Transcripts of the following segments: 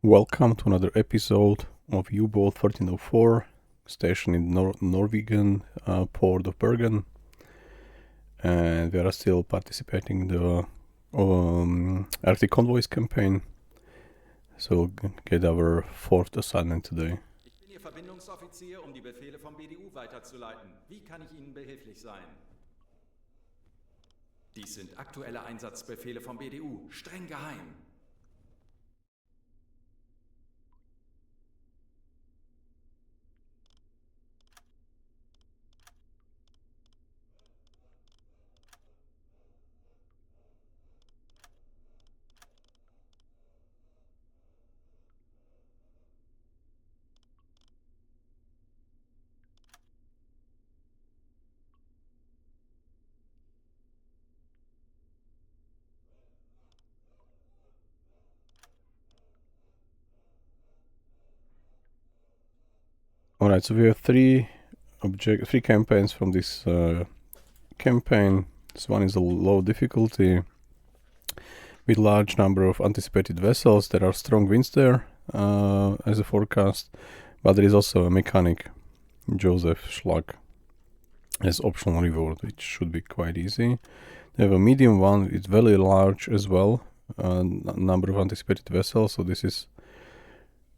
Welcome to another episode of Uboat 1304, stationed in Norwegian port of Bergen, and we are still participating in the Arctic Convoys campaign. So we'll get our fourth assignment today. Ich bin Ihr Verbindungsoffizier, die Befehle vom BDU weiterzuleiten. Wie kann ich Ihnen behilflich sein? Dies sind aktuelle Einsatzbefehle vom BDU, streng geheim. Alright, so we have three campaigns from this campaign. This one is a low difficulty with large number of anticipated vessels. There are strong winds there as a forecast, but there is also a mechanic, Joseph Schlag, as optional reward, which should be quite easy. They have a medium one, it's very large as well, number of anticipated vessels, so this is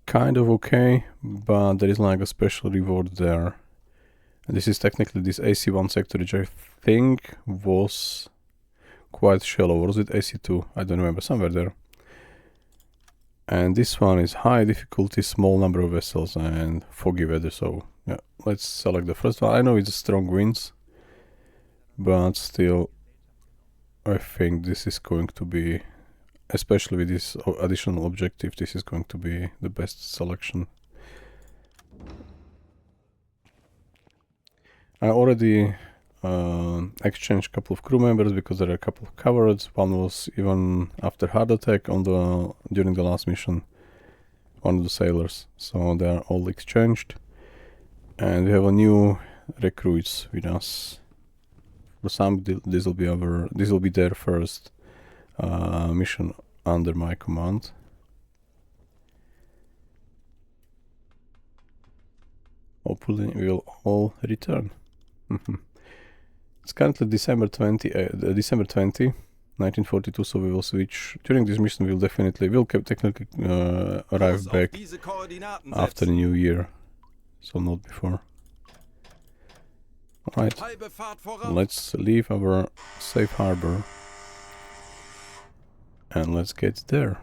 kind of okay, but there is like a special reward there. And this is technically this AC1 sector, which I think was quite shallow, or was it AC2? I don't remember, somewhere there. And this one is high difficulty, small number of vessels and foggy weather, so yeah, let's select the first one. I know it's strong winds, but still I think this is going to be, especially with this additional objective, this is going to be the best selection. I already exchanged a couple of crew members because there are a couple of cowards. One was even after heart attack during the last mission, one of the sailors. So they are all exchanged, and we have a new recruits with us. For some, this will be their first mission under my command. Hopefully we will all return. It's currently December 20, 1942, so we will switch. During this mission we'll technically arrive back after the New Year, so not before. Alright, let's leave our safe harbor and let's get there.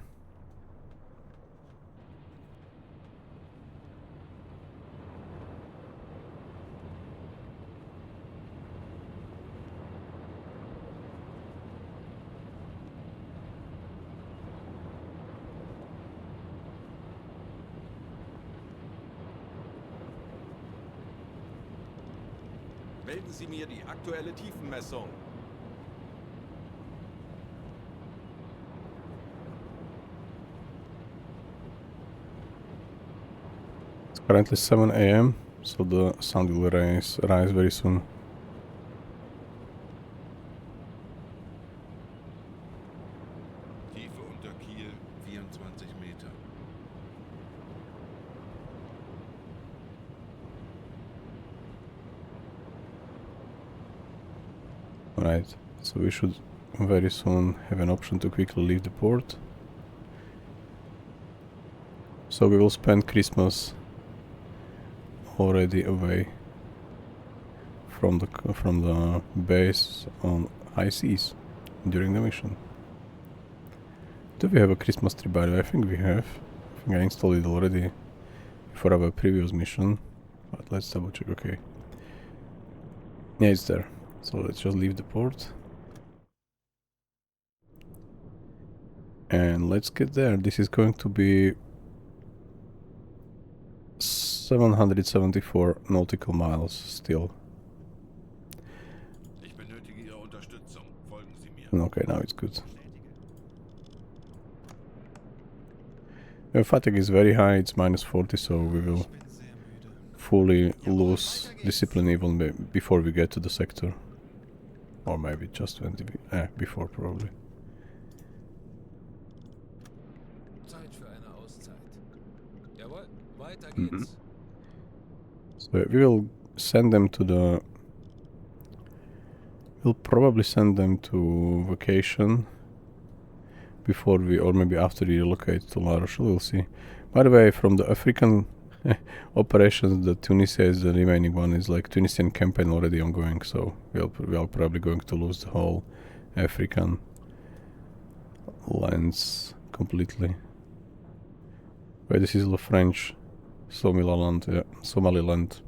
Melden Sie mir die aktuelle Tiefenmessung. It's currently 7 AM, so the sun will rise very soon. Tiefe unter Kiel 24 Meter. Right, so we should very soon have an option to quickly leave the port. So we will spend Christmas already away from the base on high seas during the mission. Do we have a Christmas tree, by the way? I think we have. I think I installed it already for our previous mission, but let's double check. Okay, yeah, it's there. So let's just leave the port and let's get there. This is going to be 774 nautical miles still. Ich benötige Ihre Unterstützung. Folgen Sie mir. Okay, now it's good. Fatigue is very high, it's minus 40, so we will fully lose discipline even before we get to the sector. Or maybe just 20 before, probably. Zeit für eine Auszeit. Jawohl, weiter Mhm. geht's. So we will send them to the... We'll probably send them to vacation before we, or maybe after we relocate to La Rochelle, we'll see. By the way, from the African operations, the Tunisia is the remaining one, is like Tunisian campaign already ongoing, so we are probably going to lose the whole African lands completely. Wait, this is the French Somaliland, yeah, Somaliland.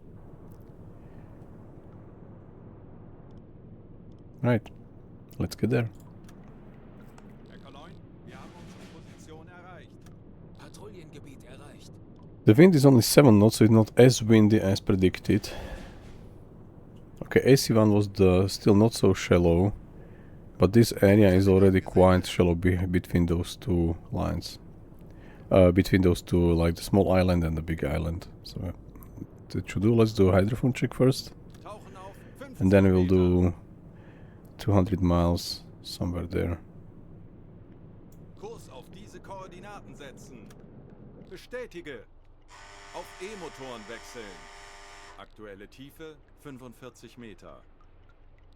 Right, let's get there. Herr Cologne, wir haben unsere Position erreicht. Patrouillengebiet erreicht. The wind is only 7 knots, so it's not as windy as predicted. Okay, AC1 was still not so shallow, but this area is already quite shallow between those two lines. Between those two, like the small island and the big island. So, let's do a hydrophone check first, Tauchen auf 50 and then we'll Meter. do 200 miles somewhere there. Kurs auf diese Koordinaten setzen. Bestätige. Auf E-Motoren wechseln. Aktuelle Tiefe 45 Meter.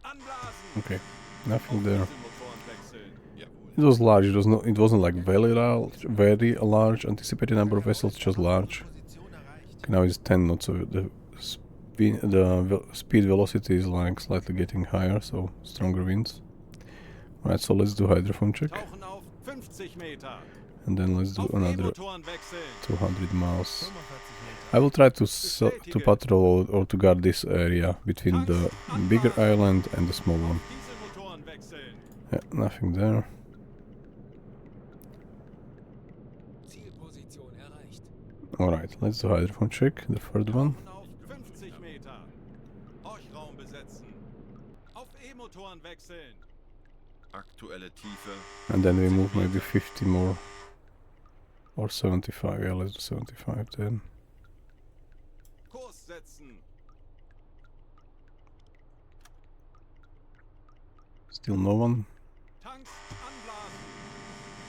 Anblasen. Okay, Auf nothing there. Dieselmotoren wechseln. Jawohl. It was large. It wasn't like very large anticipated number of vessels, just large. Position erreicht. Okay, now it's 10 knots, so the speed velocity is like slightly getting higher, so stronger winds. Right, so let's do hydrophone check, Tauchen auf 50 Meter. and then let's do Auf another E-Motoren wechseln. 200 miles. 45 Meter. I will try to patrol or to guard this area between the bigger island and the small one. Dieselmotoren wechseln. Yeah, nothing there. Zielposition erreicht. Alright, let's do hydrophone check, the third one. Tauchen auf 50 Meter. Horchraum besetzen. Auf E-Motoren wechseln. Aktuelle Tiefe And then we move maybe 50 more. Or 75, yeah, let's do 75 then. Kurs setzen. Still no one. Tanks anblasen.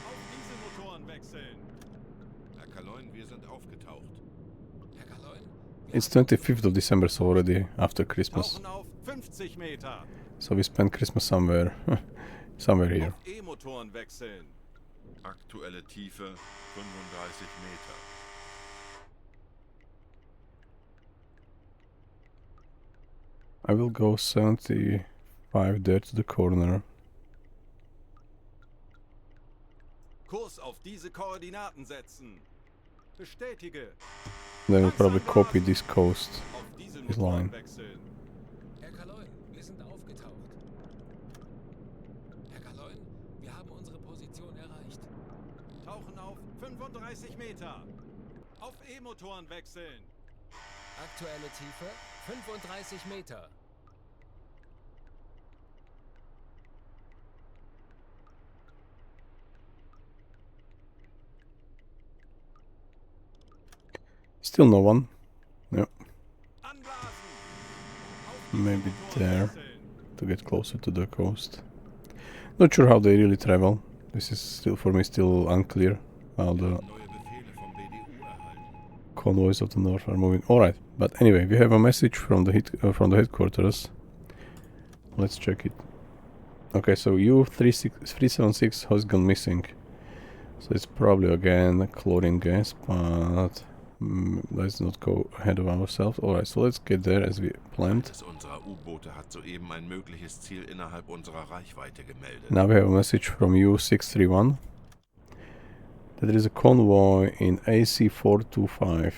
Auf Dieselmotoren wechseln. Herr Cologne, wir sind aufgetaucht. Herr Cologne, It's 25th of December, so already after Christmas. Tauchen auf 50 Meter. So we spent Christmas somewhere, somewhere here. Auf E-Motoren wechseln. Aktuelle Tiefe 35 Meter. I will go 75 there to the corner. Kurs auf diese Koordinaten setzen. Bestätige. Then we'll probably copy this coast. Auf line. Dieselmotoren wechseln. Herr Cologne, wir sind aufgetaucht. Herr Cologne, wir haben unsere Position erreicht. Tauchen auf 35 Meter. Auf E-Motoren wechseln. Aktuelle Tiefe 35 Meter. Still no one. Anblasen. Auf Maybe Dieselmotoren there. wechseln. To get closer to the coast. Not sure how they really travel. This is still, for me, still unclear how the Neue Befehle vom BDU erhalten. convoys of the north are moving. Alright, but anyway, we have a message from the headquarters. Let's check it. Okay, so U376 has gone missing. So it's probably again chlorine gas, but let's not go ahead of ourselves. Alright, so let's get there as we planned. Eines unserer U-Boote hat soeben ein mögliches Ziel innerhalb unserer Reichweite gemeldet. Now we have a message from U631 that there is a convoy in AC425.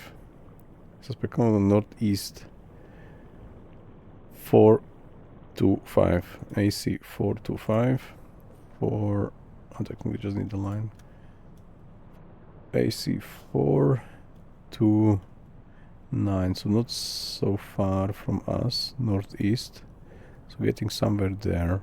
Suspect on the northeast 425. AC425 for... I think we just need the line. AC429, so not so far from us, northeast. So getting somewhere there.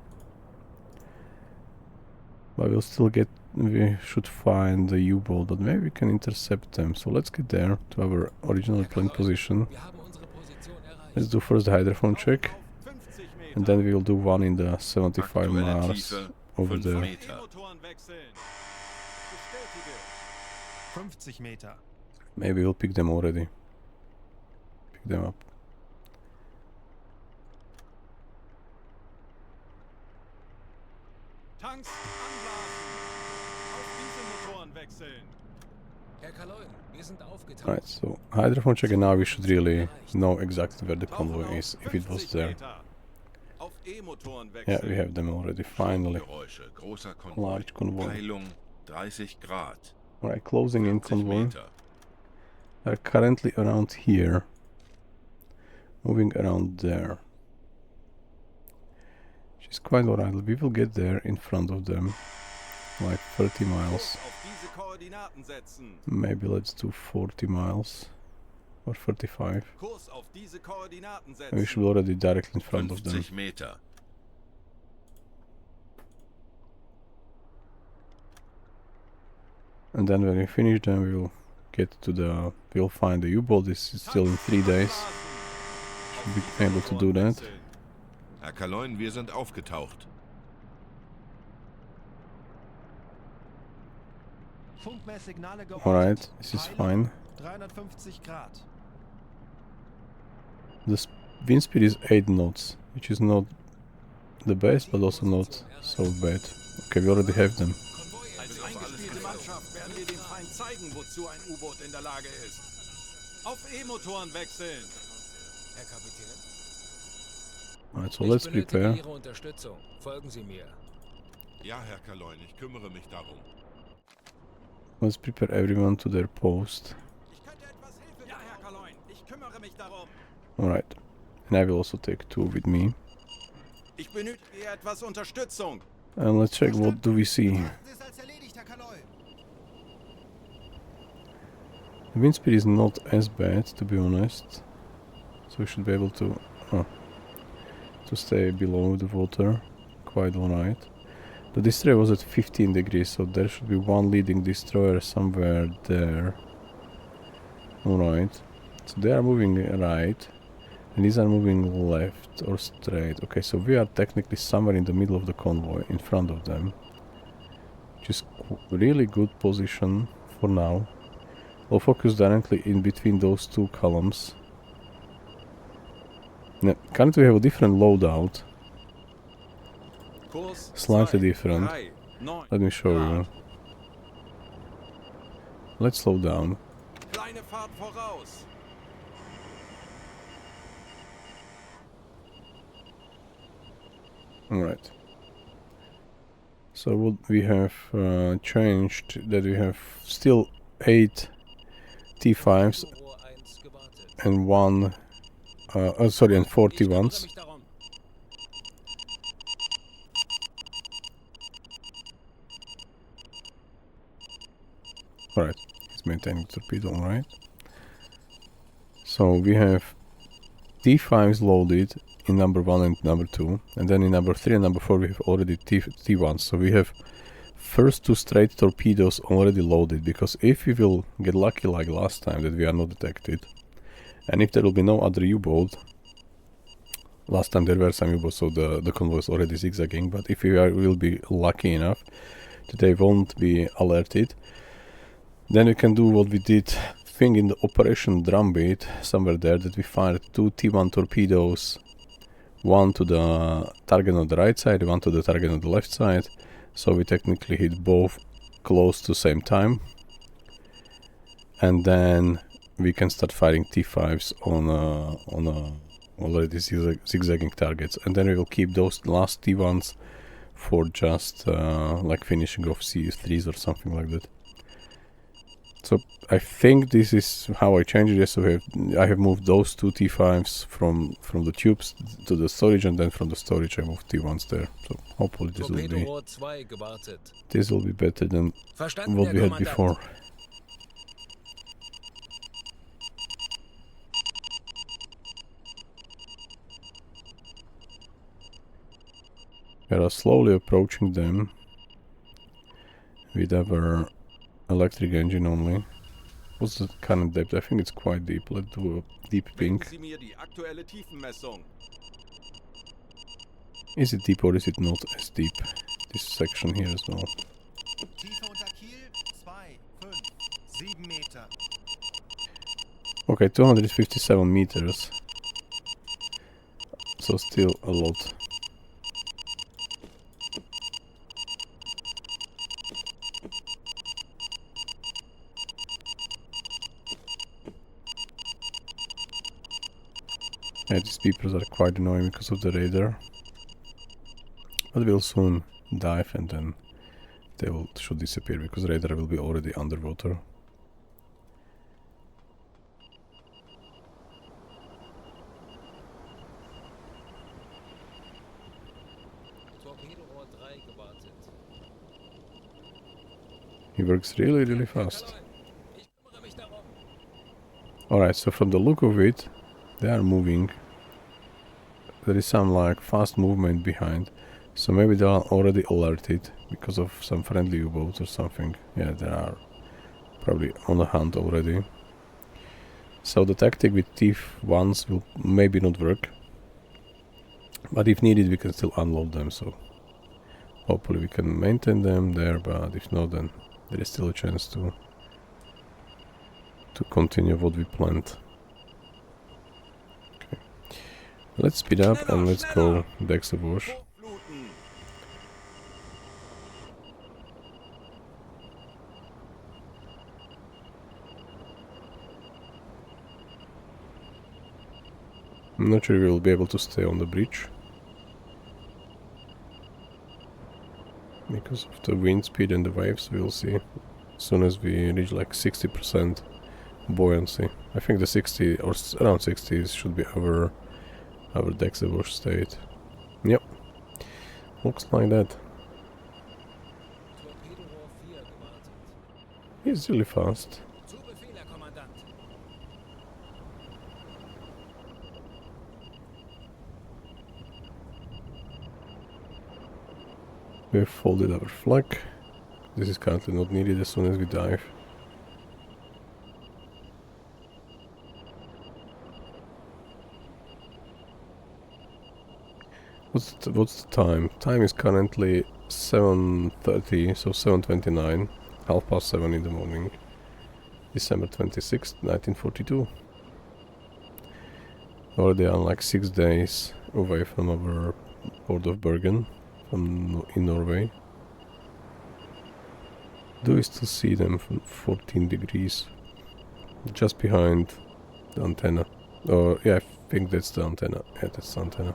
But we'll still we should find the U-boat, but maybe we can intercept them. So let's get there to our original planned position. Wir haben unsere Position erreicht. Let's do first the hydrophone check, Auf 50 Meter. and then we'll do one in the 75 Aktuelle miles Tiefe over 5 there. Meter. E-Motoren wechseln. Bestätige. 50 Meter. Maybe we'll pick them already. Pick them up. Tanks anblasen. Auf diese Motoren wechseln. Herr Kaloin, wir sind aufgetaucht. Alright, so hydrophone check, and now we should really know exactly where the convoy is, if it was 50 there. Meter. Auf E-Motoren Yeah, wechseln. we have them already, finally. Geräusche. Großer Konvoi. Large convoy. Peilung 30 Grad. Alright, closing in 50 convoy. Meter. They're currently around here. Moving around there. Which is quite alright. We will get there in front of them. Like 30 miles. Auf diese Koordinaten setzen. Maybe let's do 40 miles. Or 35. Kurs auf diese Koordinaten And we should setzen. already directly in front of them. 50 Meter. And then when we finish them, we will get to the... We'll find the U-boat. This is still in 3 days. Should be able to do that. Herr Kaloin, wir sind aufgetaucht. Funkmesssignale geortet. Alright, this is fine. 350 Grad. The wind speed is 8 knots, which is not the best, but also not so bad. Okay, we already have them. Als eingespielte Mannschaft werden wir dem Feind zeigen, wozu ein U-Boot in der Lage ist. Auf E-Motoren wechseln. Herr Kapitän. Alright, so Ich let's benötige prepare. Ihre Unterstützung. Folgen Sie mir. Ja, Herr Kaloin, ich kümmere mich darum. Let's prepare everyone to their post. Ich könnte etwas Hilfe. Ja, Herr Kaloin, ich kümmere mich darum. Alright. And I will also take 2 with me. Ich benötige etwas Unterstützung. And let's check what do we see. Das ist als erledigt, Herr Kaloy. The wind speed is not as bad, to be honest. So we should be able to stay below the water. Quite alright. The destroyer was at 15 degrees, so there should be one leading destroyer somewhere there. Alright. So they are moving right. And these are moving left or straight. Okay, so we are technically somewhere in the middle of the convoy, in front of them. Which is really good position for now. We'll focus directly in between those 2 columns. Now, currently we have a different loadout. Kurs Slightly 2, different. 3, 9 Let me show you. Let's slow down. Kleine Fahrt voraus. Alright. So what we have changed, that we have still 8 T5s Rohr 1 gewartet. and 1, sorry, and 40 Ich kümmere ones. mich darum. Alright, he's maintaining torpedo, alright. So we have T5s loaded in number 1 and number 2, and then in number 3 and number 4 we have already T1s. So we have first 2 straight torpedoes already loaded, because if we will get lucky like last time that we are not detected, and if there will be no other U-boat, last time there were some U-boats, so the convoy is already zigzagging, but if we will be lucky enough that they won't be alerted, then we can do what we did, think in the operation drumbeat, somewhere there, that we fired 2 T1 torpedoes, one to the target on the right side, one to the target on the left side, so we technically hit both close to the same time, and then we can start firing T5s on already zigzagging targets, and then we will keep those last T1s for just like finishing off C3s or something like that. So I think this is how I changed it. So I have moved those 2 T5s from the tubes to the storage, and then from the storage I moved T1s there. So hopefully this will Torpedo be Rohr 2 gewartet. better than Verstanden, what Herr we had Kommandant. before. We are slowly approaching them with our electric engine only. What's the current depth? I think it's quite deep. Let's do a deep Bringen ping. Sie mir die aktuelle Tiefenmessung. Is it deep or is it not as deep? This section here as well. Tiefe unter Kiel 2, 5, 7 Meter. Okay, 257 meters. So still a lot. Yeah, these beepers are quite annoying because of the radar. But we'll soon dive and then they should disappear because radar will be already underwater. Torpedorohr 3 gewartet. He works really, really fast. Kaloi, ich kümmere mich darum. Alright, so from the look of it, they are moving. There is some like fast movement behind. So maybe they are already alerted because of some friendly U-boats or something. Yeah, they are probably on the hunt already. So the tactic with Thief-1s will maybe not work. But if needed, we can still unload them, so hopefully we can maintain them there, but if not, then there is still a chance to continue what we planned. Okay. Let's speed up and let's go Dexter Bush. Hochfluten. I'm not sure we'll be able to stay on the bridge because of the wind speed and the waves. We'll see as soon as we reach like 60% buoyancy. I think the 60 or around 60 should be our Dexter Bush state. Yep, looks like that. Torpedorohr 4 gewartet. He's really fast. Zu Befehl, Herr Kommandant. We have folded our flag. This is currently not needed as soon as we dive. What's the time? Time is currently 7:30, so 7:29, 7:30 in the morning. December 26th, 1942. Already are like 6 days away from our port of Bergen, in Norway. Do we still see them from 14 degrees? Just behind the antenna. Oh, yeah, I think that's the antenna. Yeah, that's the antenna.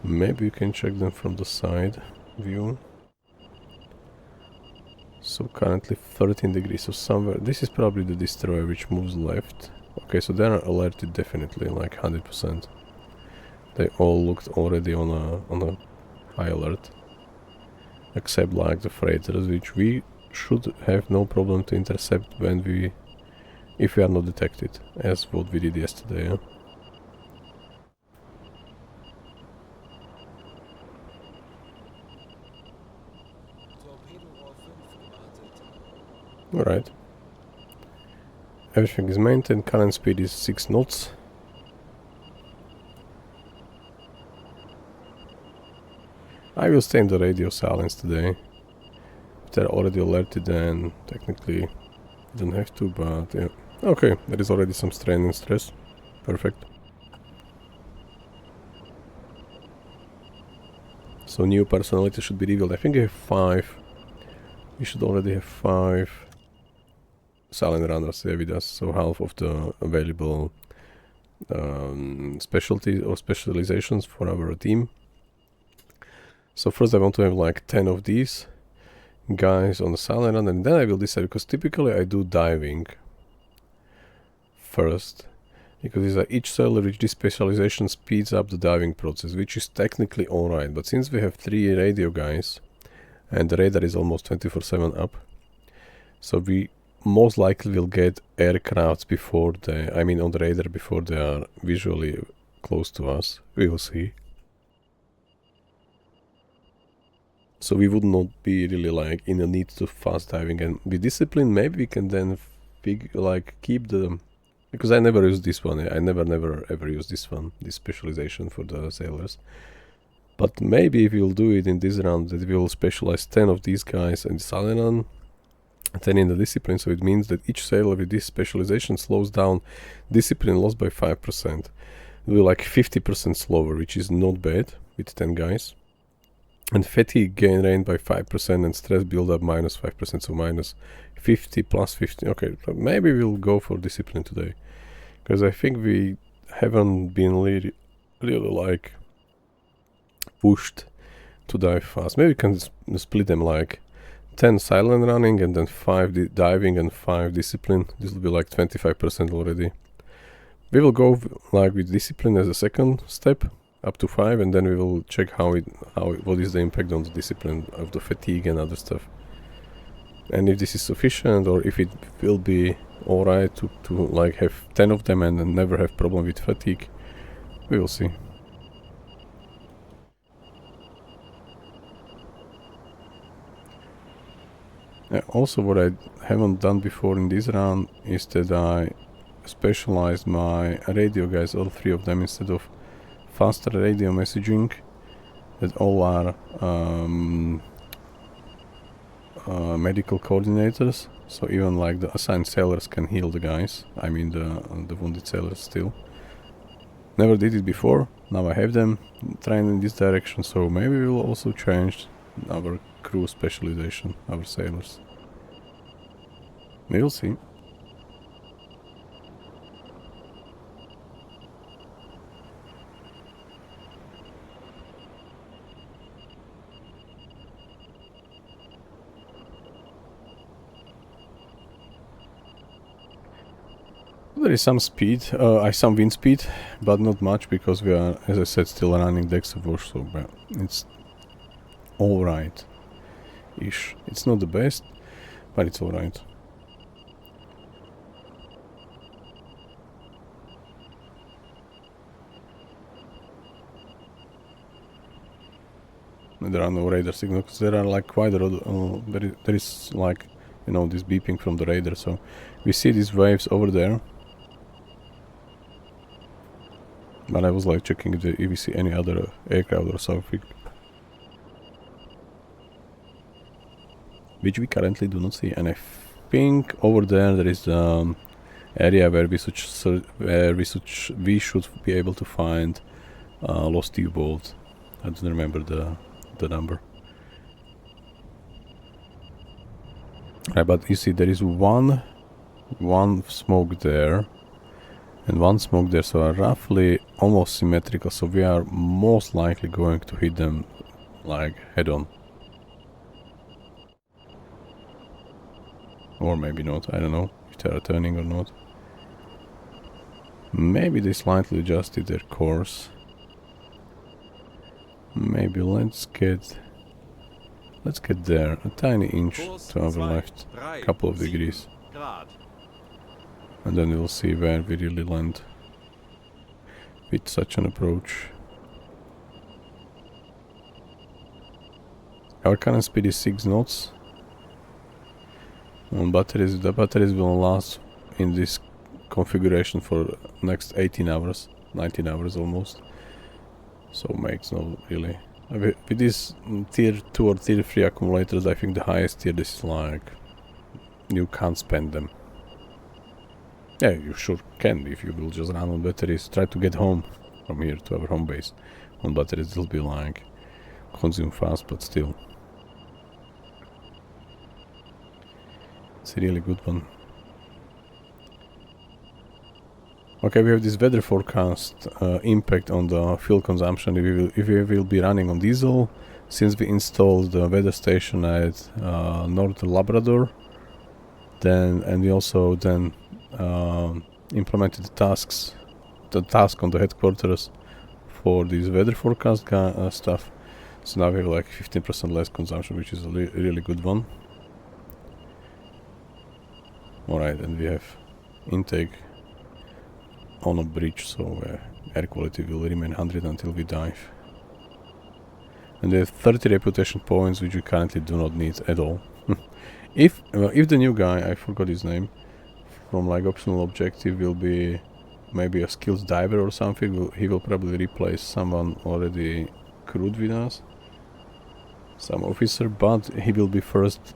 Maybe you can check them from the side view. So currently 13 degrees, so somewhere... This is probably the destroyer which moves left. Okay, so they are alerted definitely, like 100%. They all looked already on a high alert. Except like the freighters, which we should have no problem to intercept if we are not detected, as what we did yesterday. Yeah? Torpedorohr 5 gewartet. Alright. Everything is maintained, current speed is 6 knots. I will stay in the radio silence today. If they're already alerted, then technically you don't have to, but yeah. Okay, there is already some strain and stress. Perfect. So new personality should be revealed. I think I have 5. We should already have 5 silent runners there with us, so half of the available specialties or specializations for our team. So first I want to have like 10 of these guys on the silent run, and then I will decide, because typically I do diving first, because each sailor with this specialization speeds up the diving process, which is technically alright, but since we have 3 radio guys and the radar is almost 24/7 up, so we most likely will get aircrafts before on the radar before they are visually close to us. We will see. So we would not be really like in a need to fast diving, and with discipline maybe we can then keep the... Because I never use this one. I never ever use this one, this specialization for the sailors. But maybe if we'll do it in this round, that we will specialize 10 of these guys in the silent run, 10 in the discipline, so it means that each sailor with this specialization slows down discipline loss by 5%. We're like 50% slower, which is not bad with 10 guys. And fatigue gain rate by 5% and stress build-up minus 5%, so minus 50 plus 50. Okay, so maybe we'll go for discipline today, because I think we haven't been really like pushed to dive fast. Maybe we can split them like 10 silent running and then 5 diving and 5 discipline. This will be like 25% already. We will go like with discipline as a second step up to 5, and then we will check what is the impact on the discipline of the fatigue and other stuff. And if this is sufficient, or if it will be alright to like have 10 of them and then never have problem with fatigue, we will see. Also, what I haven't done before in this round is that I specialized my radio guys, all 3 of them, instead of faster radio messaging, that all are medical coordinators, so even like the assigned sailors can heal the guys, I mean the wounded sailors still. Never did it before, now I have them trained in this direction, so maybe we will also change our crew specialization, our sailors. We will see. There is some speed, some wind speed, but not much, because we are, as I said, still running decks of wash, so it's alright-ish. It's not the best, but it's alright. There are no radar signals, there are like quite a lot, there is like, you know, this beeping from the radar, so we see these waves over there. But I was like checking if we see any other aircraft or something, which we currently do not see. And I think over there is the area where we should be able to find lost U-boat. I don't remember the number. Right, but you see there is one smoke there and one smoke there, so are roughly almost symmetrical, so we are most likely going to hit them like head on. Or maybe not, I don't know if they are turning or not. Maybe they slightly adjusted their course. Maybe let's get there, a tiny inch to our left, a couple of degrees. And then we'll see where we really land with such an approach. Our current speed is 6 knots. On batteries, the batteries will last in this configuration for next 18 hours, 19 hours almost. So makes no really. With these tier 2 or tier 3 accumulators, I think the highest tier, this is like, you can't spend them. Yeah, you sure can if you will just run on batteries. Try to get home from here to our home base. On batteries it will be like consume fast, but still. It's a really good one. Okay, we have this weather forecast impact on the fuel consumption. If we will be running on diesel, since we installed the weather station at North Labrador, and we also then implemented the task on the headquarters for this weather forecast stuff. So now we have like 15% less consumption, which is a really good one. Alright, and we have intake on a bridge, so air quality will remain 100 until we dive. And we have 30 reputation points, which we currently do not need at all. If the new guy, I forgot his name, from like optional objective will be maybe a skills diver or something, he will probably replace someone already crewed with us, some officer, but he will be first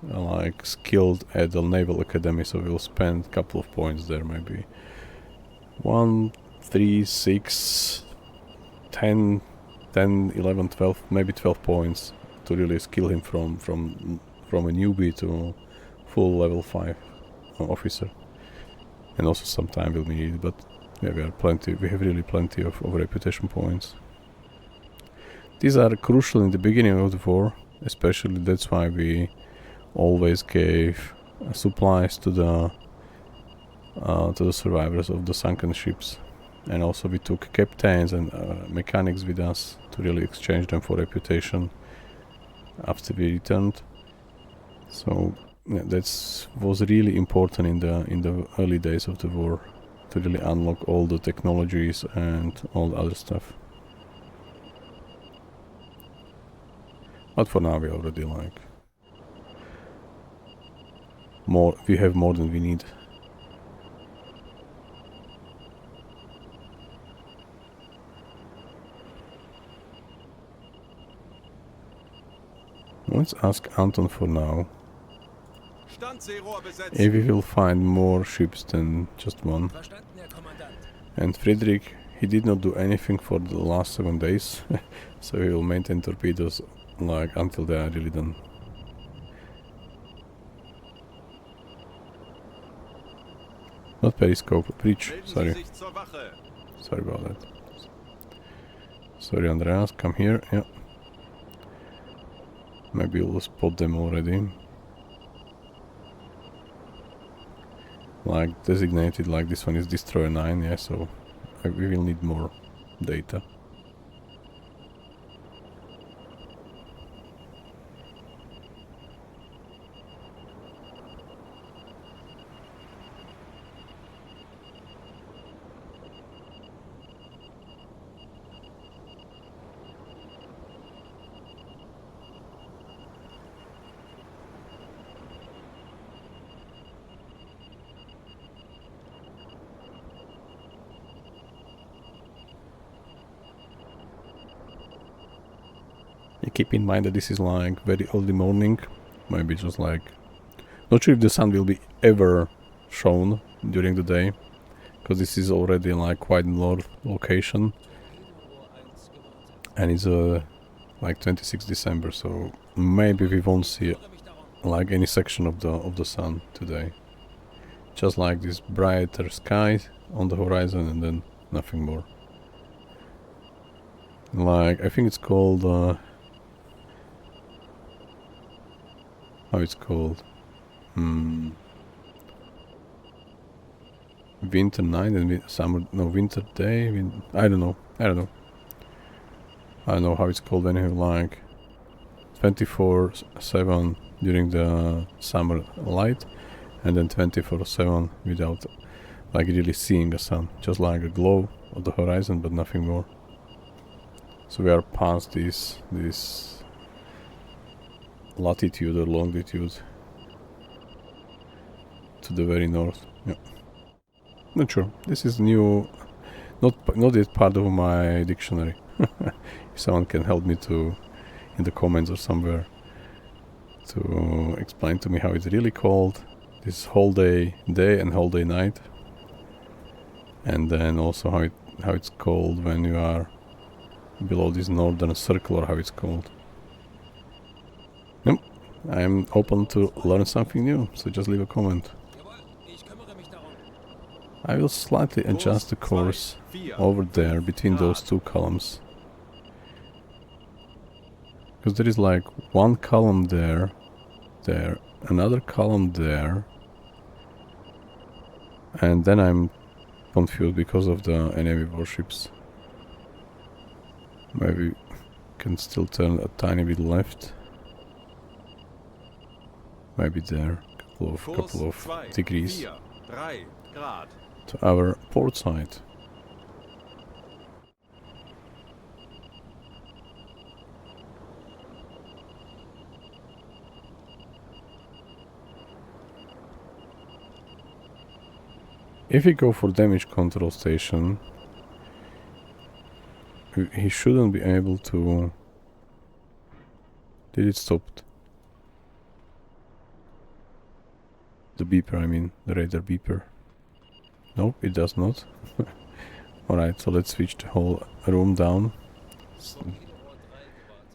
like skilled at the Naval Academy, so we'll spend a couple of points there, maybe 1, 3, 6, 10, 10, 11, 12, maybe 12 points to really skill him from a newbie to full level 5 officer. And also some time will be needed, but yeah, we have really plenty of reputation points. These are crucial in the beginning of the war, especially that's why we always gave supplies to the survivors of the sunken ships, and also we took captains and mechanics with us to really exchange them for reputation after we returned. So yeah, that was really important in the early days of the war, to really unlock all the technologies and all the other stuff. But for now we already like we have more than we need. Let's ask Anton for now if we will find more ships than just one. Verstanden, Herr Kommandant. And Friedrich, he did not do anything for the last 7 days, so he will maintain torpedoes like until they are really done. Not periscope, breach, sorry. Sorry about that. Sorry Andreas, come here, yeah. Maybe we'll spot them already. Like designated, like this one is Destroyer 9, yeah, so we will need more data. Keep in mind that this is like very early morning, maybe just like, not sure if the sun will be ever shown during the day, because this is already like quite north location, and it's like 26 December, so maybe we won't see like any section of the sun today. Just like this brighter sky on the horizon and then nothing more. Like I think it's called how it's called? Winter night and summer, no, winter day. I don't know. I don't know how it's called anyhow. Like 24/7 during the summer light, and then 24/7 without like really seeing the sun, just like a glow on the horizon, but nothing more. So we are past this latitude or longitude to the very north. Yeah. Not sure. This is new, not yet part of my dictionary. If someone can help me to, in the comments or somewhere, to explain to me how it's really called. This whole day and whole day night, and then also how it's called when you are below this northern circle, or how it's called. Yep, I'm open to learn something new, so just leave a comment. I will slightly adjust the course over there between those two columns, because there is like one column there, another column there, and then I'm confused because of the enemy warships. Maybe can still turn a tiny bit left. Maybe there, couple of degrees to our port side. If we go for damage control station, he shouldn't be able to... Did it stop? beeper, I mean, the radar beeper. Nope, it does not. Alright, so let's switch the whole room down.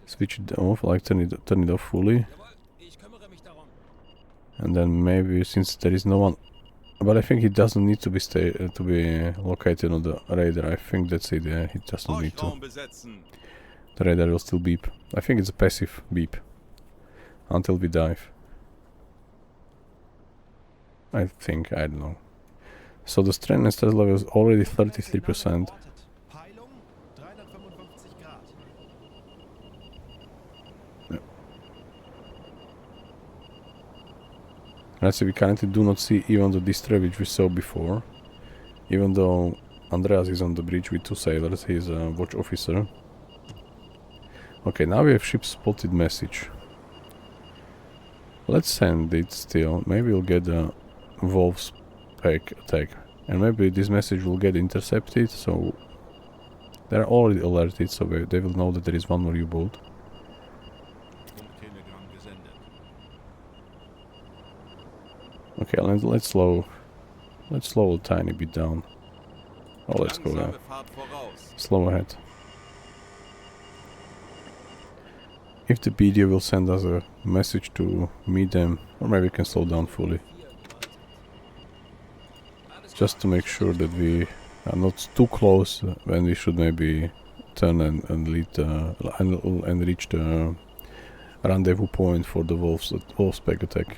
Switch it off, like turn it off fully. And then maybe, since there is no one... But I think he doesn't need to be located on the radar. I think that's it, yeah, he doesn't need to. Horchraum besetzen. The radar will still beep. I think it's a passive beep. Until we dive. I think, I don't know. So the strength and stress level is already 33%. Peilung 355 Grad. Let's see, we currently do not see even the destroyer which we saw before. Even though Andreas is on the bridge with 2 sailors, he is a watch officer. Okay, now we have ship spotted message. Let's send it still. Maybe we'll get a wolf's pack attack. And maybe this message will get intercepted, so... They're already alerted, so they will know that there is one more U-boat. Funktelegramm gesendet. Okay, let's slow a tiny bit down. Oh, let's go there. Langsame Fahrt voraus. Slow ahead. If the BD will send us a message to meet them, or maybe we can slow down fully. Just to make sure that we are not too close when we should maybe turn and lead and reach the rendezvous point for the wolf's pack attack.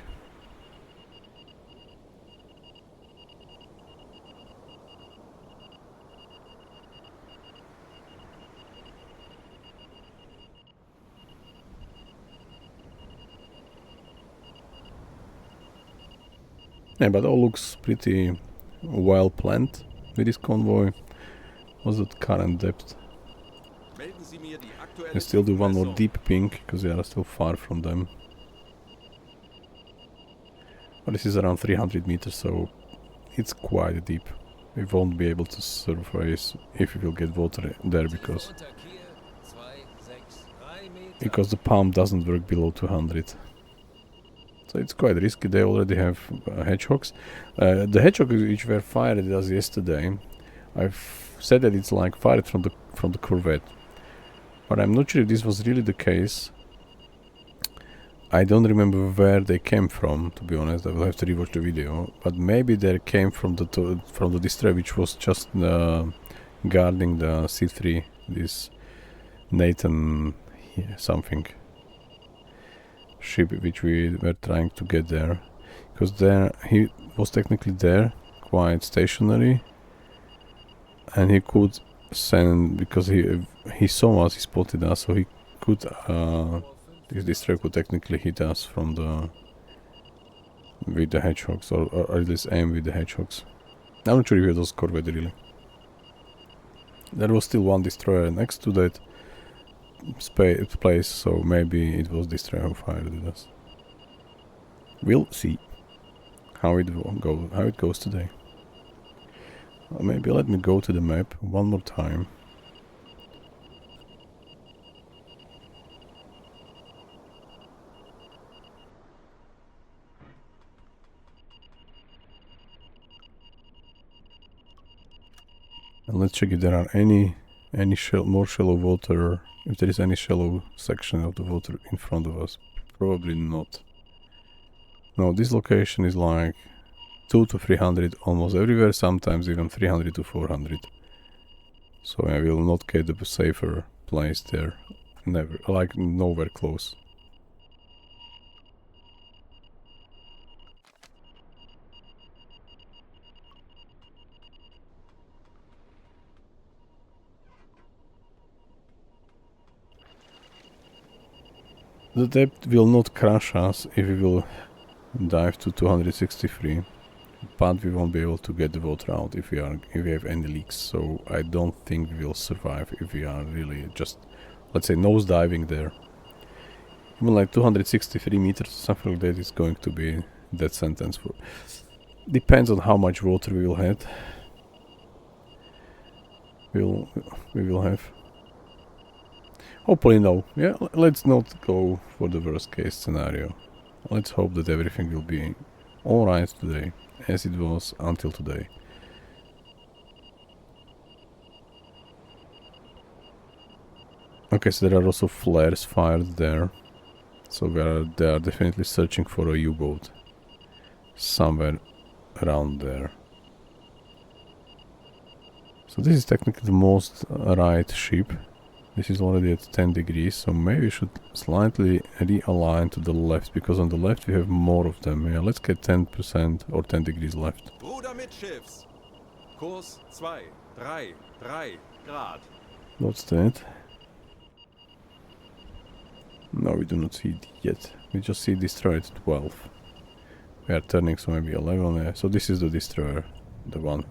Yeah, but all looks pretty well planned with this convoy. What's the current depth? Melden Sie mir die aktuelle I still do one more Tiefenmessung. deep ping because we are still far from them. But this is around 300 meters, so it's quite deep. We won't be able to surface if we will get water there because the pump doesn't work below 200. So it's quite risky. They already have hedgehogs. The hedgehogs which were fired at us yesterday, I've said that it's like fired from the corvette, but I'm not sure if this was really the case. I don't remember where they came from, to be honest. I will have to rewatch the video. But maybe they came from the destroyer which was just guarding the C3. This Nathan something ship which we were trying to get there, because there he was technically there, quite stationary, and he could send, because he saw us, he spotted us, so he could this destroyer could technically hit us from with the hedgehogs, or at least aim with the hedgehogs. I'm not sure if it was corvette really. There was still one destroyer next to that place, so maybe it was destroyer who fired at us. We'll see how it goes today. Maybe let me go to the map one more time. And let's check if there are any more shallow water, if there is any shallow section of the water in front of us. Probably not. No, this location is like 200 to 300 almost everywhere, sometimes even 300 to 400. So I will not get a safer place there. Never, like nowhere close. The depth will not crush us if we will dive to 263, but we won't be able to get the water out if we have any leaks. So I don't think we will survive if we are really just, let's say, nose diving there. Even like 263 meters, something like that, is going to be that sentence. Depends on how much water we will have. We will have. Hopefully no. Yeah, let's not go for the worst case scenario. Let's hope that everything will be alright today, as it was until today. Okay, so there are also flares fired there. So they are definitely searching for a U-boat somewhere around there. So this is technically the most right ship. This is already at 10 degrees, so maybe we should slightly realign to the left, because on the left we have more of them. Yeah, let's get 10% or 10 degrees left. Ruder Mittschiffs. Kurs 2, 3, 3 Grad. What's that? No, we do not see it yet. We just see destroyer at 12. We are turning, so maybe 11. Yeah. So this is the destroyer, the one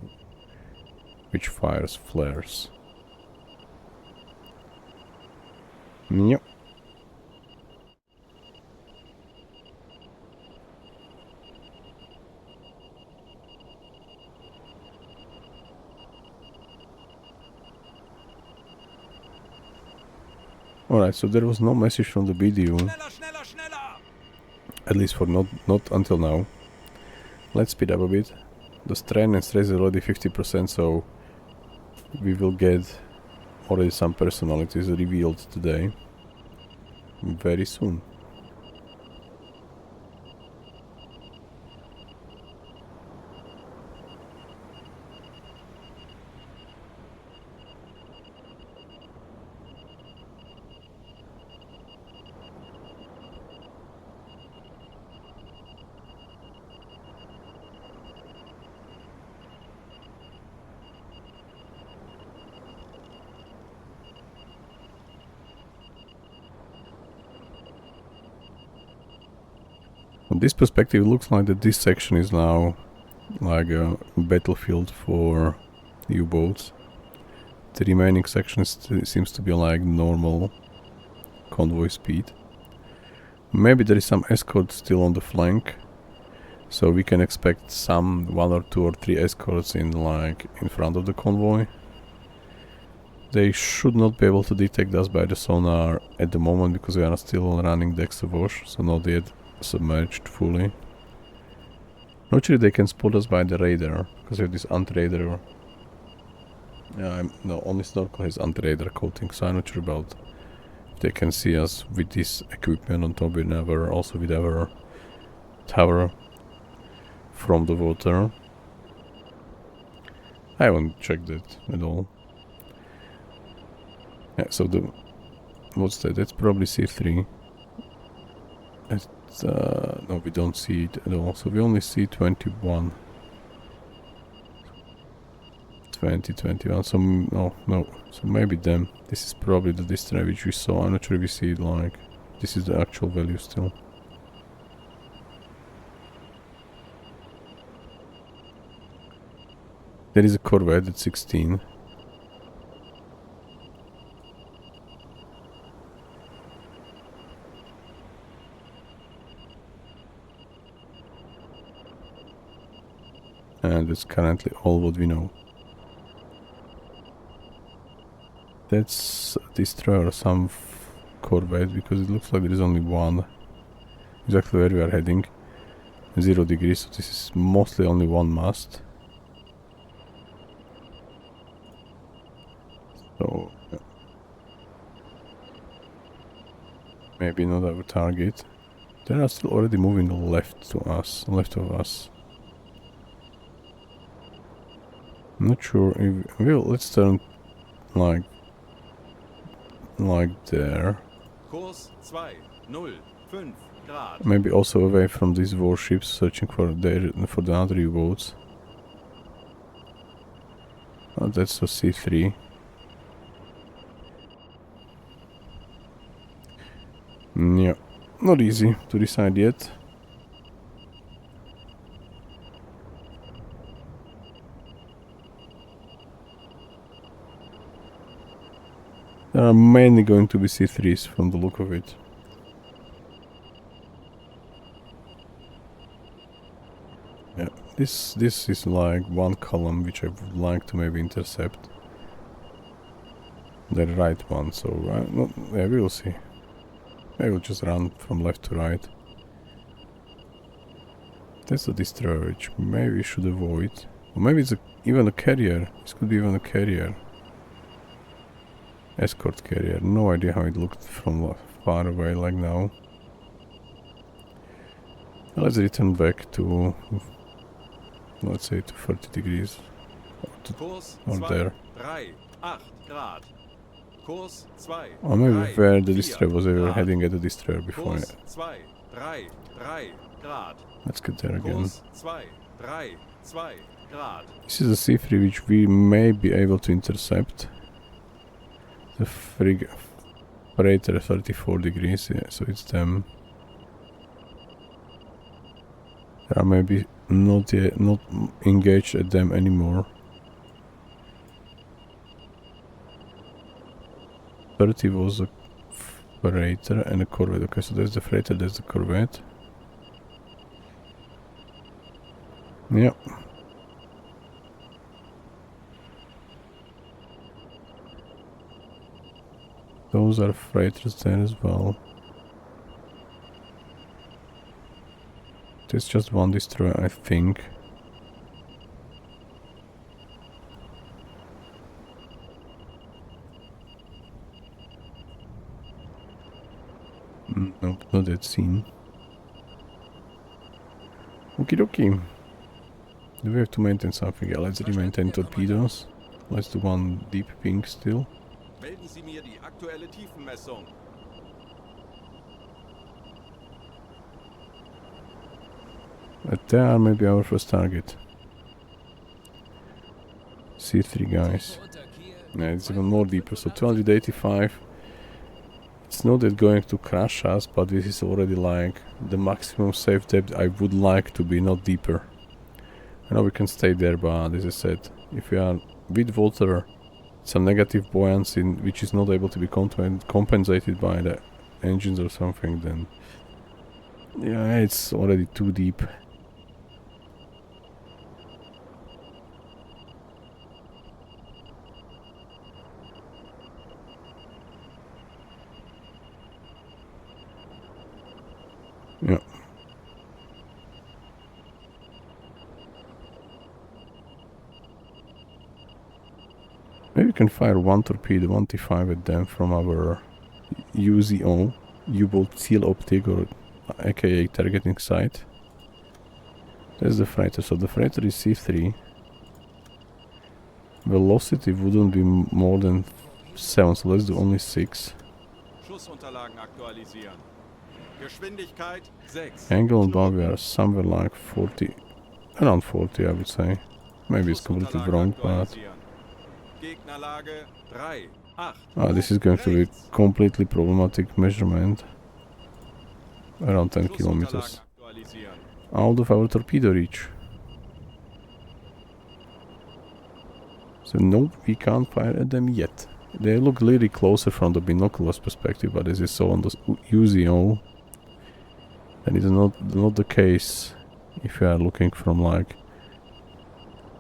which fires flares. Yep. Alright, so there was no message from the BDU. Schneller, schneller, schneller! At least for not until now. Let's speed up a bit. The strain and stress is already 50%, so we will get already some personalities revealed today. Very soon. From this perspective, it looks like that this section is now like a battlefield for U-boats. The remaining section seems to be like normal convoy speed. Maybe there is some escort still on the flank, so we can expect some 1 or 2 or 3 escorts in front of the convoy. They should not be able to detect us by the sonar at the moment, because we are still running the wash, so not yet submerged fully. Not sure they can spot us by the radar, because we have this anti-radar. No, only snorkel has anti-radar coating, so I'm not sure about if they can see us with this equipment on top, also with our tower from the water. I haven't checked that at all. Yeah, so what's that? That's probably C3. No, we don't see it at all, so we only see 21. 20, 21, so no, so maybe them. This is probably the destroyer which we saw. I'm not sure if we see it like, this is the actual value still. There is a corvette at 16. And that's currently all what we know. That's a destroyer or some corvette, because it looks like there is only one. Exactly where we are heading. 0 degrees, so this is mostly only one mast. So yeah. Maybe not our target. They are still already moving left of us. Not sure if let's turn like there. Kurs 2, 0, 5 Grad. Maybe also away from these warships, searching for the other U-boats. Oh, that's a C3. Yeah, not easy to decide yet. There are mainly going to be C3s from the look of it. Yeah, this is like one column which I would like to maybe intercept. The right one, so yeah, we will see. I will just run from left to right. That's a destroyer, which maybe we should avoid. Or maybe it's even a carrier. This could be even a carrier. Escort carrier. No idea how it looked from far away like now. Let's return back to, let's say, to 30 degrees. Kurs Or 2, there. 3, 8 Grad. Kurs 2, Or maybe 3, where the 4 destroyer was, we were Grad. heading at the destroyer before. Kurs 2, 3, 3 Grad. Let's get there again. Kurs 2, 3, 2 Grad. This is a C3 which we may be able to intercept. The freighter 34 degrees, yeah, so it's them. They are maybe not engaged at them anymore. 30 was a freighter and a corvette. Okay, so there's the freighter, there's the corvette. Yep. Those are freighters there as well. There's just one destroyer, I think. Nope, not that scene. Okie dokie. Do we have to maintain something? Yeah, let's re-maintain torpedoes. Let's do one deep ping still. Melden Sie mir die aktuelle Tiefenmessung. But they are maybe our first target. C3 guys. Yeah, it's even more deeper, so 285. It's not that going to crash us, but this is already like the maximum safe depth I would like to be, not deeper. I know we can stay there, but as I said, if we are with water, some negative buoyancy which is not able to be compensated by the engines or something, then yeah, it's already too deep. Yeah. Maybe we can fire one torpedo, 1 T5 at them from our UZO, U-boat seal optic, or aka targeting site. There's the freighter, so the freighter is C3. Velocity wouldn't be more than 7, so let's do only 6. Schussunterlagen aktualisieren. Geschwindigkeit 6. Angle and bow, we are somewhere like 40, around 40 I would say. Maybe it's completely wrong, but... Gegnerlage 3, 8. This is going to be completely problematic measurement. Around 10 kilometers. Out of our torpedo reach. So no, we can't fire at them yet. They look a little closer from the binoculars perspective, but as you saw on the UZO, that is not the case if you are looking from like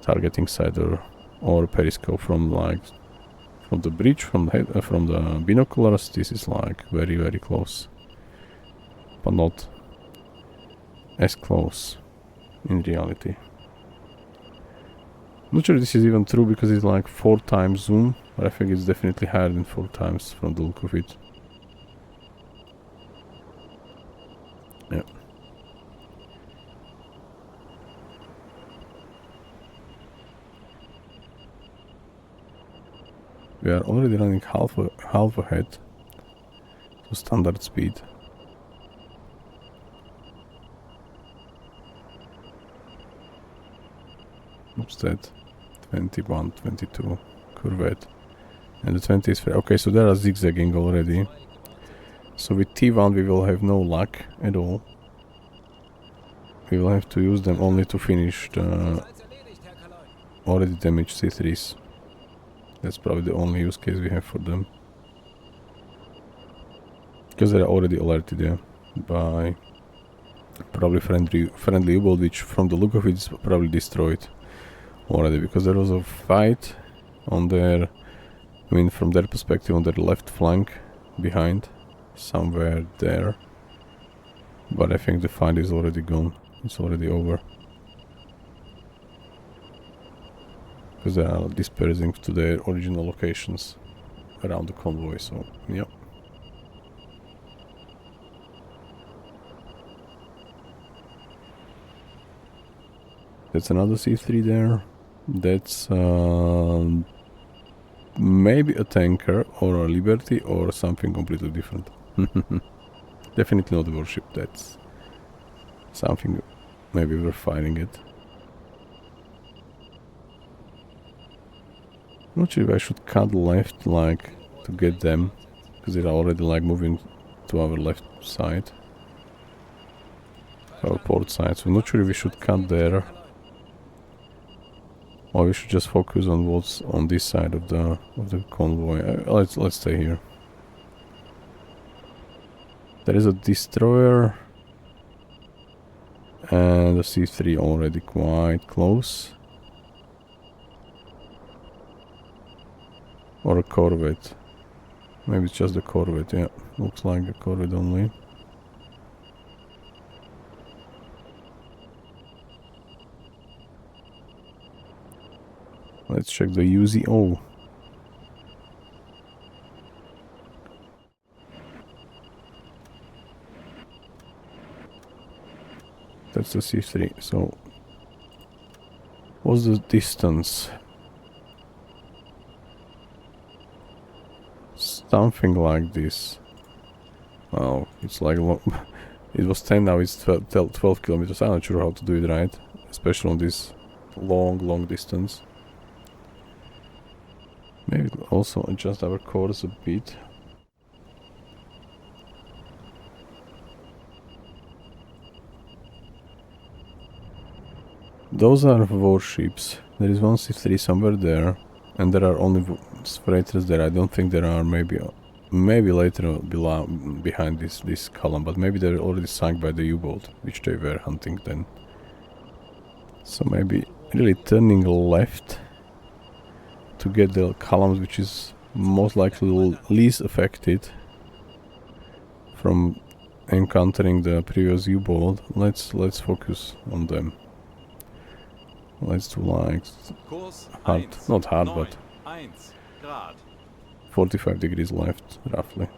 targeting side or periscope from the bridge, from the binoculars. This is like very, very close, but not as close in reality. Not sure this is even true because it's like 4 times zoom, but I think it's definitely higher than 4 times from the look of it. Yeah. We are already running half ahead to standard speed. What's that? 21, 22 corvette. And the 20 is fair. Okay, so they are zigzagging already. So with T1 we will have no luck at all. We will have to use them only to finish the already damaged C3s. That's probably the only use case we have for them. Because they are already alerted, yeah, by probably friendly U-boat, which from the look of it is probably destroyed already, because there was a fight on their, I mean from their perspective, on their left flank behind, somewhere there, but I think the fight is already gone. it's already over. Because they are dispersing to their original locations around the convoy, so yep. That's another C3 there. That's maybe a tanker or a Liberty or something completely different. Definitely not a warship. That's something maybe we're fighting it. Not sure if I should cut left like to get them, because they're already like moving to our left side, our port side. So I'm not sure if we should cut there, or we should just focus on what's on this side of the convoy. Let's stay here. There is a destroyer and a C3 already quite close. Or a corvette. Maybe it's just a corvette, yeah. Looks like a corvette only. Let's check the UZO. That's the C3, so... What's the distance? Something like this. Oh, it's like it was 10, now it's 12 kilometers. I'm not sure how to do it right, especially on this long distance. Maybe also adjust our course a bit. Those are warships. There is one C3 somewhere there, and there are only freighters there. I don't think there are. Maybe later behind this column, but maybe they're already sunk by the U-boat, which they were hunting then. So maybe really turning left to get the columns, which is most likely least affected from encountering the previous U-boat. Let's focus on them. Let's do like hard, not hard, but 45 degrees left, roughly.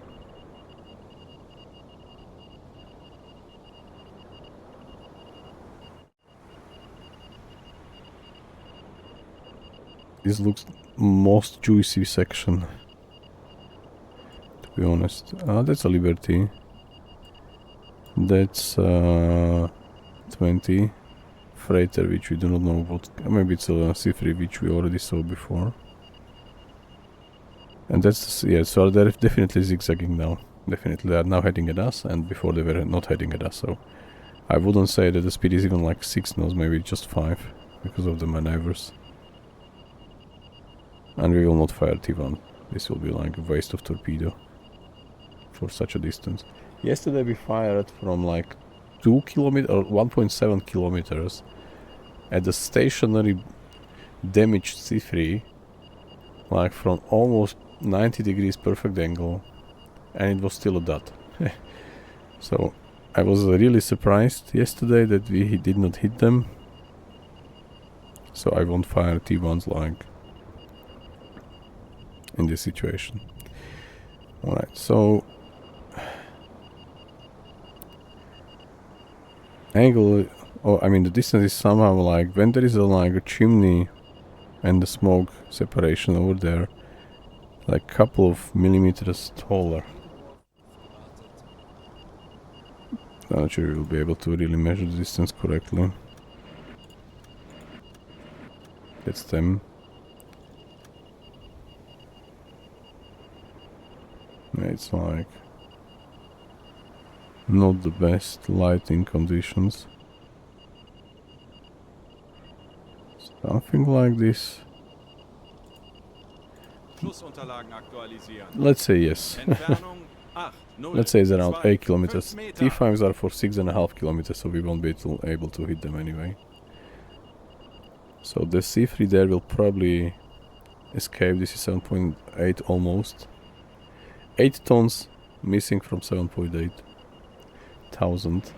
This looks most juicy section, to be honest. That's a Liberty. That's 20 freighter, which we do not know what. Maybe it's a C3, which we already saw before. And that's, yeah, so they're definitely zigzagging now. Definitely they are now heading at us, and before they were not heading at us, so I wouldn't say that the speed is even like 6 knots, maybe just 5, because of the maneuvers. And we will not fire T1. This will be like a waste of torpedo for such a distance. Yesterday we fired from like 2 kilometers or 1.7 kilometers at the stationary damaged C3, like from almost 90 degrees perfect angle, and it was still a dot. So I was really surprised yesterday that we did not hit them. So I won't fire T1s like in this situation. Alright, so angle, I mean the distance is somehow like when there is a chimney and the smoke separation over there, like couple of millimeters taller. I'm not sure we'll be able to really measure the distance correctly. That's them. It's like not the best lighting conditions. Something like this. Let's say yes. Let's say it's around 8 kilometers. T5s are for 6.5 kilometers, so we won't be able to hit them anyway. So the C3 there will probably escape. This is 7.8 almost. 8 tons missing from 7.8 thousand.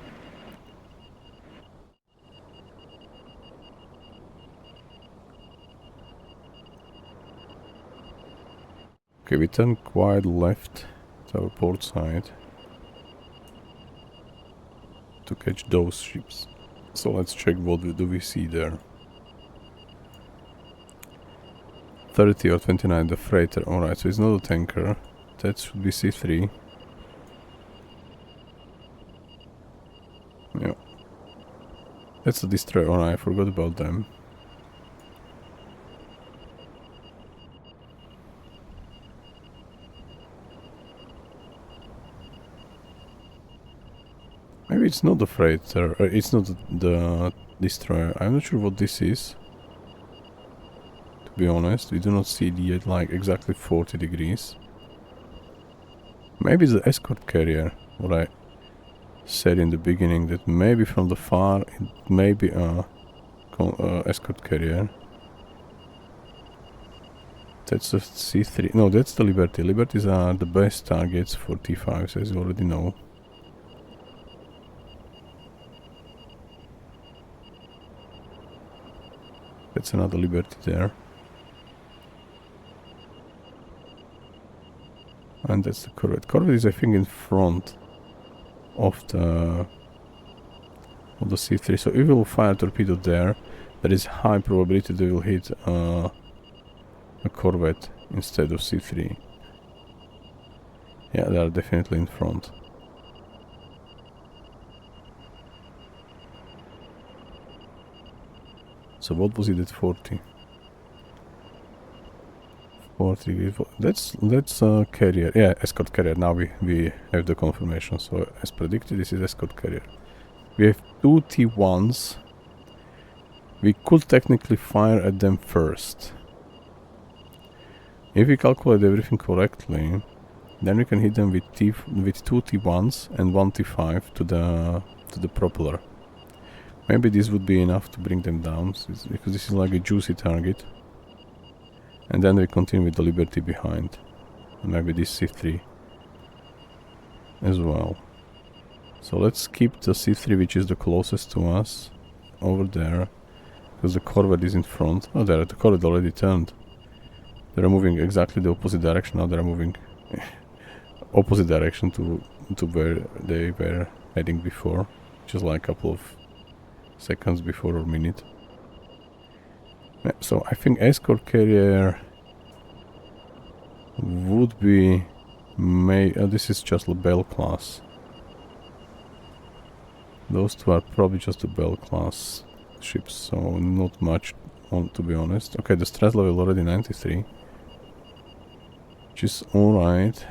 Okay, we turn quite left to our port side to catch those ships. So let's check what do we see there. 30 or 29, the freighter. Alright, so it's not a tanker. That should be C3. Yeah. That's a destroyer. Alright, I forgot about them. Maybe it's not the freighter. It's not the destroyer. I'm not sure what this is. To be honest, we do not see it yet, like exactly 40 degrees. Maybe it's the escort carrier. What I said in the beginning, that maybe from the far it may be a escort carrier. That's a C3. No, that's the Liberty. Liberties are the best targets for T5s, as you already know. That's another Liberty there. And that's the Corvette. Corvette is, I think, in front of the C3. So if we will fire a torpedo there, there is high probability they will hit a Corvette instead of C3. Yeah, they are definitely in front. So what was it at 40? 40. That's a carrier. Yeah, escort carrier. Now we have the confirmation. So as predicted, this is escort carrier. We have two T1s. We could technically fire at them first. If we calculate everything correctly, then we can hit them with two T1s and one T5 to the propeller. Maybe this would be enough to bring them down, because this is like a juicy target. And then we continue with the Liberty behind. And maybe this C3 as well. So let's keep the C3, which is the closest to us, over there. Because the Corvette is in front. Oh, there, the Corvette already turned. They're moving exactly the opposite direction. Now they're moving opposite direction to where they were heading before. Just like a couple of seconds before or minute. Yeah, so I think escort carrier would be this is just the Bell class. Those two are probably just the Bell class ships, so not much on, to be honest. Okay, the stress level already 93, which is alright.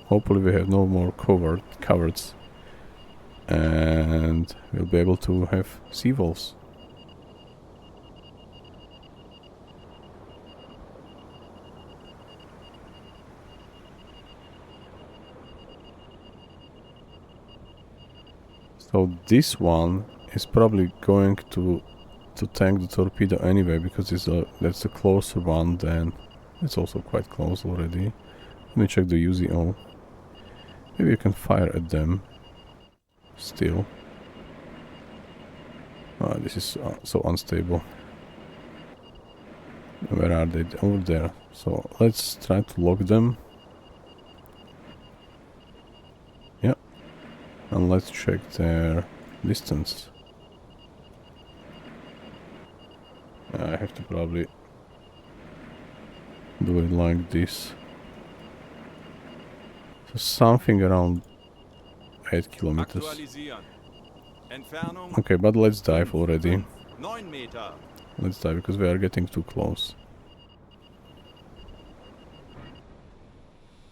Hopefully we have no more coverts. And we'll be able to have sea wolves. So this one is probably going to tank the torpedo anyway, because that's the closer one. Then it's also quite close already. Let me check the UZO. Maybe you can fire at them. Still. This is so unstable. Where are they? Over there. So let's try to lock them. Yeah. And let's check their distance. I have to probably do it like this. So something around 8 kilometers. Okay, but let's dive already. 9 Meter. Let's dive because we are getting too close.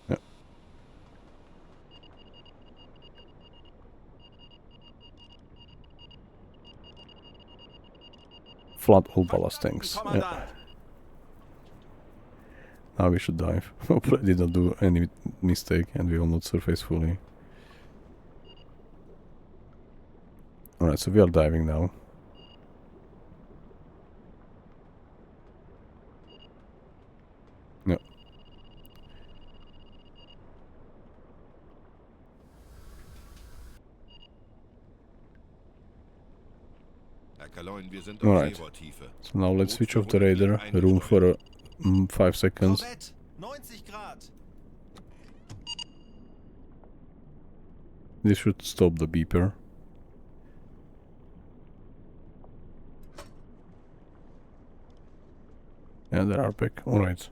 Yeah. Flood all ballast tanks. Yeah. Now we should dive. Hopefully I did not do any mistake and we will not surface fully. Alright, so we are diving now. Yeah. Alright. So now let's switch off the radar. Room for 5 seconds. Corvette, 90 Grad. This should stop the beeper. And there are back. Alright.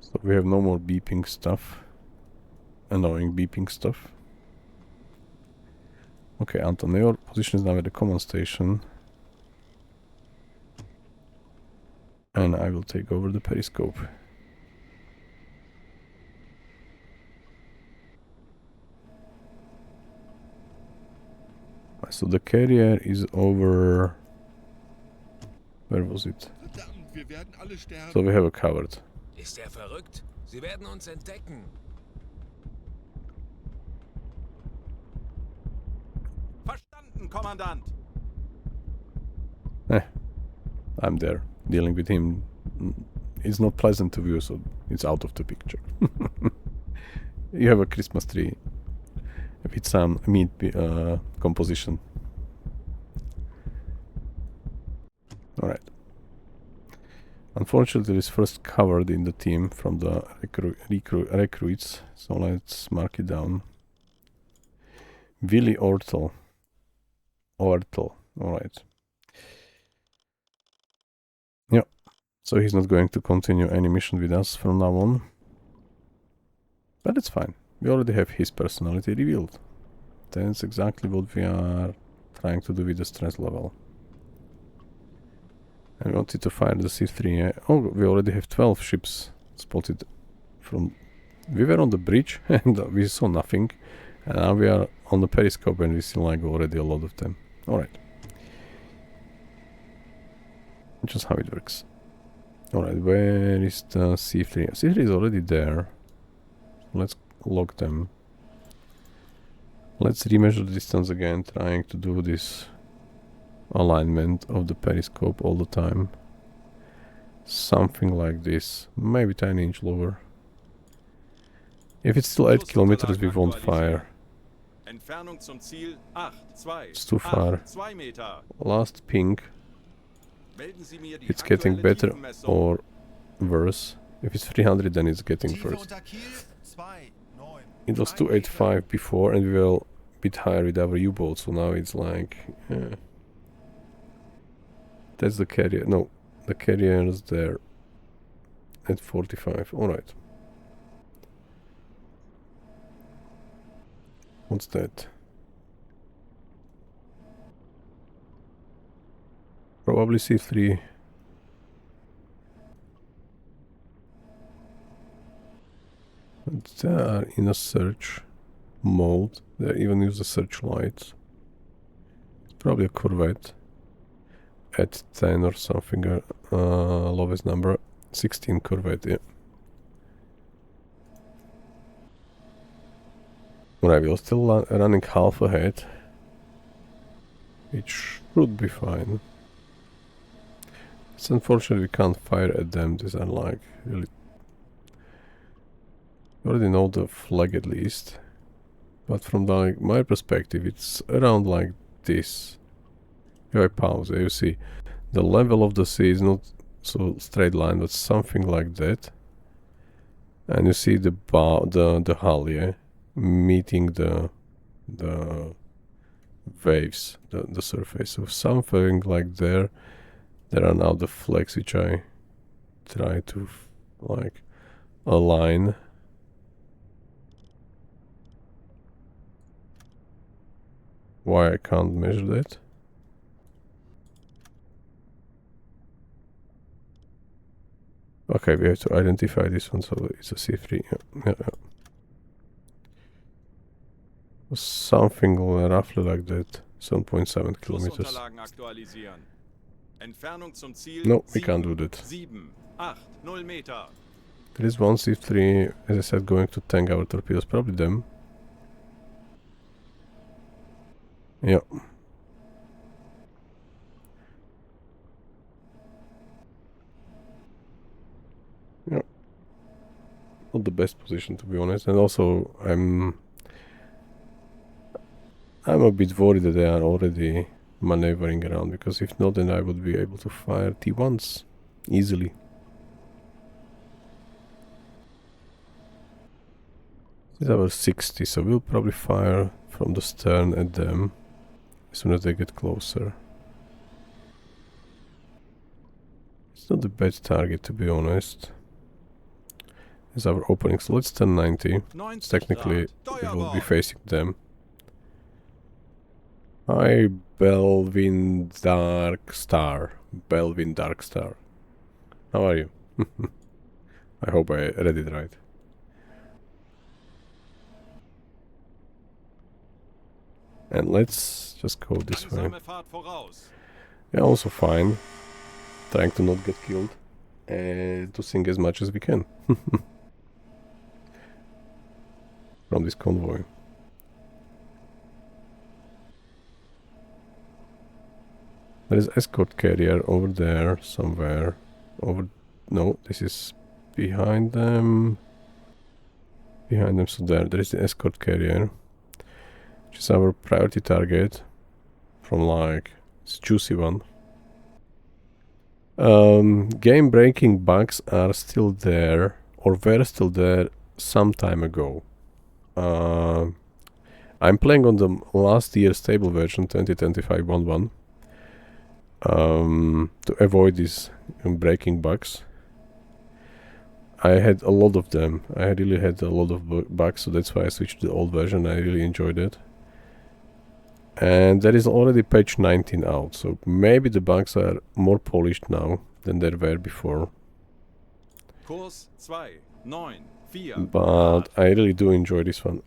So we have no more beeping stuff. Annoying beeping stuff. Okay, Anton, your position is now at the command station. And I will take over the periscope. So the carrier is over... Where was it? So we have a covered. Ist er verrückt? Sie werden uns entdecken. Verstanden, Kommandant. I'm there. Dealing with him is not pleasant to view, so it's out of the picture. You have a Christmas tree with some meat composition. Alright. Unfortunately, it's first covered in the team from the recruits, so let's mark it down. Willy Ortel. Alright. Yeah, so he's not going to continue any mission with us from now on. But it's fine. We already have his personality revealed. That's exactly what we are trying to do with the stress level. And we wanted to fire the C3. Oh, we already have 12 ships spotted from... We were on the bridge and we saw nothing. And now we are on the periscope and we see like already a lot of them. Alright. Just how it works. Alright, where is the C3? C3 is already there. Let's log them. Let's remeasure the distance again, trying to do this alignment of the periscope all the time. Something like this. Maybe tiny inch lower. If it's still 8 kilometers, we won't fire. Entfernung zum Ziel 8,2. It's too far. 2 Meter. Last ping. Melden Sie mir die It's getting aktuelle better Tiefenmessung. or worse. If it's 300, then it's getting Tiefe worse. unter Kiel 2,9. It was 285 before, and we were a bit higher with our U-boat, so now it's like... That's the carrier. No, the carrier is there at 45. Alright. What's that? Probably C3. They are in a search mode. They even use the searchlights. It's probably a Corvette at 10 or something. Lowest number 16 Corvette. Yeah. Alright, we're still running half ahead, which should be fine. It's unfortunate we can't fire at them. These are like really... You already know the flag at least, but from like my perspective it's around like this. If I pause, you see the level of the sea is not so straight line, but something like that, and you see the bow, the hull, yeah, meeting the waves, the surface. So something like there are now the flags which I try to like align. Why I can't measure that? Okay, we have to identify this one, so it's a C3. Yeah. Something roughly like that. 7.7 kilometers. Kursunterlagen aktualisieren. Entfernung zum Ziel No, we can't do that. 7, 8, 0 Meter. There is one C3, as I said, going to tank our torpedoes. Probably them. Yeah. Yeah. Not the best position, to be honest. And also, I'm a bit worried that they are already maneuvering around, because if not, then I would be able to fire T1s easily. It's our 60, so we'll probably fire from the stern at them as soon as they get closer. It's not a bad target, to be honest. It's our opening, so let's turn 90. Technically, we will be facing them. Hi, Belvin Dark Star. Belvin Dark Star. How are you? I hope I read it right. And let's just go this way. Yeah, also fine. Trying to not get killed and to sing as much as we can from this convoy. There is escort carrier over there somewhere. No, this is behind them. Behind them, so there is the escort carrier, which is our priority target from like this juicy one. Game breaking bugs are still there, or were still there some time ago. I'm playing on the last year's stable version 2025.1.1 to avoid these breaking bugs. I had a lot of them. I really had a lot of bugs, so that's why I switched to the old version. I really enjoyed it. And there is already patch 19 out, so maybe the bugs are more polished now than they were before. But I really do enjoy this one.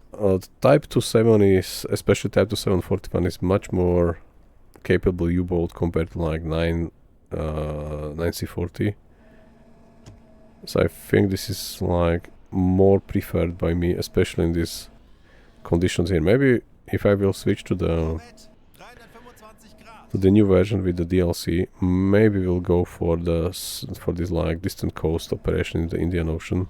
Type 27 is, especially Type 2741, is much more capable U-boat compared to like 9C40. So I think this is like more preferred by me, especially in these conditions here. Maybe if I will switch to the new version with the DLC, maybe we'll go for this like distant coast operation in the Indian Ocean.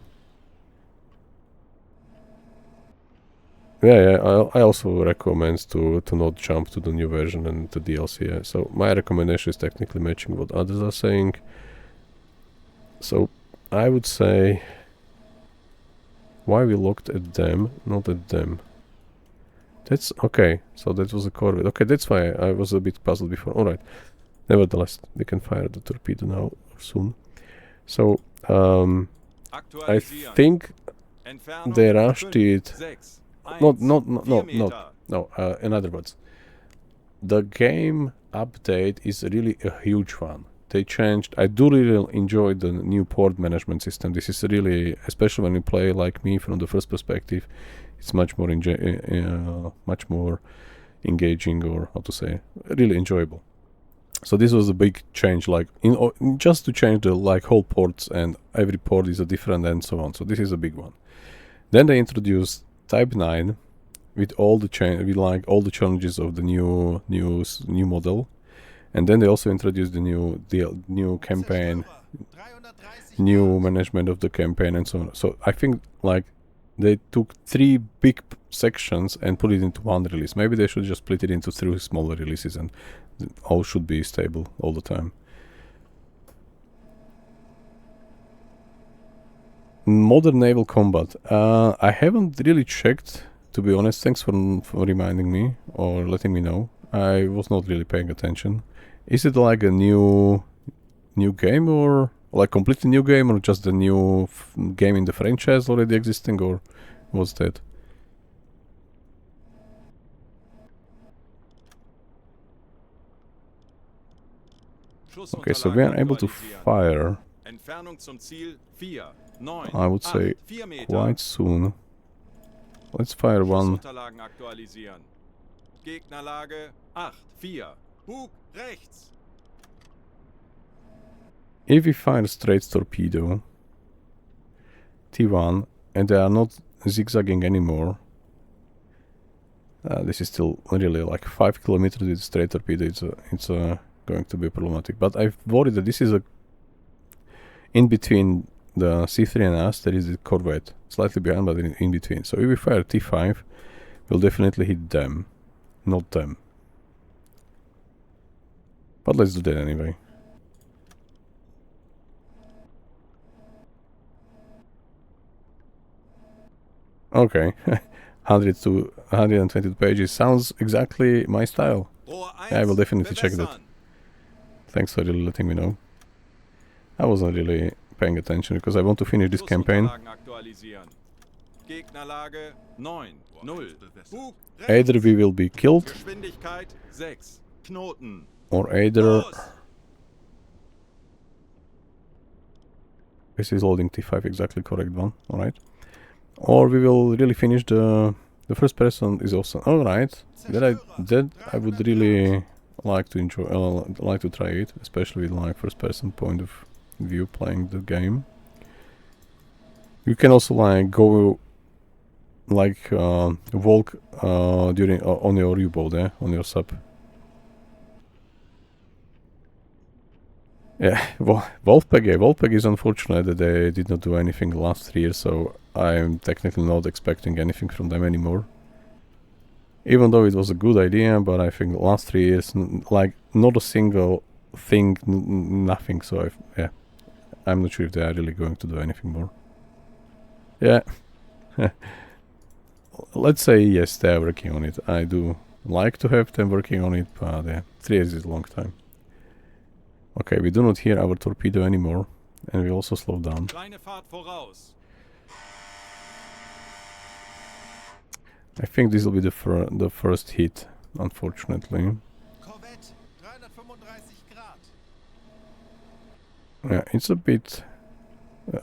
Yeah, I also recommend to not jump to the new version and the DLC. Yeah. So my recommendation is technically matching what others are saying. So I would say why we looked at them, not at them. That's okay. So that was a corvette. Okay, that's why I was a bit puzzled before. All right. Nevertheless, we can fire the torpedo now soon. So I think they rushed it. No. In other words, the game update is really a huge one. They changed. I do really enjoy the new port management system. This is really, especially when you play like me from the first perspective, it's much more engaging, or how to say, really enjoyable. So this was a big change, like just to change the like whole ports, and every port is a different and so on. So this is a big one. Then they introduced Type 9 with all the challenges of the new model. And then they also introduced the new campaign, new management of the campaign, and so on. So I think like they took 3 big sections and put it into one release. Maybe they should just split it into 3 smaller releases, and all should be stable all the time. Modern naval combat. I haven't really checked, to be honest. Thanks for reminding me or letting me know. I was not really paying attention. Is it like a new game, or like completely new game, or just a new game in the franchise already existing, or what's that? Okay, so we are able to fire, I would say, quite soon. Let's fire one. If we fire a straight torpedo, T1, and they are not zigzagging anymore, this is still really like 5 kilometers with a straight torpedo. It's going to be problematic. But I've worried that this is in between the C3 and us. There is the corvette, slightly behind, but in between. So if we fire T5, we'll definitely hit them, not them. But let's do that anyway. Okay. 100 to 122 pages sounds exactly my style. Rohr I will 1, definitely check that. bewässern. Thanks for really letting me know. I wasn't really paying attention because I want to finish this campaign. Flussunterlagen aktualisieren. Gegnerlage 9, 0. Bug Either rechts. we will be killed Geschwindigkeit 6. Knoten. or either... Los! This is loading T5, exactly correct one. Alright. Or we will really finish the first person is awesome. Alright. That I would really like to enjoy, like to try it, especially with like first person point of view playing the game. You can also like go like walk during on your U-boat, on your sub. Yeah, Wolfpack is unfortunate that they did not do anything last 3 years, so I'm technically not expecting anything from them anymore. Even though it was a good idea, but I think the last 3 years, like, not a single thing, nothing, so yeah, I'm not sure if they are really going to do anything more. Yeah. Let's say yes, they are working on it. I do like to have them working on it, but yeah, 3 years is a long time. Okay, we do not hear our torpedo anymore, and we also slow down. Kleine Fahrt voraus. I think this will be the first hit, unfortunately. Korvette, 335 Grad. Yeah, it's a bit...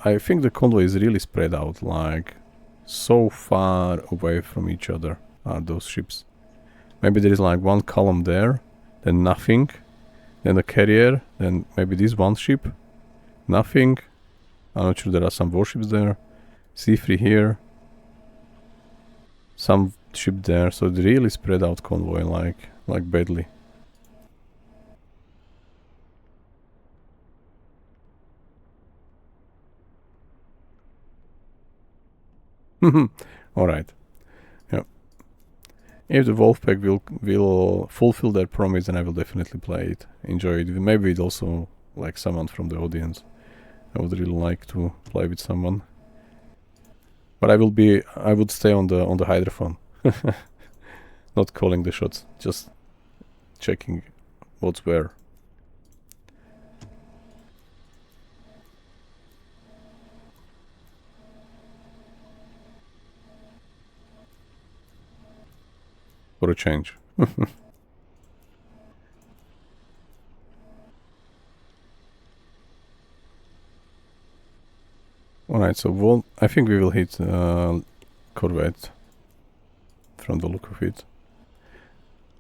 I think the convoy is really spread out, like, so far away from each other are those ships. Maybe there is like one column there, then nothing, then a carrier, then maybe this one ship, nothing. I'm not sure, there are some warships there. C3 here. Some ship there, so it really spread out convoy like badly. Alright. Yeah. If the Wolfpack will fulfill their promise, then I will definitely play it. Enjoy it. Maybe it also like someone from the audience. I would really like to play with someone. But I would stay on the hydrophone. Not calling the shots, just checking what's where. For a change. Alright, so I think we will hit Corvette from the look of it.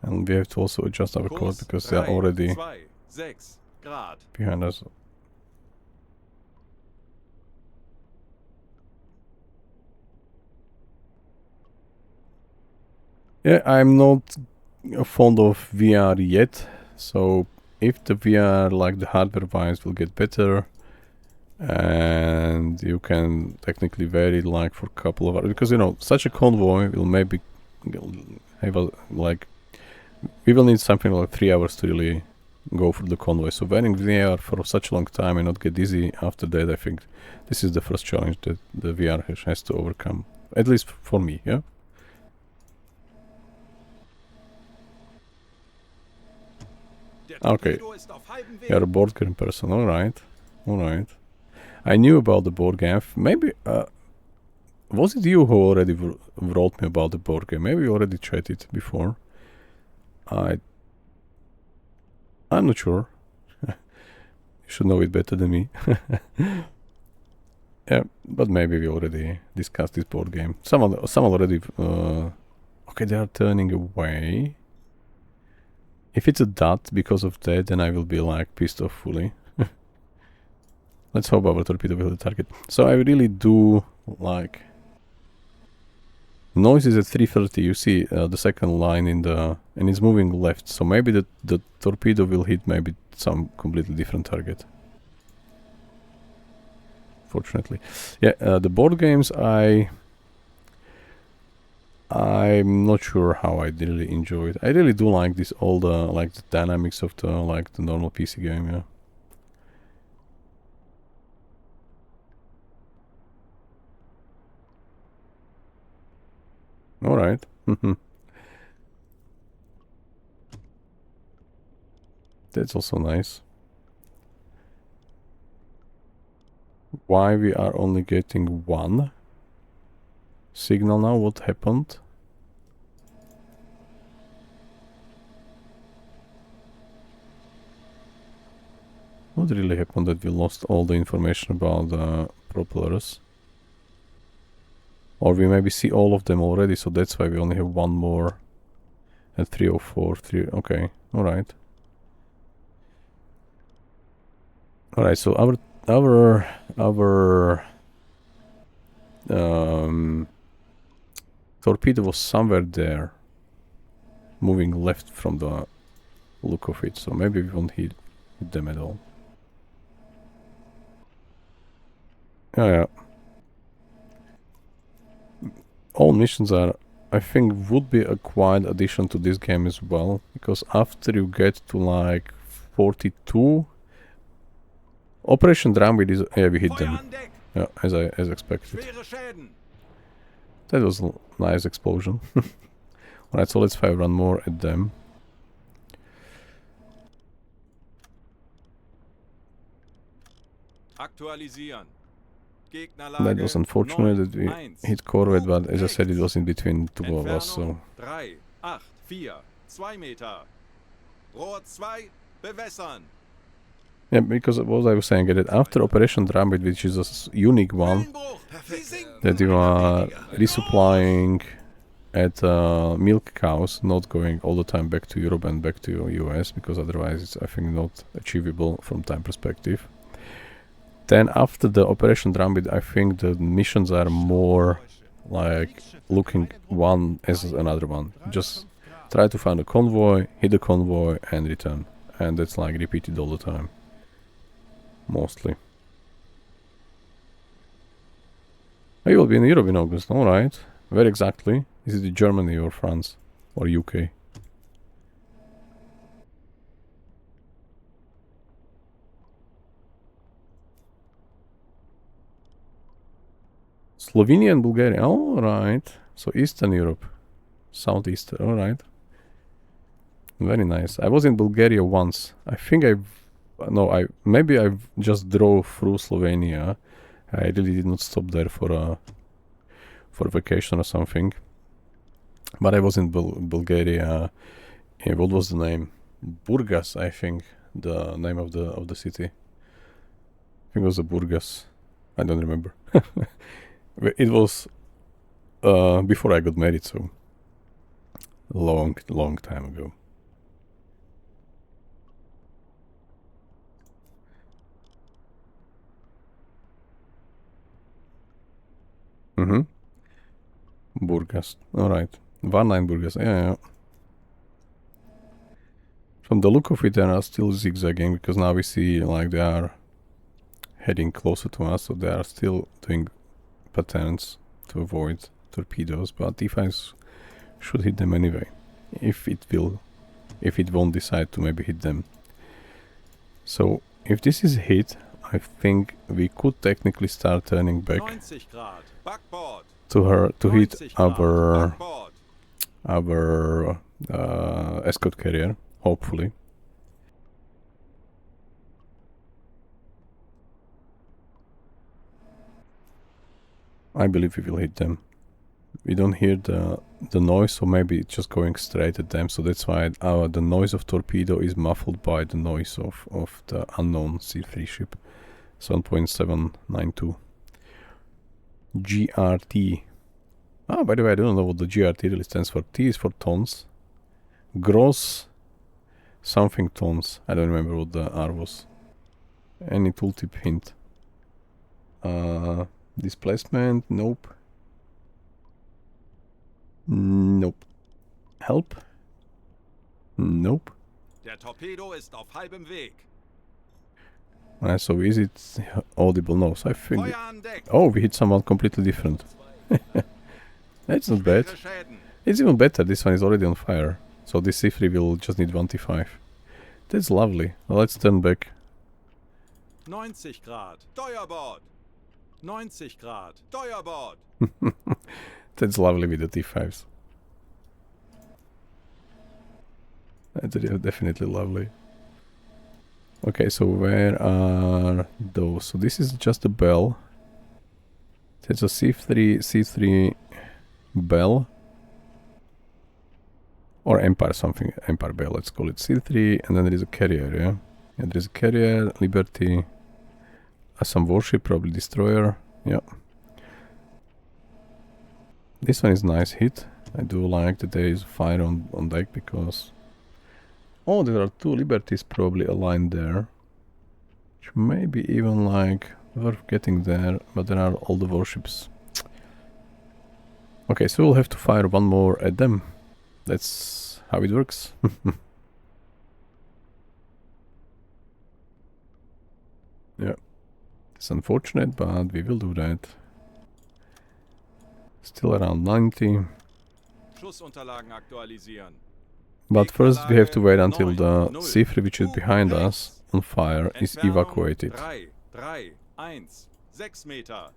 And we have to also adjust our course because they are already 2, 6 Grad. behind us. Yeah, I'm not fond of VR yet, so if the VR, like the hardware wise, will get better, and you can technically vary like for a couple of hours, because you know such a convoy will maybe have a, like, we will need something like 3 hours to really go for the convoy. So wearing VR for such a long time and not get dizzy after that, I think this is the first challenge that the VR has to overcome, at least for me. Yeah. Okay, you're a board game person. All right. I knew about the board game. Maybe was it you who already wrote me about the board game? Maybe we already chatted before. I'm not sure. You should know it better than me. Yeah, but maybe we already discussed this board game. Someone already. Okay, they are turning away. If it's a dot because of that, then I will be like pissed off fully. Let's hope our torpedo will hit the target. So I really do like... Noise is at 330, you see the second line in the... and it's moving left, so maybe the torpedo will hit maybe some completely different target. Fortunately. Yeah, the board games I'm not sure how I really enjoy it. I really do like this, all the like the dynamics of the like the normal PC game, yeah. Alright. That's also nice. Why we are only getting one signal now? What happened? What really happened that we lost all the information about the propellers? Or we maybe see all of them already, so that's why we only have one more at 304. Okay, alright. Alright, so our torpedo was somewhere there, moving left from the look of it, so maybe we won't hit them at all. Yeah. All missions are, I think, would be a quiet addition to this game as well, because after you get to like 42, Operation Drumbeat is, yeah, we hit Feuer them. an Deck! Yeah, as expected. Schwere Schäden! That was a nice explosion. Alright, so let's fire one more at them. Aktualisieren. That was unfortunate that we hit Corvette, but as I said, it was in between two of us, so... 3, 8, 4, 2 Meter. Rohr 2, bewässern. Yeah, because what I was saying, that after Operation Drumbeat, which is a unique one, that you are resupplying at milk cows, not going all the time back to Europe and back to US, because otherwise it's, I think, not achievable from time perspective. Then after the Operation Drumbeat, I think the missions are more like looking one as another one. Just try to find a convoy, hit the convoy and return. And that's like repeated all the time. Mostly. Oh, you will be in Europe in August, alright. Where exactly? Is it Germany or France? Or UK? Slovenia and Bulgaria, alright. So Eastern Europe. Southeastern, alright. Very nice. I was in Bulgaria once. I think maybe I just drove through Slovenia. I really did not stop there for a vacation or something. But I was in Bulgaria. Yeah, what was the name? Burgas, I think, the name of the city. I think it was the Burgas. I don't remember. It was before I got married, so long time ago. Burgas. Alright. Varna and Burgas. Yeah. From the look of it, they are still zigzagging, because now we see like they are heading closer to us, so they are still doing patterns to avoid torpedoes, but T5s should hit them anyway, if it won't decide to maybe hit them. So if this is hit, I think we could technically start turning back to hit our escort carrier, hopefully. I believe we will hit them. We don't hear the noise, so maybe it's just going straight at them. So that's why the noise of torpedo is muffled by the noise of the unknown C3 ship. 7.792. GRT. Ah, by the way, I don't know what the GRT really stands for. T is for tons. Gross something tons. I don't remember what the R was. Any tooltip hint? Displacement? Nope. Nope. Help? Nope. Der Torpedo ist auf halbem Weg. So is it audible? No, so I think... Oh, we hit someone completely different. That's not bad. It's even better, this one is already on fire. So this C3 will just need 1 T5. That's lovely. Well, let's turn back. 90 Grad, Steuerbord! 90 Grad, Steuerbord! That's lovely with the T5s. That's definitely lovely. Okay, so where are those? So this is just a bell. It's a C3 bell. Or Empire something, Empire bell, let's call it C3, and then there is a carrier, yeah? Yeah, there is a carrier, Liberty, some warship, probably destroyer, yeah. This one is nice hit. I do like that there is fire on deck because... Oh, there are two Liberties probably aligned there. Which may be even like worth getting there, but there are all the warships. Okay, so we'll have to fire one more at them. That's how it works. Yeah. It's unfortunate, but we will do that. Still around 90. Schussunterlagen aktualisieren. But first we have to wait until the C3, which is behind us, on fire, is evacuated. 3, 3, 1, 6 Meter.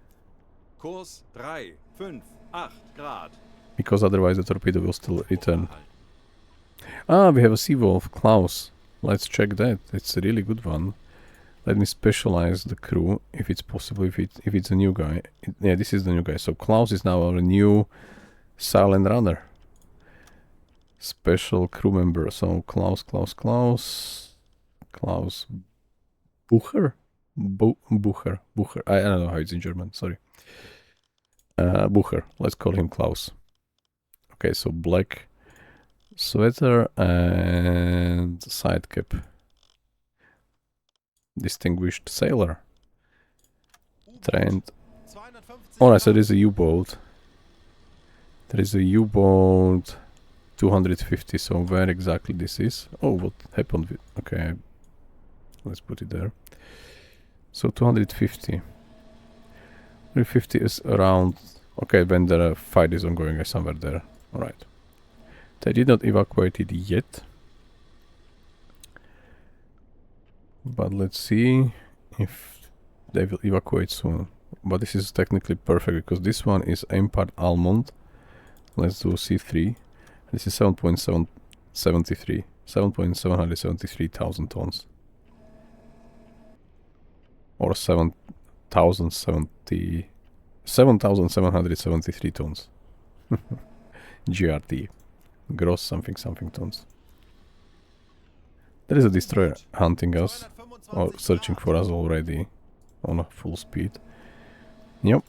Kurs 3, 5, 8 Grad. Because otherwise the torpedo will still return. Ah, we have a Sea Wolf, Klaus. Let's check that. It's a really good one. Let me specialize the crew, if it's possible, if it's a new guy. Yeah, this is the new guy. So Klaus is now our new silent runner. Special crew member. So Klaus Bucher? Bucher. I don't know how it's in German, sorry. Bucher. Let's call him Klaus. Okay, so black sweater and side cap. Distinguished sailor. Trained. Alright, so there's a U-boat. There is a U-boat 250, so where exactly this is? Oh, what happened with... Okay, let's put it there. So 250. 350 is around... Okay, when the fight is ongoing, somewhere there. Alright. They did not evacuate it yet. But let's see if they will evacuate soon. But this is technically perfect because this one is Empire Almond. Let's do C3. This is 7.773. 7.773 thousand tons. Or 7,773 tons. GRT. Gross something tons. There is a destroyer hunting us, or searching for us already, on a full speed. Yep.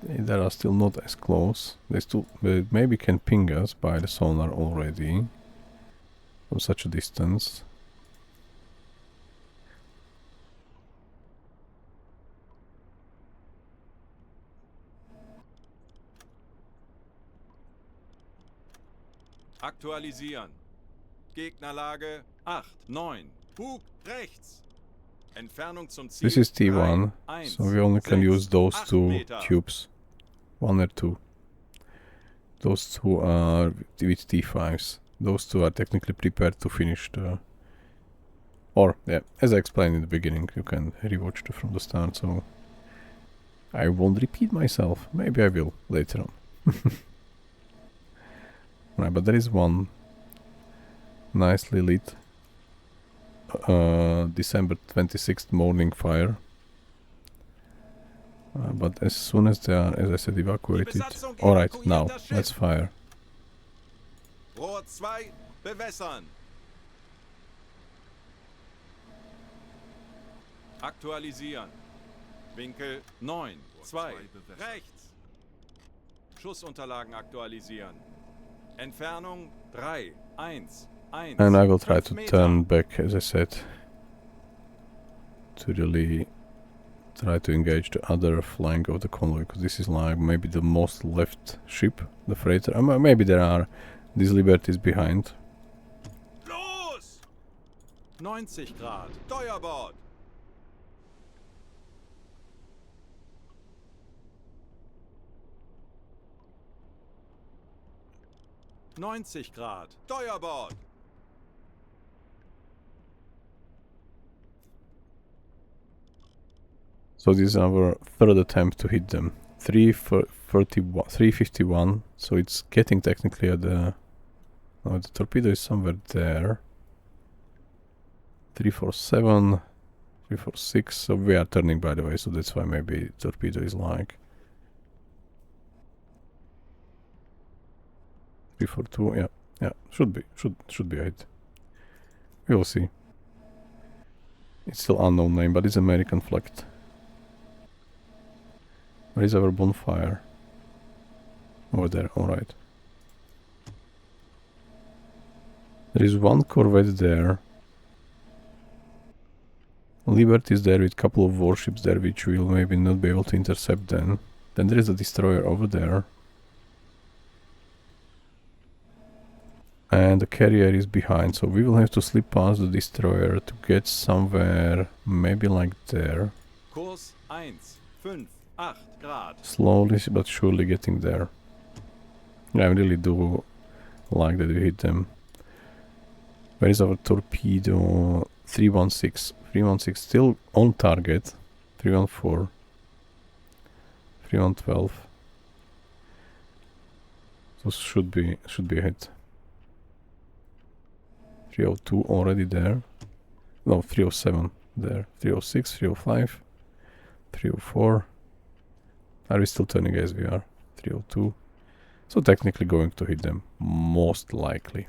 They are still not as close. They still maybe can ping us by the sonar already, from such a distance. Aktualisieren. Gegnerlage 8, 9. Bug rechts. Entfernung zum Ziel. This is T1, 3, so we only can 6, use those 8 two Meter. tubes. 1 or 2. Those two are with T5s. Those two are technically prepared to finish the... Or, yeah, as I explained in the beginning, you can rewatch it from the start, so... I won't repeat myself. Maybe I will later on. Right, but there is one nicely lit December 26th morning fire. But as soon as they are, as I said, evacuated... Alright, now, let's fire. Rohr 2, bewässern. Aktualisieren. Winkel 9, 2, rechts. Schussunterlagen aktualisieren. Entfernung 3, 1, 1. And I will try 5 to Meter. turn back, as I said, to really try to engage the other flank of the convoy, because this is like maybe the most left ship, the freighter. Maybe there are these Liberties behind. Los! 90 Grad. Steuerbord. Grad. Steuerbord. So this is our third attempt to hit them. 351, so it's getting technically at the No, the torpedo is somewhere there. 347, 346. So we are turning, by the way, so that's why maybe torpedo is like 342. Yeah, yeah, should be a hit. We will see. It's still unknown name, but it's American flag. Where is our bonfire? Over there, alright. There is one corvette there. Liberty is there with a couple of warships there, which we'll maybe not be able to intercept then. Then there is a destroyer over there. And the carrier is behind, so we will have to slip past the destroyer to get somewhere, maybe like there. Kurs 158 Grad. Slowly but surely getting there. Yeah, I really do like that we hit them. Where is our torpedo? 316. 316 still on target. 314. 3112. So should be a hit. 302 already there. No, 307 there. 306, 305, 304. Are we still turning as we are? 302. So technically going to hit them, most likely.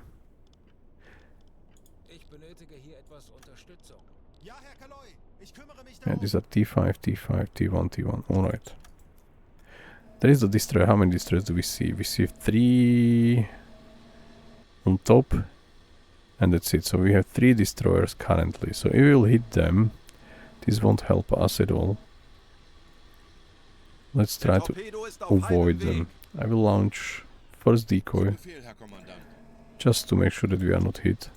Ich benötige hier etwas Unterstützung. Ja, Herr Kaloi, ich kümmere mich Yeah, darum. these are T5, T5, T1, T1. Alright. There is a destroyer. How many destroyers do we see? We see 3 on top. And that's it. So we have 3 destroyers currently. So if we will hit them, this won't help us at all. Let's try to Torpedo ist auf avoid halbem Weg. them. I will launch first decoy, Befehl, Herr Kommandant. just to make sure that we are not hit.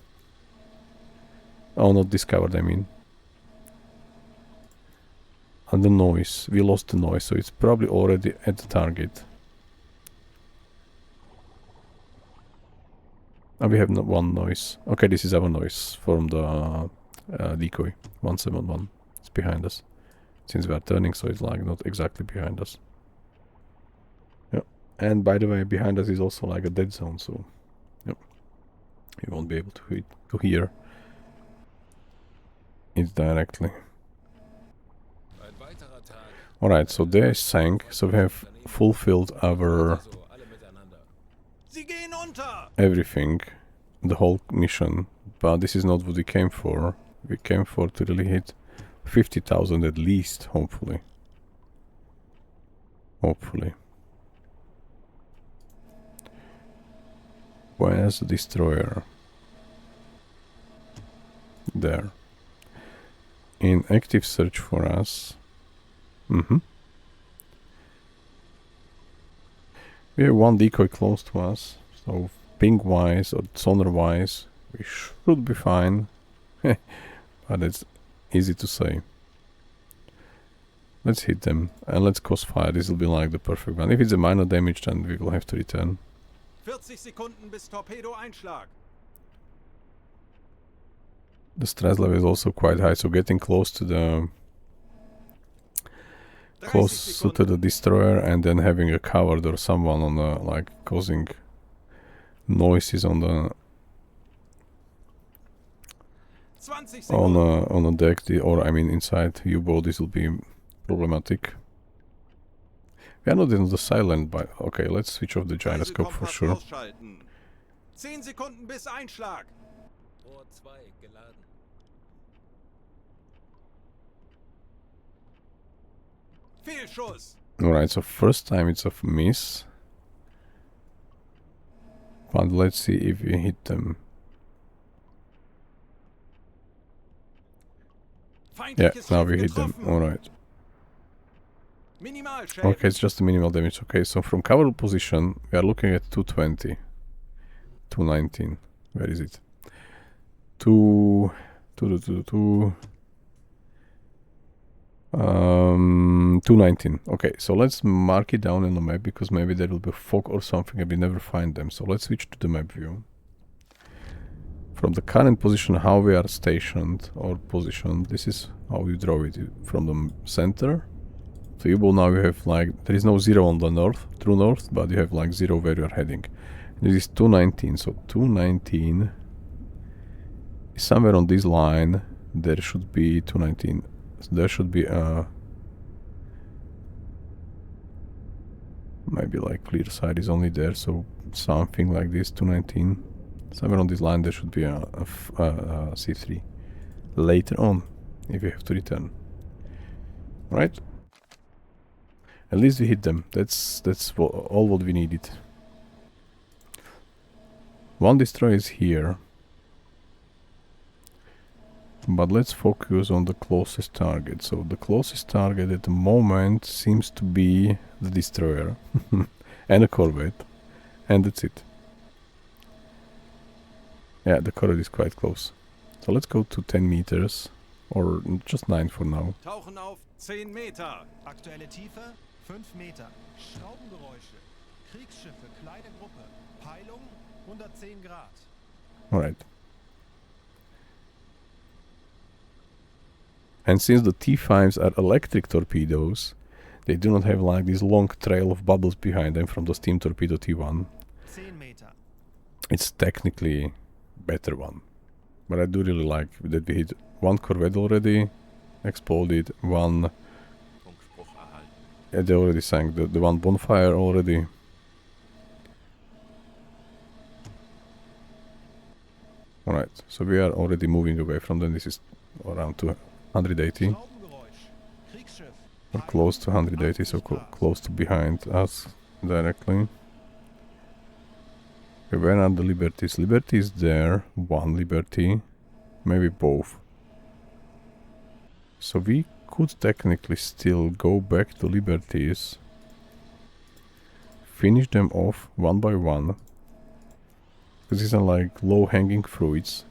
Oh, not discovered, I mean. And the noise. We lost the noise, so it's probably already at the target. And we have one noise. Okay, this is our noise from the decoy. 171. It's behind us. Since we are turning, so it's like not exactly behind us. Yep. And by the way, behind us is also like a dead zone, so yep. You won't be able to hear it directly. Ein weiterer Tag. Alright, so they sank, so we have fulfilled our Also alle miteinander. Sie gehen unter. everything, the whole mission, but this is not what we came for. We came for to really hit 50,000 at least, hopefully. Hopefully. Where's the destroyer? There. In active search for us. We have one decoy close to us, so ping wise or sonar wise we should be fine. But it's easy to say. Let's hit them and let's cause fire. This will be like the perfect one. If it's a minor damage, then we will have to return. 40 Sekunden bis Torpedo-Einschlag. The stress level is also quite high, so getting close to the 30 close to the destroyer and then having a coward or someone on the like causing noises on the 20 Sekunden. on a deck, or I mean inside U-boat, this will be problematic. We are not in the silent, but okay, let's switch off the gyroscope for Reisekompass sure. ausschalten. 10 Sekunden bis Einschlag. Rohr 2 geladen. Fehlschuss. Alright, so first time it's a miss. But let's see if we hit them. Yeah, Feindliches now Schiff we hit them. getroffen. Alright. Minimalschäden. Okay, it's just a minimal damage. Okay, so from cover position, we are looking at 220. 219. Where is it? 219. Okay, so let's mark it down on the map because maybe there will be fog or something and we never find them. So let's switch to the map view. From the current position, how we are stationed or positioned, this is how you draw it from the center. So you will now you have like, there is no 0 on the north, true north, but you have like 0 where you are heading. This is 219, so 219 is somewhere on this line. There should be 219. So there should be maybe like clear side is only there, so something like this, 219. Somewhere on this line there should be a C3 later on, if you have to return. Right? At least we hit them. That's all what we needed. One destroyer is here. But let's focus on the closest target. So the closest target at the moment seems to be the destroyer and a corvette. And that's it. Yeah, the corvette is quite close. So let's go to 10 meters. Or just 9 for now. Tauchen auf 10 Meter. Aktuelle Tiefe 5 Meter. Schraubengeräusche. Kriegsschiffe, kleine Gruppe. Peilung 110 Grad. Alright. And since the T5s are electric torpedoes, they do not have like this long trail of bubbles behind them from the steam torpedo T1. 10 Meter. It's technically better one. But I do really like that we hit one corvette already, exploded, one... Funkspruch erhalten. Yeah, they already sank the one bonfire already. Alright, so we are already moving away from them. This is around 280. Schraubengeräusch. Kriegsschiff. Or close to 180, so close to behind us directly. Okay, where are the Liberties? Liberty is there. One Liberty. Maybe both. So we could technically still go back to Liberties. Finish them off one by one. Because these are like low-hanging fruits.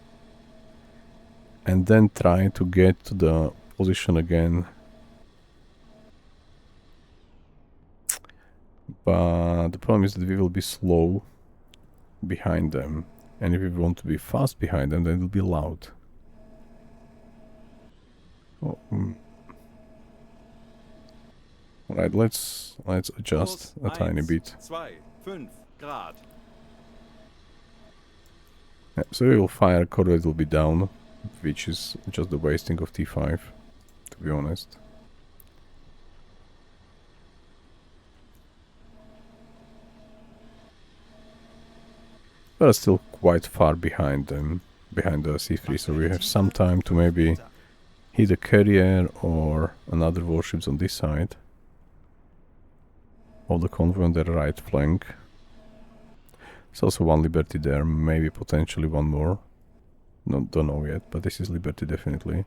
And then try to get to the position again. But the problem is that we will be slow behind them. And if we want to be fast behind them, then it will be loud. Oh, Alright, let's adjust a tiny bit. 2, 5 Grad. Yeah, so we will fire, corvette will be down, which is just the wasting of T5, to be honest. But still quite far behind them, behind the C3, so we have some time to maybe hit a carrier or another warships on this side. Of the convoy on their right flank. There's also one Liberty there, maybe potentially one more. Don't know yet, but this is Liberty definitely.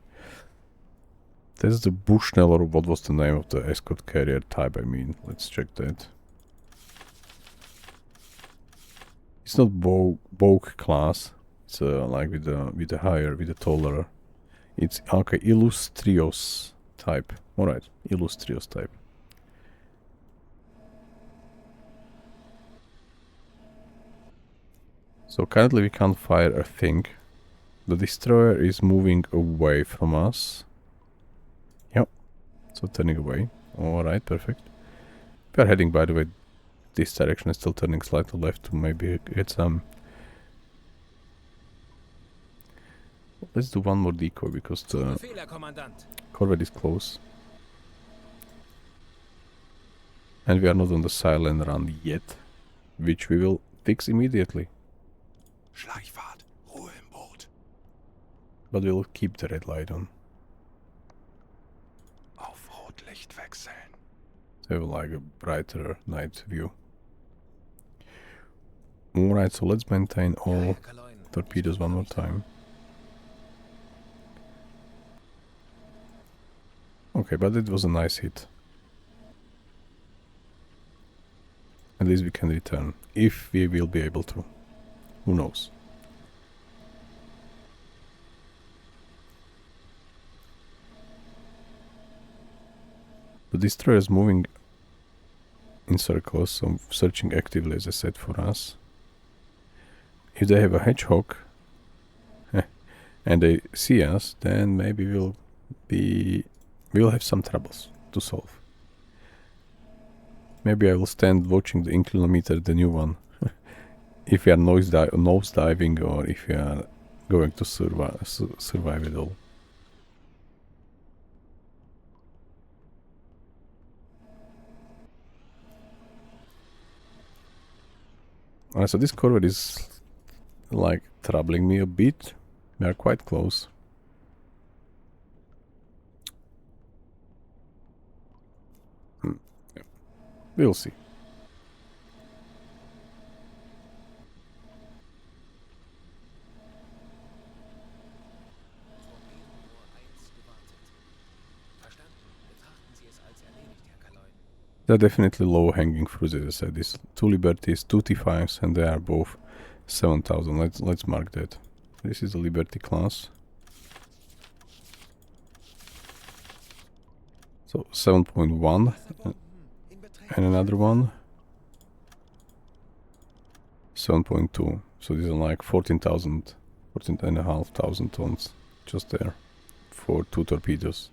There's the Bushnell, or what was the name of the escort carrier type, I mean. Let's check that. It's not VIIC class. It's like with the taller. It's okay, Illustrious type. Alright, Illustrious type. So currently we can't fire a thing. The destroyer is moving away from us. Yep. So turning away. Alright, perfect. We are heading, by the way, this direction is still turning slightly left to maybe get some... Let's do one more decoy because the corvette is close. And we are not on the silent run yet, which we will fix immediately. Schleichfahrt, Ruhe im Boot. But we'll keep the red light on. Auf Rotlicht wechseln. So we have like a brighter night view. Alright, so let's maintain all torpedoes one more time. Okay, but it was a nice hit. At least we can return, if we will be able to. Who knows? The destroyer is moving in circles, so searching actively, as I said, for us. If they have a hedgehog and they see us, then maybe we'll have some troubles to solve. Maybe I will stand watching the inclinometer, the new one. if we are nose diving or if we are going to survive it all. Alright, so this corvette is like troubling me a bit. We are quite close. We'll see. They're definitely low-hanging fruits, as I said. These 2 Liberties, 2 T5s, and they are both 7,000. Let's mark that. This is the Liberty class. So 7.1 and another one 7.2. So these are like 14,000, 14,500 tons just there for 2 torpedoes.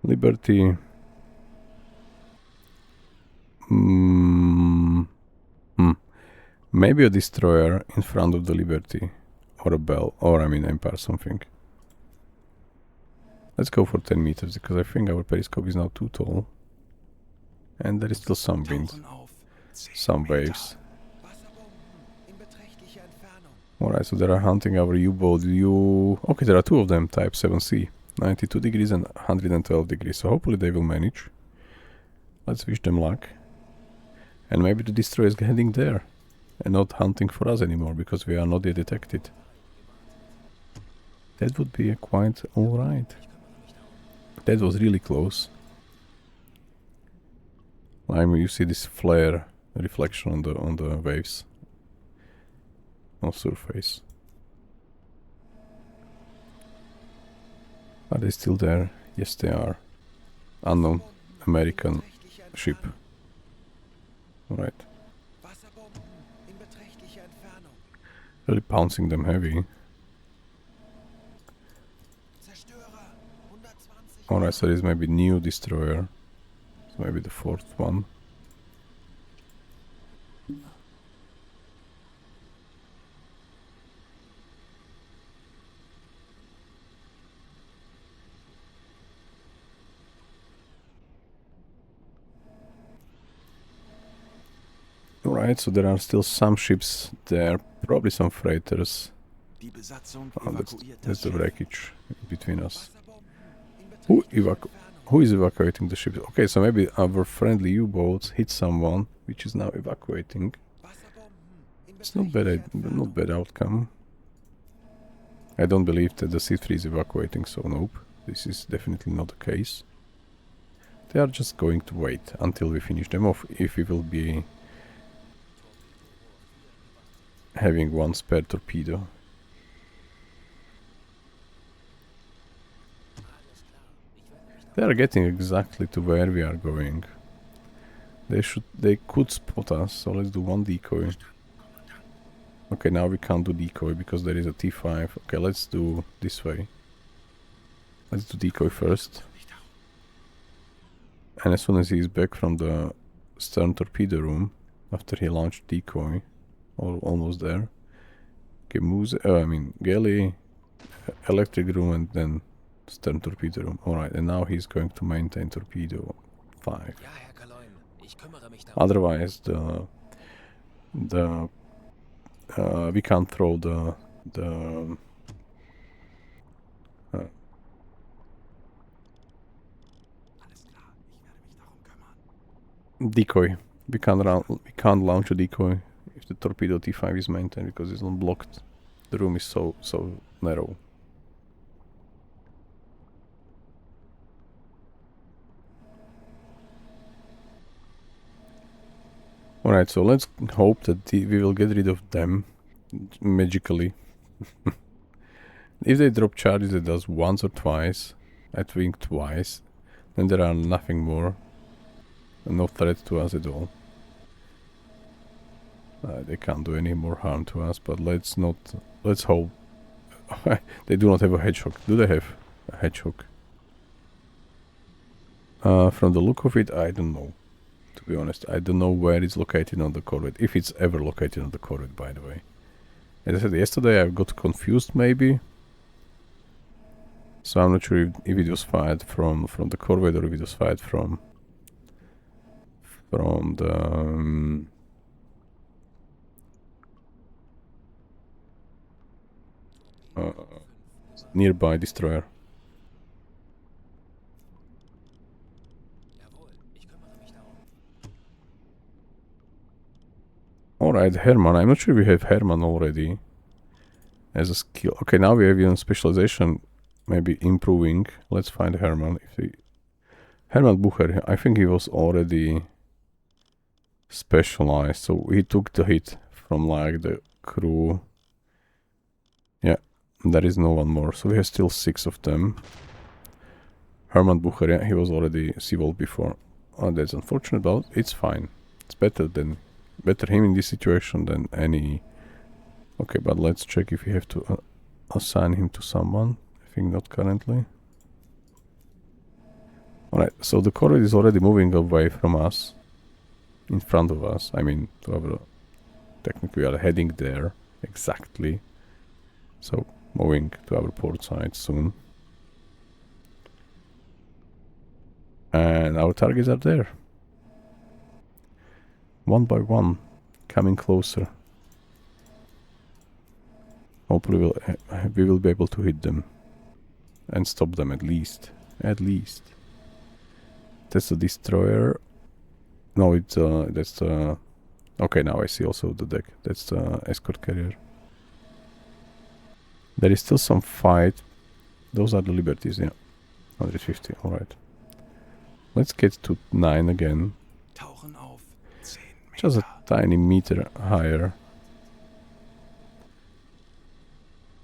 Liberty. Maybe a destroyer in front of the Liberty. Or a Bell, or I mean Empire something. Let's go for 10 meters, because I think our periscope is now too tall. And there is still some wind. Some waves. Alright, so they are hunting our U-boat. Okay, there are 2 of them, type 7C. 92 degrees and 112 degrees, so hopefully they will manage. Let's wish them luck. And maybe the destroyer is heading there and not hunting for us anymore, because we are not yet detected. That would be quite alright. That was really close. I mean, you see this flare reflection on the waves on surface. Are they still there? Yes, they are. Unknown American ship. Alright. Really pouncing them heavy. Alright, so this may be new destroyer. So maybe the 4th one. Alright, so there are still some ships there, probably some freighters. Oh, that's the wreckage between us. Who is evacuating the ship? Okay, so maybe our friendly U-boats hit someone, which is now evacuating. It's not bad outcome. I don't believe that the C3 is evacuating, so nope. This is definitely not the case. They are just going to wait until we finish them off, if we will be having 1 spare torpedo. They are getting exactly to where we are going. They could spot us, so let's do 1 decoy. Okay, now we can't do decoy because there is a T5. Okay, let's do this way. Let's do decoy first. And as soon as he is back from the stern torpedo room, after he launched decoy, or almost there. Okay, galley, electric room, and then stern torpedo room. Alright, and now he's going to maintain torpedo 5. Otherwise, we can't throw the decoy. We can't launch a decoy if the torpedo T5 is maintained, because it's not blocked. The room is so narrow. Alright, so let's hope that we will get rid of them magically. If they drop charges, it does once or twice. I think twice. Then there are nothing more. No threat to us at all. They can't do any more harm to us, but let's hope. They do not have a hedgehog. Do they have a hedgehog? From the look of it, I don't know. To be honest, I don't know where it's located on the corvette. If it's ever located on the corvette, by the way. As I said yesterday, I got confused maybe. So I'm not sure if it was fired from the corvette or if it was fired from the nearby destroyer. Jawohl, ich kümmere mich darum. Alright, Hermann. I'm not sure we have Hermann already as a skill. Okay, now we have even specialization maybe improving. Let's find Hermann. Hermann Bucher, I think he was already specialized, so he took the hit from like the crew. Yeah, there is no one more, so we have still 6 of them. Hermann Bucher, yeah, he was already civil before. Oh, that's unfortunate, but it's fine. It's better him in this situation than any. Okay, but let's check if we have to assign him to someone. I think not currently. Alright, so the corvette is already moving away from us. In front of us. I mean, technically we are heading there. Exactly. So, moving to our port side soon. And our targets are there. One by one. Coming closer. Hopefully we will be able to hit them. And stop them at least. At least. That's the destroyer. No, it's that's the. Okay, now I see also the deck. That's the escort carrier. There is still some fight. Those are the Liberties, yeah. 150, alright. Let's get to 9 again. Tauchen auf 10 Meter. Just a tiny meter higher.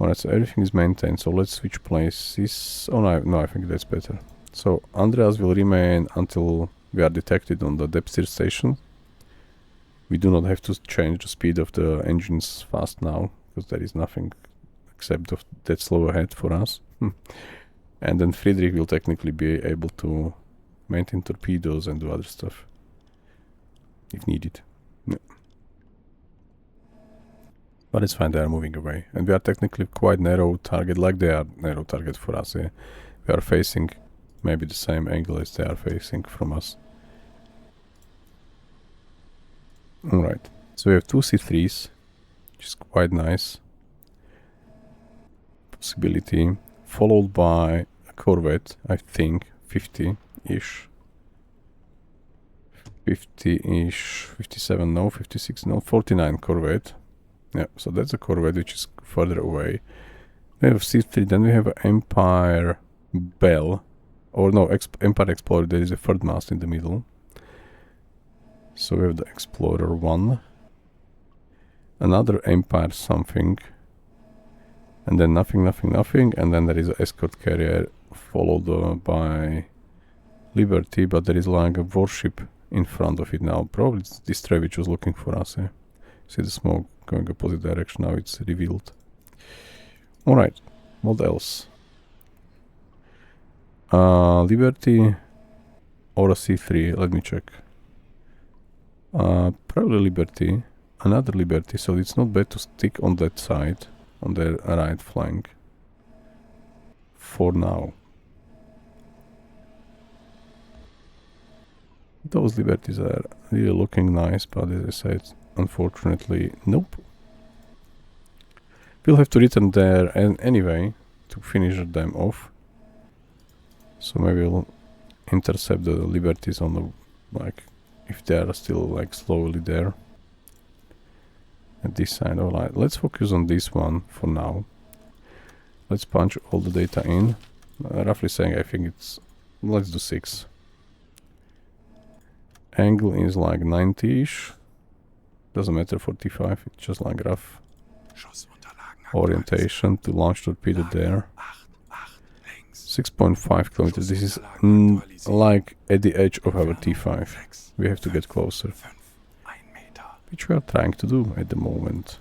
Alright, so everything is maintained. So let's switch places. Oh no, I think that's better. So Andreas will remain until we are detected on the depth steer station. We do not have to change the speed of the engines fast now, because there is nothing except of that slow ahead for us. And then Friedrich will technically be able to maintain torpedoes and do other stuff if needed. Yeah. But it's fine, they are moving away. And we are technically quite narrow target, like they are narrow target for us. Yeah. We are facing maybe the same angle as they are facing from us. Alright, so we have 2 C3s, which is quite nice. Possibility, followed by a corvette, I think, 50-ish. 50-ish, 57, no, 56, no, 49 corvette. Yeah, so that's a corvette which is further away. We have C3, then we have an Empire Bell. Or no, Empire Explorer, there is a third mast in the middle. So we have the Explorer 1. Another Empire something. And then nothing. And then there is an escort carrier followed by Liberty. But there is like a warship in front of it now. Probably it's this destroyer which was looking for us. Yeah. See the smoke going opposite direction. Now it's revealed. Alright, what else? Liberty or a C3, let me check. Probably Liberty, another Liberty, so it's not bad to stick on that side, on the right flank. For now. Those Liberties are really looking nice, but as I said, unfortunately, nope. We'll have to return there and anyway to finish them off. So maybe we'll intercept the Liberties on the, like, if they are still like slowly there. At this side, alright, let's focus on this one for now. Let's punch all the data in. Roughly saying, I think it's, let's do 6. Angle is like 90-ish. Doesn't matter, 45, it's just like rough orientation to launch torpedo there. 6.5 kilometers. This is like at the edge of our T5. We have to get closer, which we are trying to do at the moment.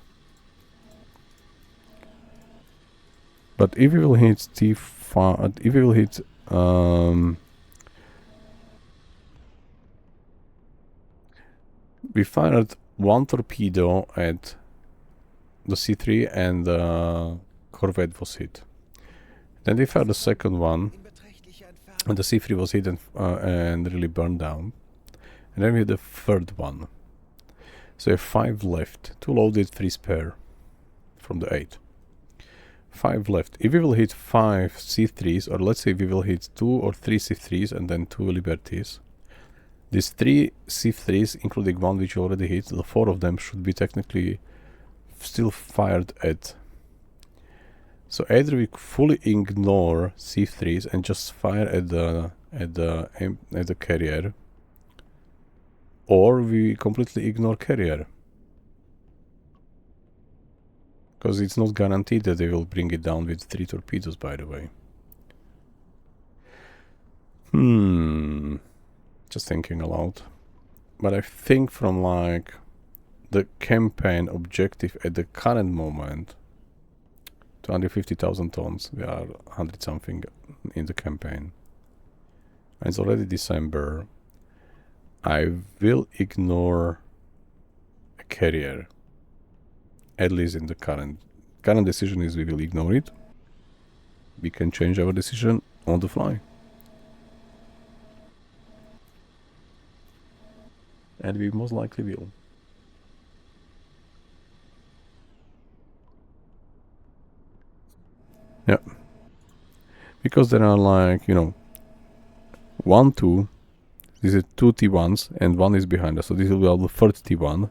But if we will hit T5, if we will hit we fired one torpedo at the C3 and the corvette was hit. Then we fired the second one and the C3 was hit and really burned down. And then we had the third one. So we have 5 left. 2 loaded, 3 spare from the 8. 5 left. If we will hit 5 C3s, or let's say we will hit 2 or 3 C3s and then 2 Liberties, these 3 C3s, including one which we already hit, the 4 of them should be technically still fired at. So either we fully ignore C3s and just fire at the carrier, or we completely ignore carrier. Because it's not guaranteed that they will bring it down with 3 torpedoes, by the way. Just thinking aloud. But I think from like the campaign objective at the current moment, 250,000 tons, we are 100 something in the campaign. And it's already December. I will ignore a carrier. At least in the current decision is we will ignore it. We can change our decision on the fly. And we most likely will. Yeah. Because there are like, you know, 1, 2. These are 2 T1s and 1 is behind us. So this will be the third T1.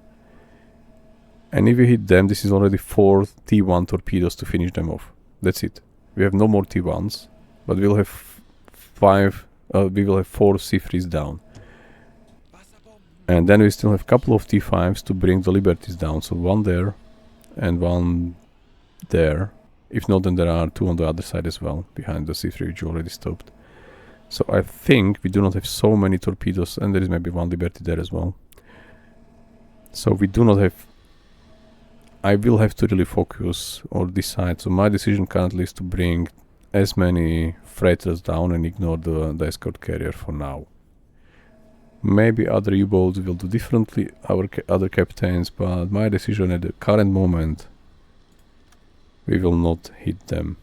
And if we hit them, this is already 4 T1 torpedoes to finish them off. That's it. We have no more T1s, but we'll have 4 C3s down. And then we still have a couple of T5s to bring the Liberties down. So 1 there and 1 there. If not, then there are 2 on the other side as well, behind the C3 which you already stopped. So I think we do not have so many torpedoes, and there is maybe 1 Liberty there as well. So we do not have... I will have to really focus or decide. So my decision currently is to bring as many freighters down and ignore the escort carrier for now. Maybe other U-boats will do differently, our other captains, but my decision at the current moment, we will not hit them.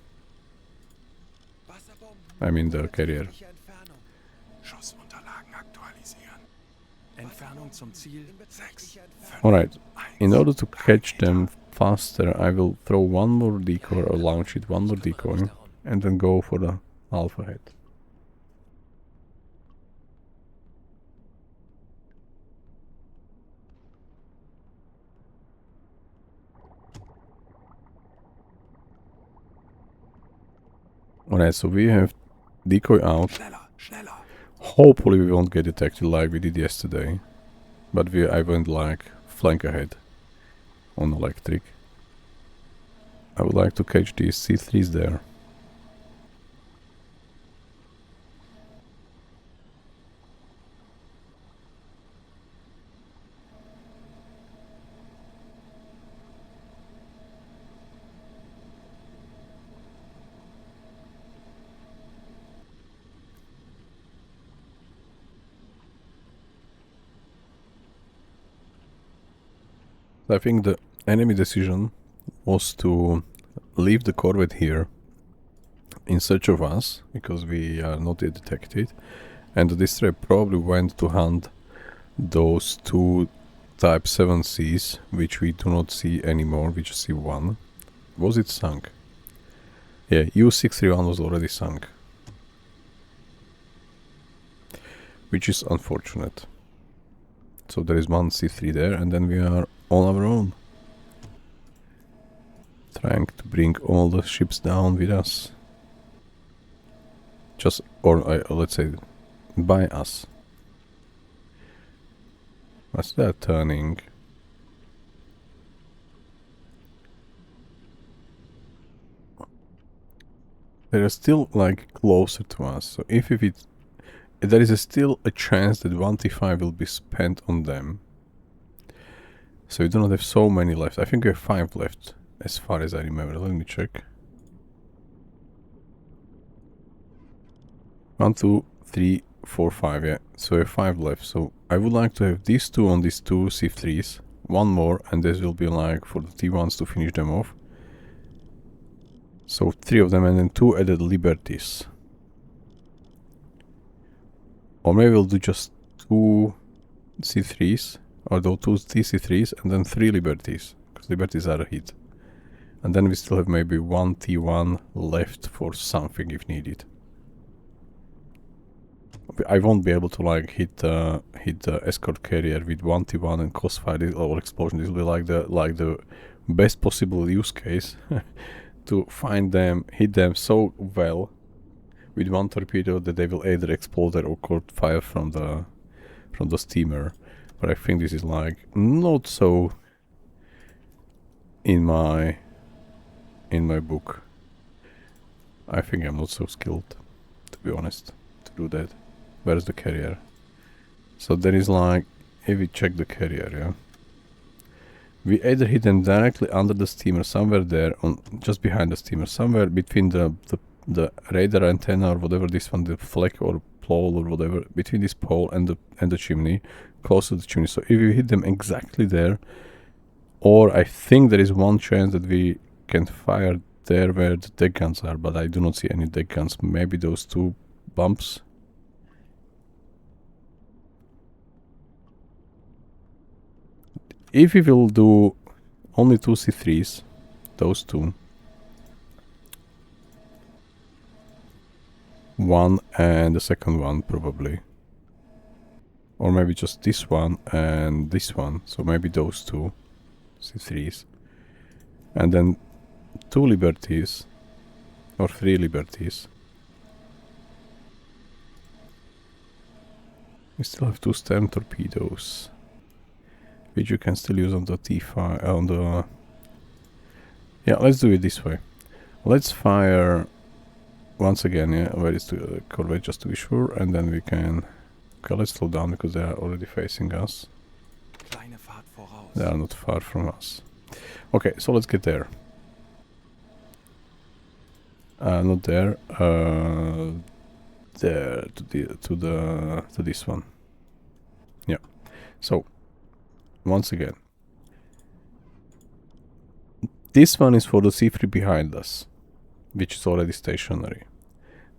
I mean the carrier. Alright, in order to catch them faster, I will throw 1 more decoy or launch it 1 more decoy and then go for the alpha head. Alright, so we have decoy out. Hopefully we won't get detected like we did yesterday. But I went like flank ahead on electric. I would like to catch these C3s there. I think the enemy decision was to leave the corvette here in search of us, because we are not yet detected, and the destroyer probably went to hunt those 2 Type 7Cs, which we do not see anymore, we just see 1. Was it sunk? Yeah, U631 was already sunk. Which is unfortunate. So there is 1 C3 there, and then we are on our own. Trying to bring all the ships down with us. Let's say, by us. As they're turning. They are still like closer to us, so if there is still a chance that 1 T5 will be spent on them. So we do not have so many left. I think we have 5 left, as far as I remember. Let me check. 1, 2, 3, 4, 5, yeah. So we have 5 left. So I would like to have these 2 on these 2 C3s. One more, and this will be like for the T1s to finish them off. So 3 of them, and then 2 added Liberties. Or maybe we'll do just 2 C3s, or do 2 TC3s, and then 3 Liberties, because Liberties are a hit. And then we still have maybe 1 T1 left for something if needed. I won't be able to like hit the escort carrier with 1 T1 and crossfire or explosion. This will be like the best possible use case to find them, hit them so well with 1 torpedo that they will either explode or caught fire from the steamer. But I think this is like not so in my book. I think I'm not so skilled, to be honest, to do that. Where's the carrier? So there is like, if we check the carrier, yeah, we either hit them directly under the steamer, somewhere there, on just behind the steamer, somewhere between the radar antenna or whatever this one, the flag or pole or whatever, between this pole and the chimney, close to the chimney. So if you hit them exactly there, or I think there is one chance that we can fire there where the deck guns are, but I do not see any deck guns. Maybe those 2 bumps. If we will do only 2 C3s, those 2, 1 and the second one probably, or maybe just this one and this one, so maybe those 2 C3s, and then 2 Liberties or 3 Liberties. We still have 2 stern torpedoes, which you can still use on the T5, on the... Yeah, let's do it this way. Let's fire once again, yeah, where is the Corvette, just to be sure, and then we can... Okay, let's slow down because they are already facing us. They are not far from us. Okay, so let's get there. Not there. There to this one. Yeah. So once again, this one is for the C3 behind us, which is already stationary.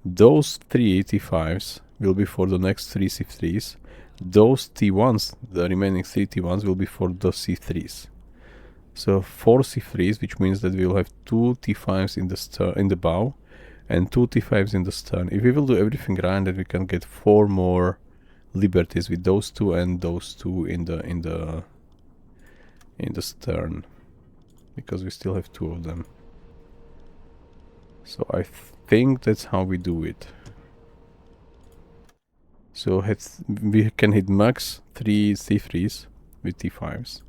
Those 3 T5s will be for the next 3 C3s. Those T1s, the remaining 3 T1s, will be for the C3s. So 4 C3s, which means that we will have 2 T5s in the bow and 2 T5s in the stern. If we will do everything right, then we can get 4 more Liberties with those 2 and those 2 in the stern, because we still have 2 of them. So I think that's how we do it. So we can hit max 3 C3s with T5s,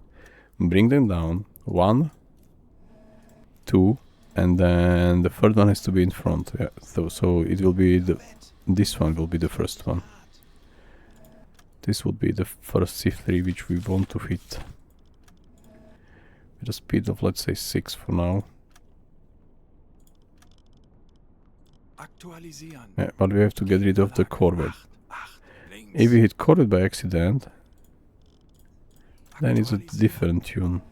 bring them down, 1, 2, and then the third one has to be in front. Yeah, so it will be this one will be the first one. This will be the first C3 which we want to hit. With a speed of, let's say, 6 for now. Yeah, but we have to get rid of the Corvette. If we hit Corvette by accident, then it's a different tune.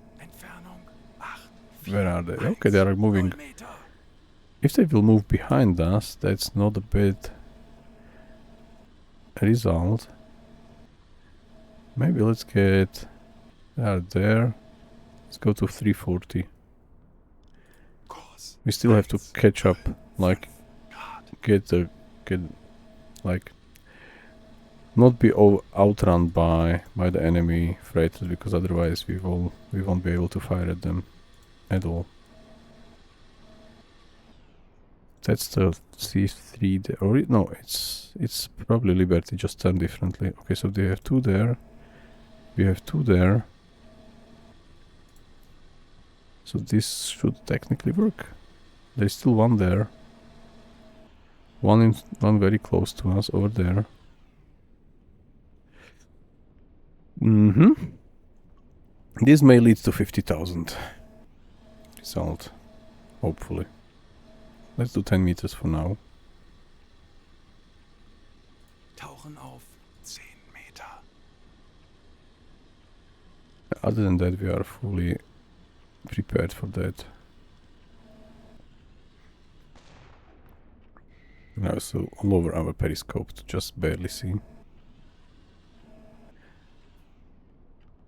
Where are they? Okay, they are moving. If they will move behind us, that's not a bad result. Maybe let's get... They are there. Let's go to 340. We still have to catch up, like not be outrun by the enemy freighters, because otherwise we won't be able to fire at them at all. That's the C3 or no, it's probably Liberty, just turned differently. Okay, so they have 2 there. We have 2 there. So this should technically work. There's still 1 there. One very close to us over there. This may lead to 50,000 result, hopefully. Let's do 10 meters for now. tauchen auf 10 Meter. Other than that, we are fully prepared for that. Now, so lower our periscope to just barely see.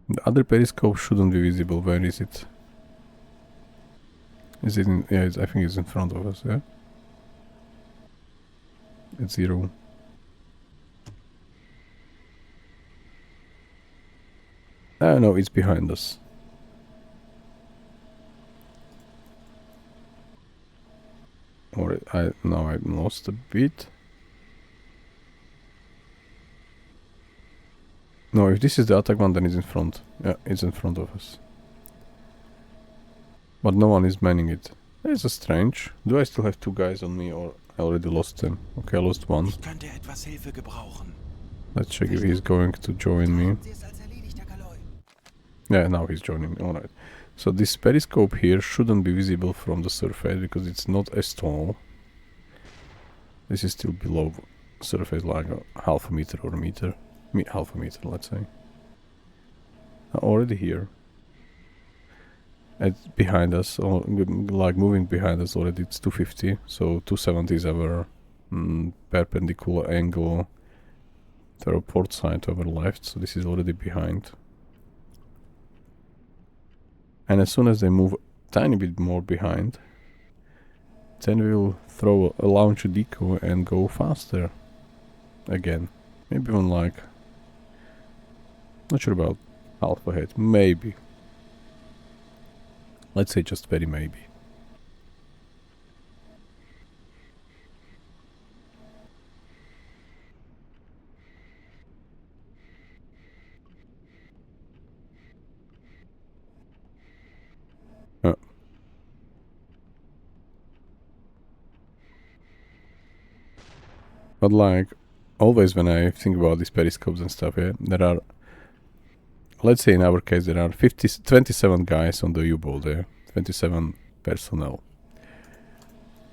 The other periscope shouldn't be visible. Where is it? Is it in? Yeah, I think it's in front of us. Yeah. It's 0. Ah, no, it's behind us. Or now I lost a bit. No, if this is the attack one, then it's in front. Yeah, it's in front of us. But no one is manning it. It's a strange. Do I still have 2 guys on me, or I already lost them? Okay, I lost 1. Ich könnte etwas Hilfe gebrauchen. Let's check if he's going to join me. Yeah, now he's joining. Alright. So this periscope here shouldn't be visible from the surface because it's not as tall. This is still below surface, like a half a meter or a meter. Half a meter, let's say. Already here. It's behind us, like moving behind us already, it's 250. So 270 is our perpendicular angle to our port side to our left. So this is already behind. And as soon as they move a tiny bit more behind, then we'll throw a launch a decoy and go faster again. Maybe even like, not sure about half ahead, maybe. Let's say just very maybe. But like, always when I think about these periscopes and stuff, yeah, there are, let's say in our case, there are 27 guys on the U-boat there, 27 personnel.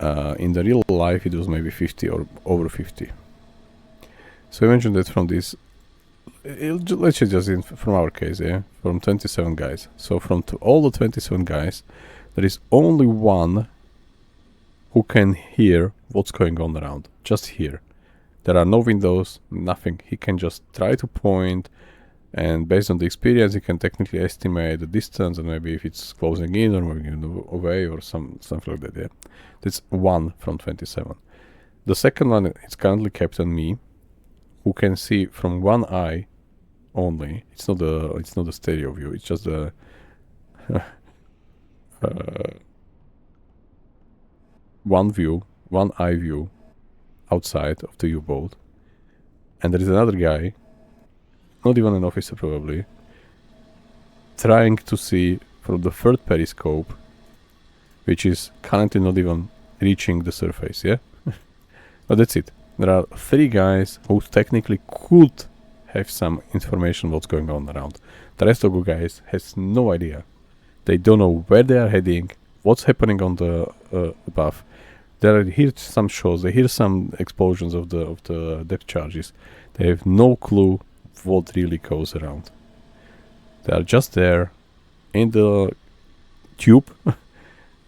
In the real life, it was maybe 50 or over 50. So imagine that from this, let's say just from our case, yeah, from 27 guys. So from all the 27 guys, there is only one who can hear what's going on around, just hear. There are no windows, nothing. He can just try to point, and based on the experience, he can technically estimate the distance and maybe if it's closing in or moving away or something like that. Yeah, that's 1 from 27. The second one is currently Captain Me, who can see from one eye only. It's not the stereo view. It's just the one eye view outside of the U-boat. And there is another guy, not even an officer probably, trying to see from the third periscope, which is currently not even reaching the surface, yeah? But that's it. There are 3 guys who technically could have some information what's going on around. The rest of the guys has no idea. They don't know where they are heading, what's happening on the above. They hear some shots, they hear some explosions of the depth charges. They have no clue what really goes around. They are just there in the tube,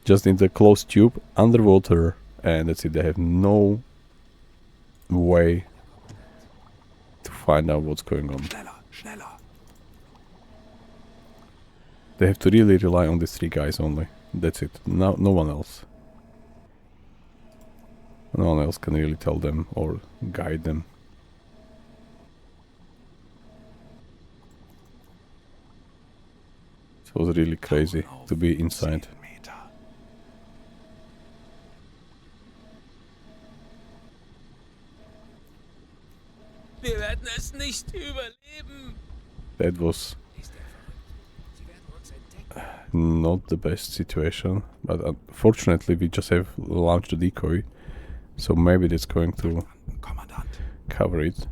just in the closed tube, underwater, and that's it. They have no way to find out what's going on. They have to really rely on these 3 guys only. That's it. No one else. No one else can really tell them or guide them. It was really crazy to be inside. Wir werden es nicht überleben. That was not the best situation, but unfortunately we just have launched a decoy, so maybe that's going to cover it.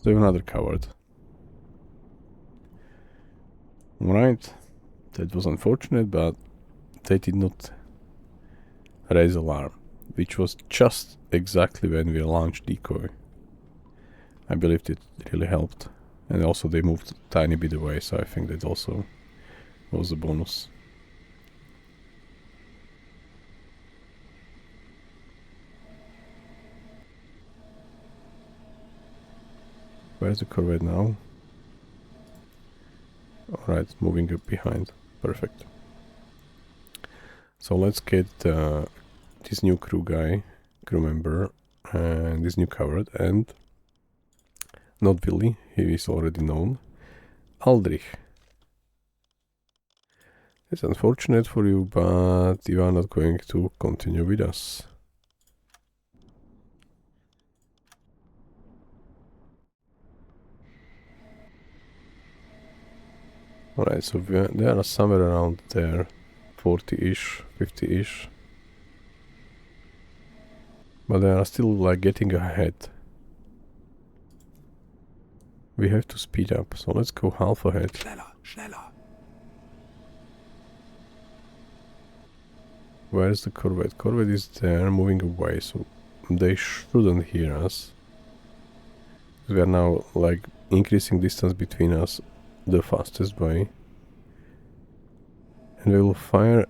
So another coward. Right, that was unfortunate, but they did not raise alarm, which was just exactly when we launched decoy. I believe it really helped, and also they moved a tiny bit away, so I think that also was a bonus. Where's the corvette now? Alright, moving up behind. Perfect. So let's get this new crew member, and this new coward, and not Willy, he is already known, Aldrich. It's unfortunate for you, but you are not going to continue with us. Alright, so they are somewhere around there, 40-ish, 50-ish. But they are still like getting ahead. We have to speed up, so let's go half ahead. Schneller, schneller. Where's the corvette? Corvette is there, moving away, so they shouldn't hear us. We are now like increasing distance between us the fastest way. And we will fire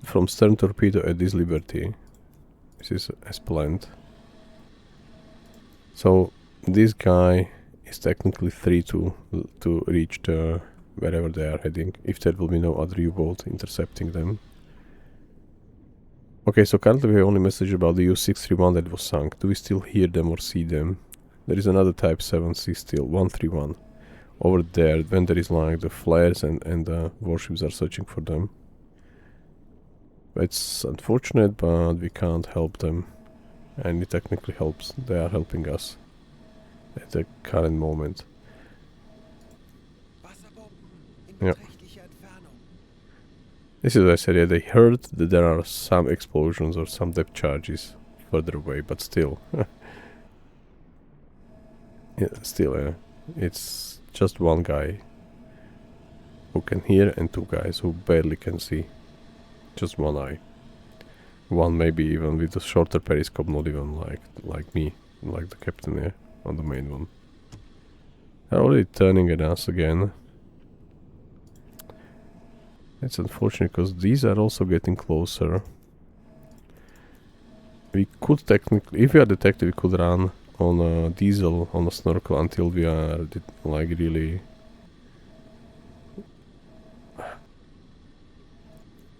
from stern torpedo at this Liberty. This is as planned. So this guy is technically free to reach the wherever they are heading, if there will be no other U-boat intercepting them. Okay, so currently we have only message about the U-631 that was sunk. Do we still hear them or see them? There is another Type 7C still, 131. Over there, when there is like the flares and the warships are searching for them. It's unfortunate, but we can't help them. And it technically helps. They are helping us at the current moment. Yeah. This is what I said, yeah, they heard that there are some explosions or some depth charges further away, but still. Yeah, still, it's just one guy who can hear and two guys who barely can see. Just one eye. One maybe even with a shorter periscope, not even like me, like the captain here on the main one. They're already turning at us again. It's unfortunate because these are also getting closer. We could technically, if we are detected, we could run on a diesel on a snorkel until we are like really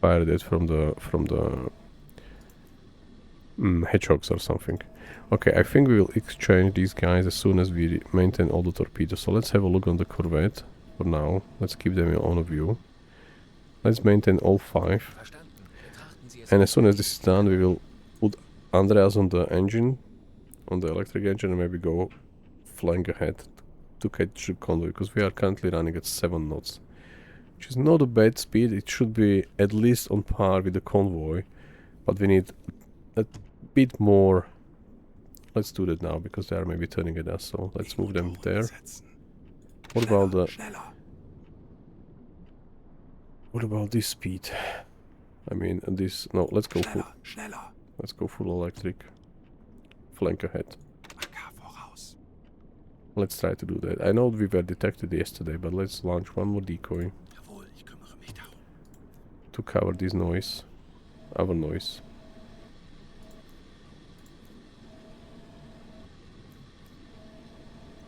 fired it from the hedgehogs or something. Okay, I think we will exchange these guys as soon as we maintain all the torpedoes. So let's have a look on the corvette for now. Let's keep them on view. Let's maintain all 5. And as soon as this is done, we will put Andreas on the engine, on the electric engine, and maybe go flank ahead to catch the convoy, because we are currently running at 7 knots. Which is not a bad speed. It should be at least on par with the convoy, but we need a bit more. Let's do that now, because they are maybe turning at us, so let's move them there. What about the... What about this speed? I mean, this... No, let's go full... Let's go full electric. Flank ahead. Let's try to do that. I know we were detected yesterday, but let's launch one more decoy to cover this noise. Our noise.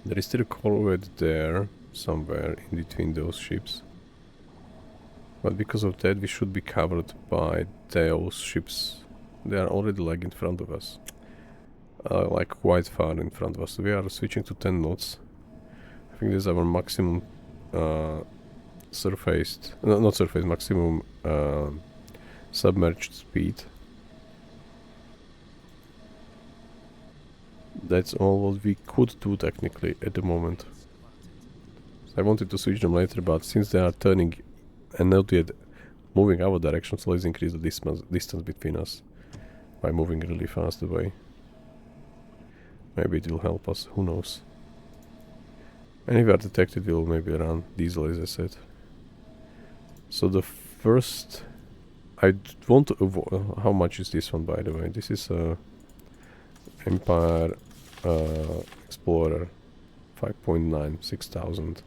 There is still a corvette there, somewhere in between those ships. But because of that, we should be covered by those ships. They are already like in front of us. Like quite far in front of us. So we are switching to 10 knots. I think this is our maximum surfaced... No, not surfaced, maximum submerged speed. That's all what we could do technically at the moment. So I wanted to switch them later, but since they are turning and not yet moving our direction, so let's increase the distance between us by moving really fast away. Maybe it will help us, who knows. And if we are detected, we'll maybe run diesel, as I said. So the first... I want to avoid... how much is this one, by the way? This is Empire Explorer 5.9, 6,000.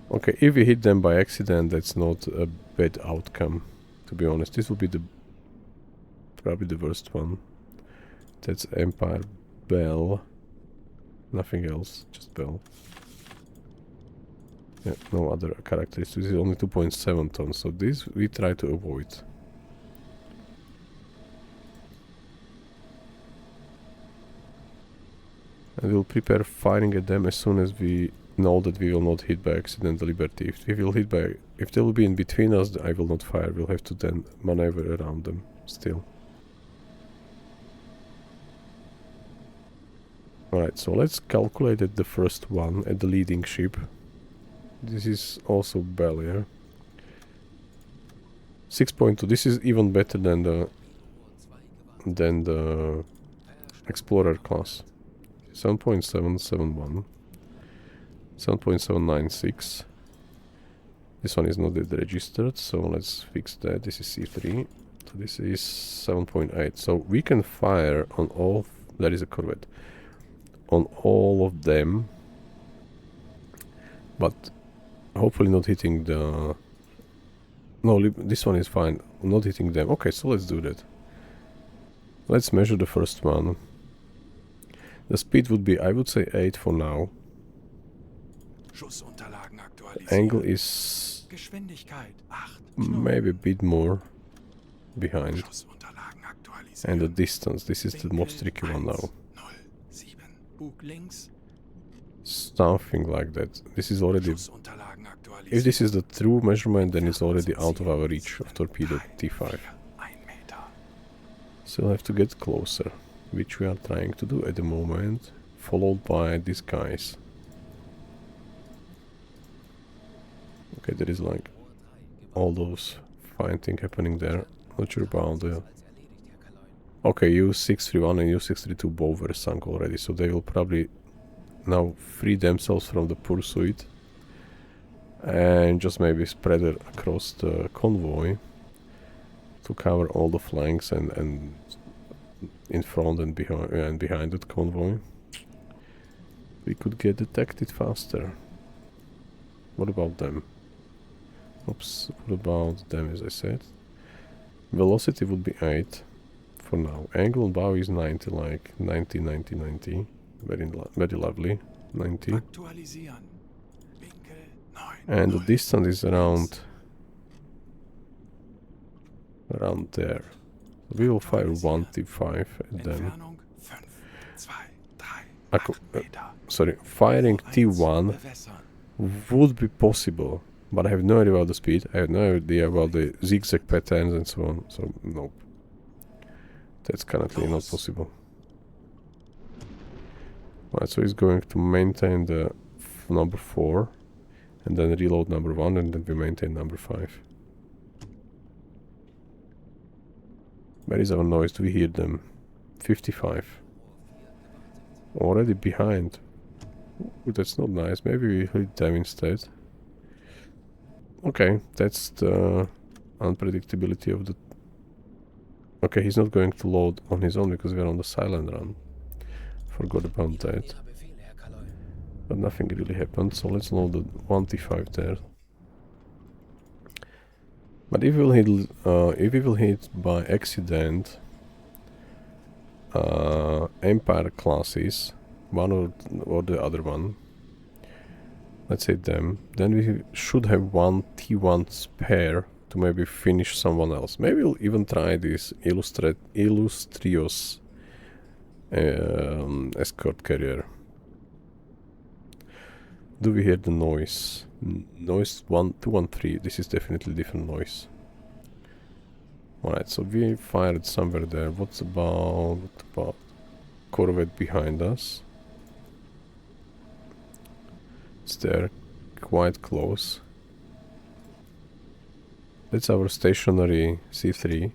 Okay, if we hit them by accident, that's not a bad outcome, to be honest. This will be the probably the worst one. That's Empire Bell. Nothing else, just Bell. Yeah, no other characteristics. This is only 2.7 tons, so this we try to avoid. And we'll prepare firing at them as soon as we know that we will not hit by accident the Liberty. If we will hit by... if they will be in between us, I will not fire. We'll have to then maneuver around them still. Alright, so let's calculate at the first one, at the leading ship. This is also Bell, yeah? 6.2, this is even better than the Explorer class. 7.771, 7.796. This one is not yet registered, so let's fix that. This is C3, so this is 7.8. So we can fire on all... that is a corvette. On all of them, but hopefully not hitting the... no, this one is fine. Not hitting them. Okay, so let's do that. Let's measure the first one. The speed would be, I would say, 8 for now. The angle is maybe a bit more behind. And the distance, this is the most tricky one now. Something like that. This is already... if this is the true measurement, then it's already out of our reach of torpedo T5. So we'll have to get closer, which we are trying to do at the moment, followed by these guys. Okay, there is like all those fine things happening there. Not sure about the... okay, U631 and U632 both were sunk already, so they will probably now free themselves from the pursuit and just maybe spread it across the convoy to cover all the flanks and in front and behind that convoy. We could get detected faster. What about them? Oops, what about them, as I said? Velocity would be 8 for now. Angle and bow is 90, like 90, 90, 90. Very lovely. 90. And the distance is around there. We will fire 1 T5 at them. Sorry, firing T1 would be possible, but I have no idea about the speed. I have no idea about the zigzag patterns and so on. So nope, that's currently not possible. Right, so he's going to maintain the number 4 and then reload number 1, and then we maintain number 5. Where is our noise? Do we hear them? 55. Already behind. Ooh, that's not nice. Maybe we hit them instead. Okay, that's the unpredictability of the... okay, he's not going to load on his own because we're on the silent run. Forgot about that. But nothing really happened, so let's load the 1T5 there. But if we will hit by accident Empire classes, one or the other one, let's say them, then we should have one T1 spare to maybe finish someone else. Maybe we'll even try this Illustrious escort carrier. Do we hear the noise? Noise 213. This is definitely different noise. Alright, so we fired somewhere there. What about corvette behind us? It's there, quite close. That's our stationary C3.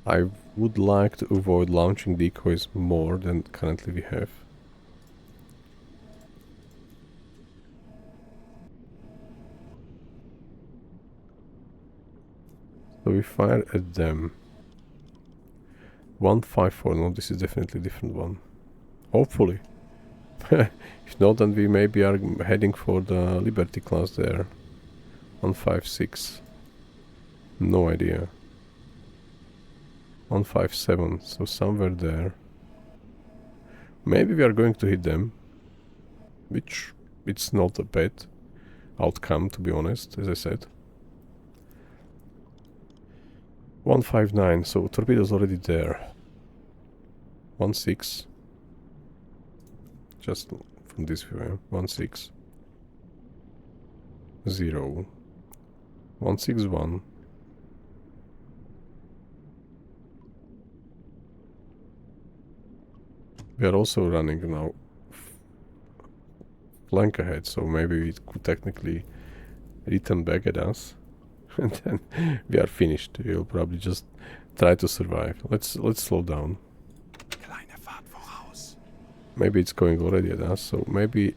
I would like to avoid launching decoys more than currently we have. So we fire at them. 154, no, this is definitely a different one. Hopefully. If not, then we maybe are heading for the Liberty class there. 156. No idea. 157, so somewhere there. Maybe we are going to hit them. Which, it's not a bad outcome, to be honest, as I said. 159, so torpedoes already there. 16. Just from this view, 16. 0. 161. We are also running now flank ahead, so maybe it could technically return back at us. And then we are finished. We'll probably just try to survive. Let's slow down. Kleine Fahrt voraus. Maybe it's going already at us, so maybe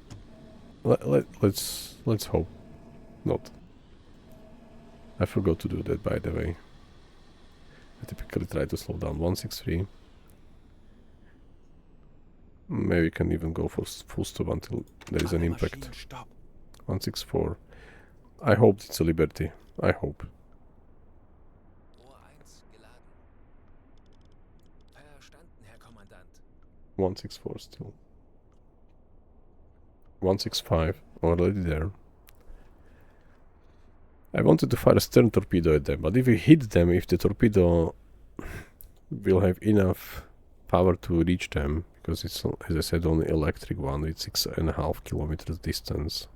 let's hope not. I forgot to do that, by the way. I typically try to slow down. 163. Maybe we can even go for full stop until there is an impact. 164. I hope it's a Liberty. I hope. Rohr 1 geladen. Verstanden, Herr Kommandant. 164 still. 165 already there. I wanted to fire a stern torpedo at them, but if we hit them, if the torpedo will have enough power to reach them, because it's, as I said, only electric one with 6.5 kilometers distance.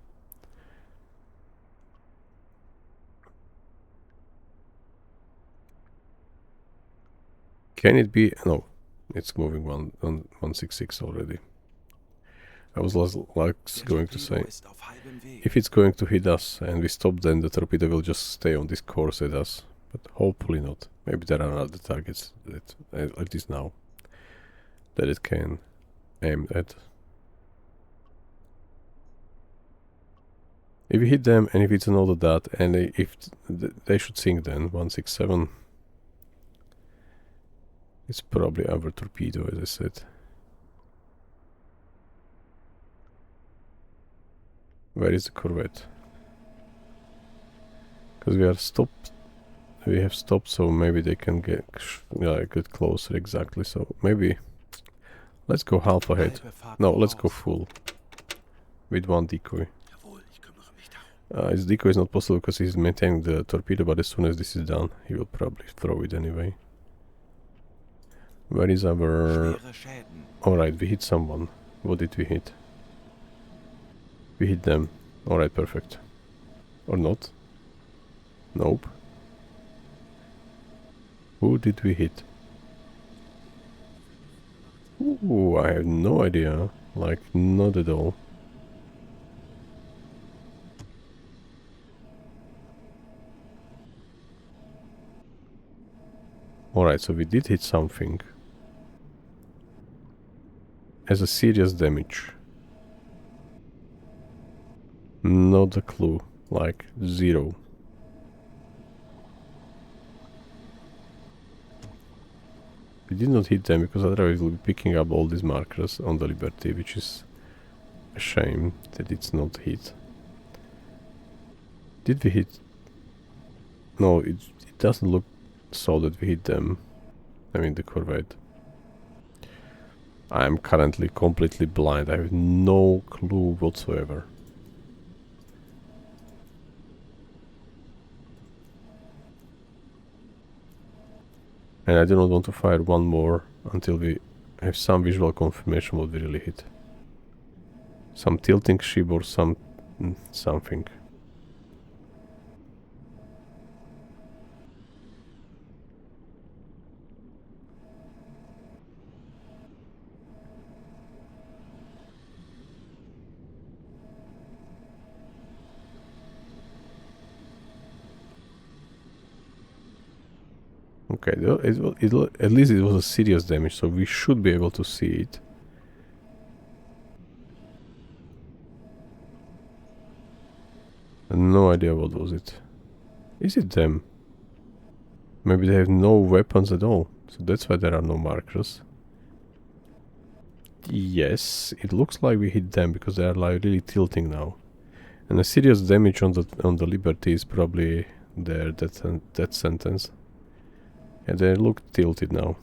Can it be? No, it's moving 166 already. I was going to say, if it's going to hit us and we stop, then the torpedo will just stay on this course at us. But hopefully not. Maybe there are other targets that, at least now, that it can aim at. If we hit them, and if it's another dot, and if they should sink, then 167. It's probably our torpedo, as I said. Where is the corvette? Because we are stopped. We have stopped, so maybe they can get closer exactly. So maybe let's go half ahead. No, let's go full with one decoy. His decoy is not possible because he's maintaining the torpedo, but as soon as this is done, he will probably throw it anyway. Where is our... Alright, we hit someone. What did we hit? We hit them. Alright, perfect. Or not? Nope. Who did we hit? Ooh, I have no idea. Like, not at all. Alright, so we did hit something. As a serious damage. Not a clue. Like, 0. We did not hit them because otherwise we'll be picking up all these markers on the Liberty, which is a shame that it's not hit. Did we hit? No, it doesn't look so that we hit them. I mean the corvette. I'm currently completely blind. I have no clue whatsoever. And I do not want to fire one more until we have some visual confirmation what we really hit. Some tilting ship or something. Okay, at least it was a serious damage, so we should be able to see it. No idea what was it. Is it them? Maybe they have no weapons at all, so that's why there are no markers. Yes, it looks like we hit them because they are like really tilting now. And a serious damage on the Liberty is probably their death sentence. And they look tilted now.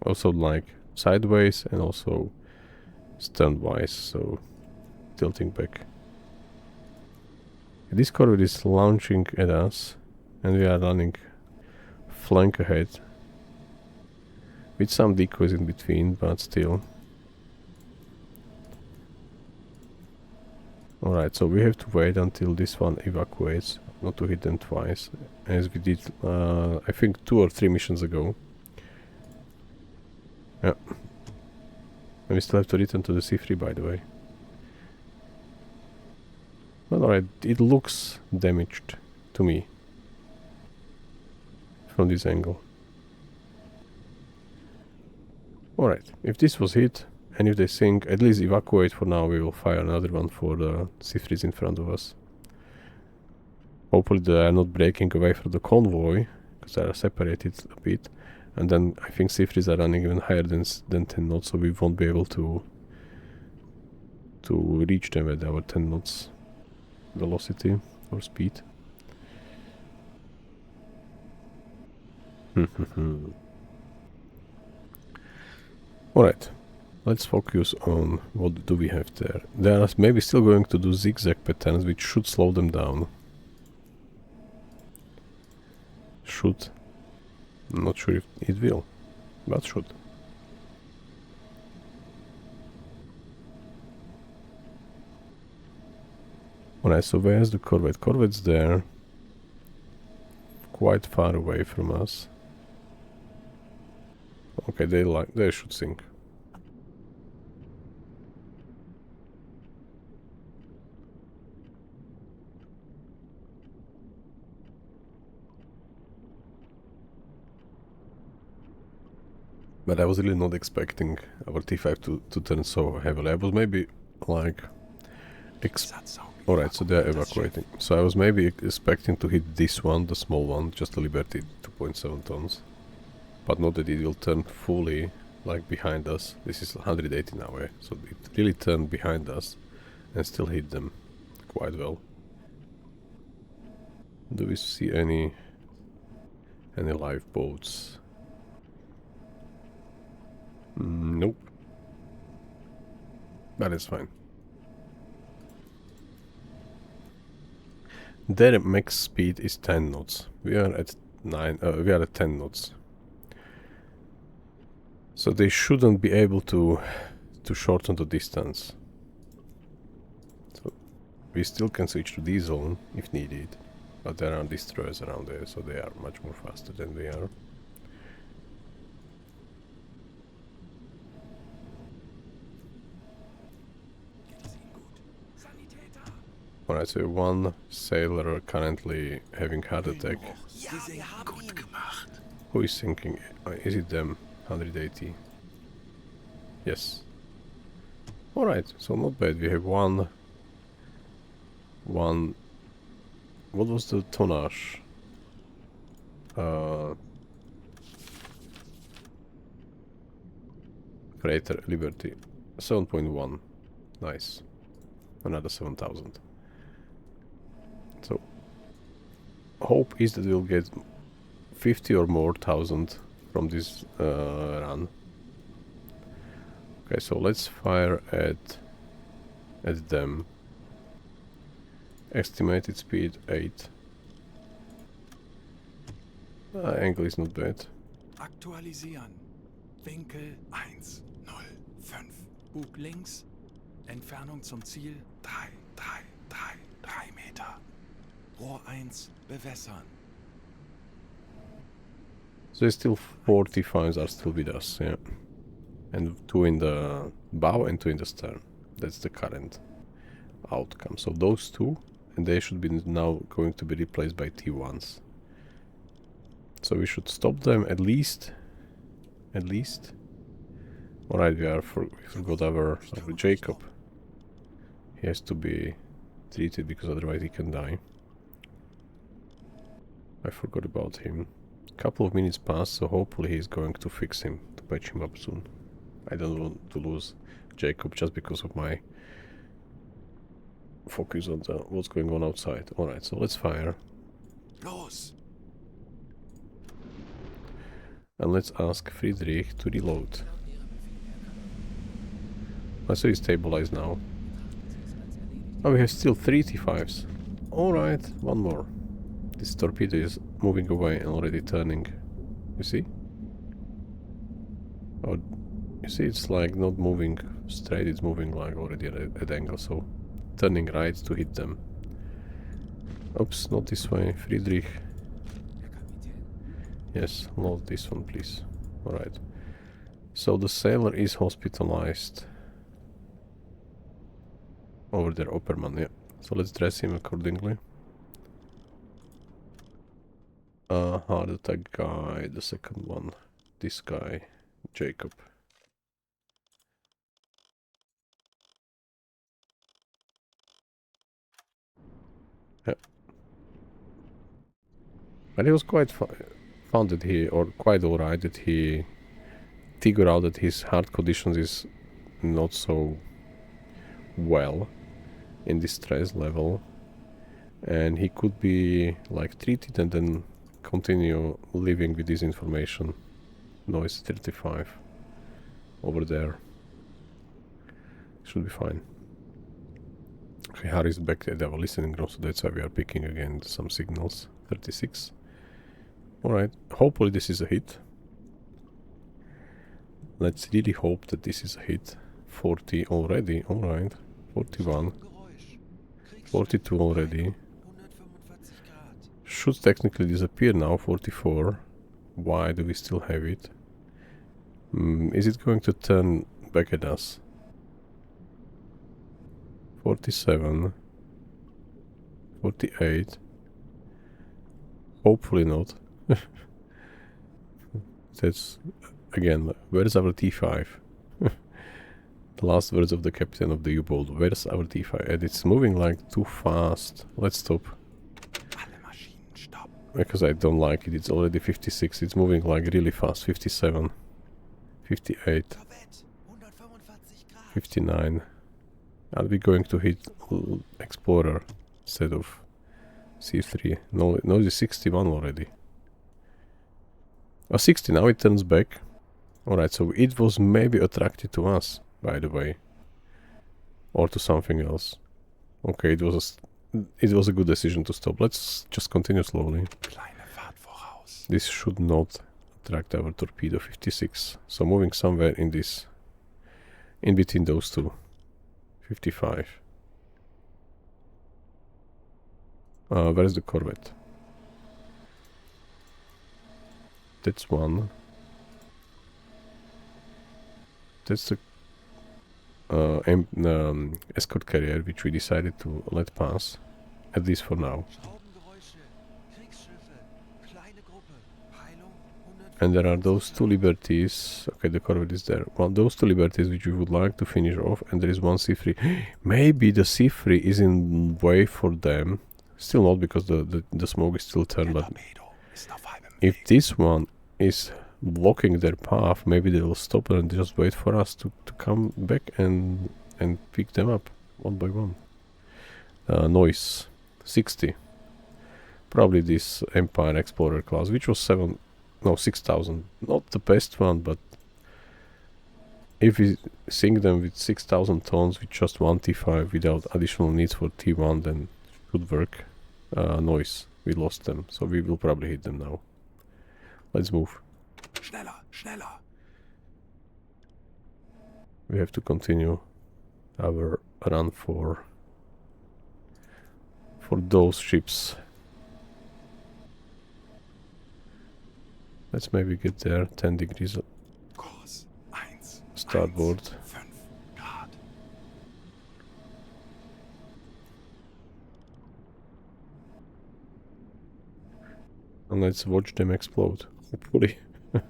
Also like sideways and also sternwise, so tilting back. This corvette is launching at us and we are running flank ahead. With some decoys in between, but still. Alright, so we have to wait until this one evacuates, not to hit them twice, as we did, I think 2 or 3 missions ago. Yeah. And we still have to return to the C3, by the way. But alright, it looks damaged to me from this angle. Alright, if this was hit, and if they sink, at least evacuate for now, we will fire another one for the C3s in front of us. Hopefully they are not breaking away from the convoy, because they are separated a bit. And then I think C3s are running even higher than 10 knots, so we won't be able to reach them at our 10 knots velocity or speed. Alright, let's focus on what do we have there. They are maybe still going to do zigzag patterns, which should slow them down. Should. I'm not sure if it will, but should. Alright, so where's the corvette? Corvette's there. Quite far away from us. Okay, they should sink. But I was really not expecting our T5 to turn so heavily. I was maybe like... Alright, so they're evacuating. So I was maybe expecting to hit this one, the small one, just the Liberty 2.7 tons. But not that it will turn fully like behind us. This is 180 now, so it really turned behind us and still hit them quite well. Do we see any lifeboats? Nope. That is fine. Their max speed is 10 knots. We are at 10 knots. So they shouldn't be able to shorten the distance. So we still can switch to diesel if needed, but there are destroyers around there, so they are much more faster than we are. Alright, so one sailor currently having heart attack. Who is sinking? Is it them? 180. Yes. Alright, so not bad. We have one... What was the tonnage? Freighter Liberty. 7.1. Nice. Another 7,000. So, hope is that we'll get 50 or more thousand from this run. Okay, so let's fire at them. Estimated speed 8. Angle is not bad. Aktualisieren. Winkel 1, 0, 5. Bug links. Entfernung zum Ziel 3 Meter. Rohr 1 bewässern. So still 45s are still with us, yeah. And 2 in the bow and 2 in the stern. That's the current outcome. So those 2, and they should be now going to be replaced by T1s. So we should stop them at least. At least. Alright, we forgot our Jacob. He has to be treated because otherwise he can die. I forgot about him. Couple of minutes passed, so hopefully he's going to fix him, to patch him up soon. I don't want to lose Jacob just because of my focus on what's going on outside. Alright, so let's fire. Los! And let's ask Friedrich to reload. I see he's stabilized now. Oh, we have still 3 T5s. Alright, one more. This torpedo is moving away and already turning. You see? Oh, you see it's like not moving straight, it's moving like already at angle, so turning right to hit them. Oops, not this way. Friedrich. Yes, load this one, please. Alright. So the sailor is hospitalized. Over there, Opperman, yeah. So let's dress him accordingly. Heart attack guy, the second one. This guy, Jacob. Yeah. And it was quite fun that he, or quite alright that he figured out that his heart conditions is not so well in this stress level. And he could be like treated and then continue living with this information. Noise 35 over there. Should be fine. Okay, Harry's back at our listening room, so that's why we are picking again some signals. 36. Alright, hopefully this is a hit. Let's really hope that this is a hit. 40 already, alright. 41. 42 already. Should technically disappear now, 44. Why do we still have it? Is it going to turn back at us? 47. 48. Hopefully not. That's, again, where's our T5? The last words of the captain of the U-boat. Where's our T5? And it's moving like too fast. Let's stop. Because I don't like it. It's already 56. It's moving like really fast. 57. 58. 59. Are we going to hit Explorer instead of C3? No, it's 61 already. Oh, 60. Now it turns back. Alright, so it was maybe attracted to us, by the way. Or to something else. Okay, it was a good decision to stop. Let's just continue slowly. This should not attract our torpedo. 56. So moving somewhere in this, in between those two. 55. Where's the corvette? That's one. That's the escort carrier which we decided to let pass, at least for now. And there are those two liberties. Okay, the corvette is there. Well, those two liberties which we would like to finish off, and there is one C3. Maybe the C3 is in way for them. Still not, because the smoke is still turned, but if this one is blocking their path, maybe they will stop and just wait for us to come back and pick them up one by one. Noise 60. Probably this Empire Explorer class, which was 6,000. Not the best one, but if we sink them with 6,000 tons with just one T5 without additional needs for T1, then it could work. Noise, we lost them, so we will probably hit them now. Let's move. Schneller, schneller. We have to continue our run for those ships. Let's maybe get there 10 degrees starboard. And let's watch them explode, hopefully. Yeah,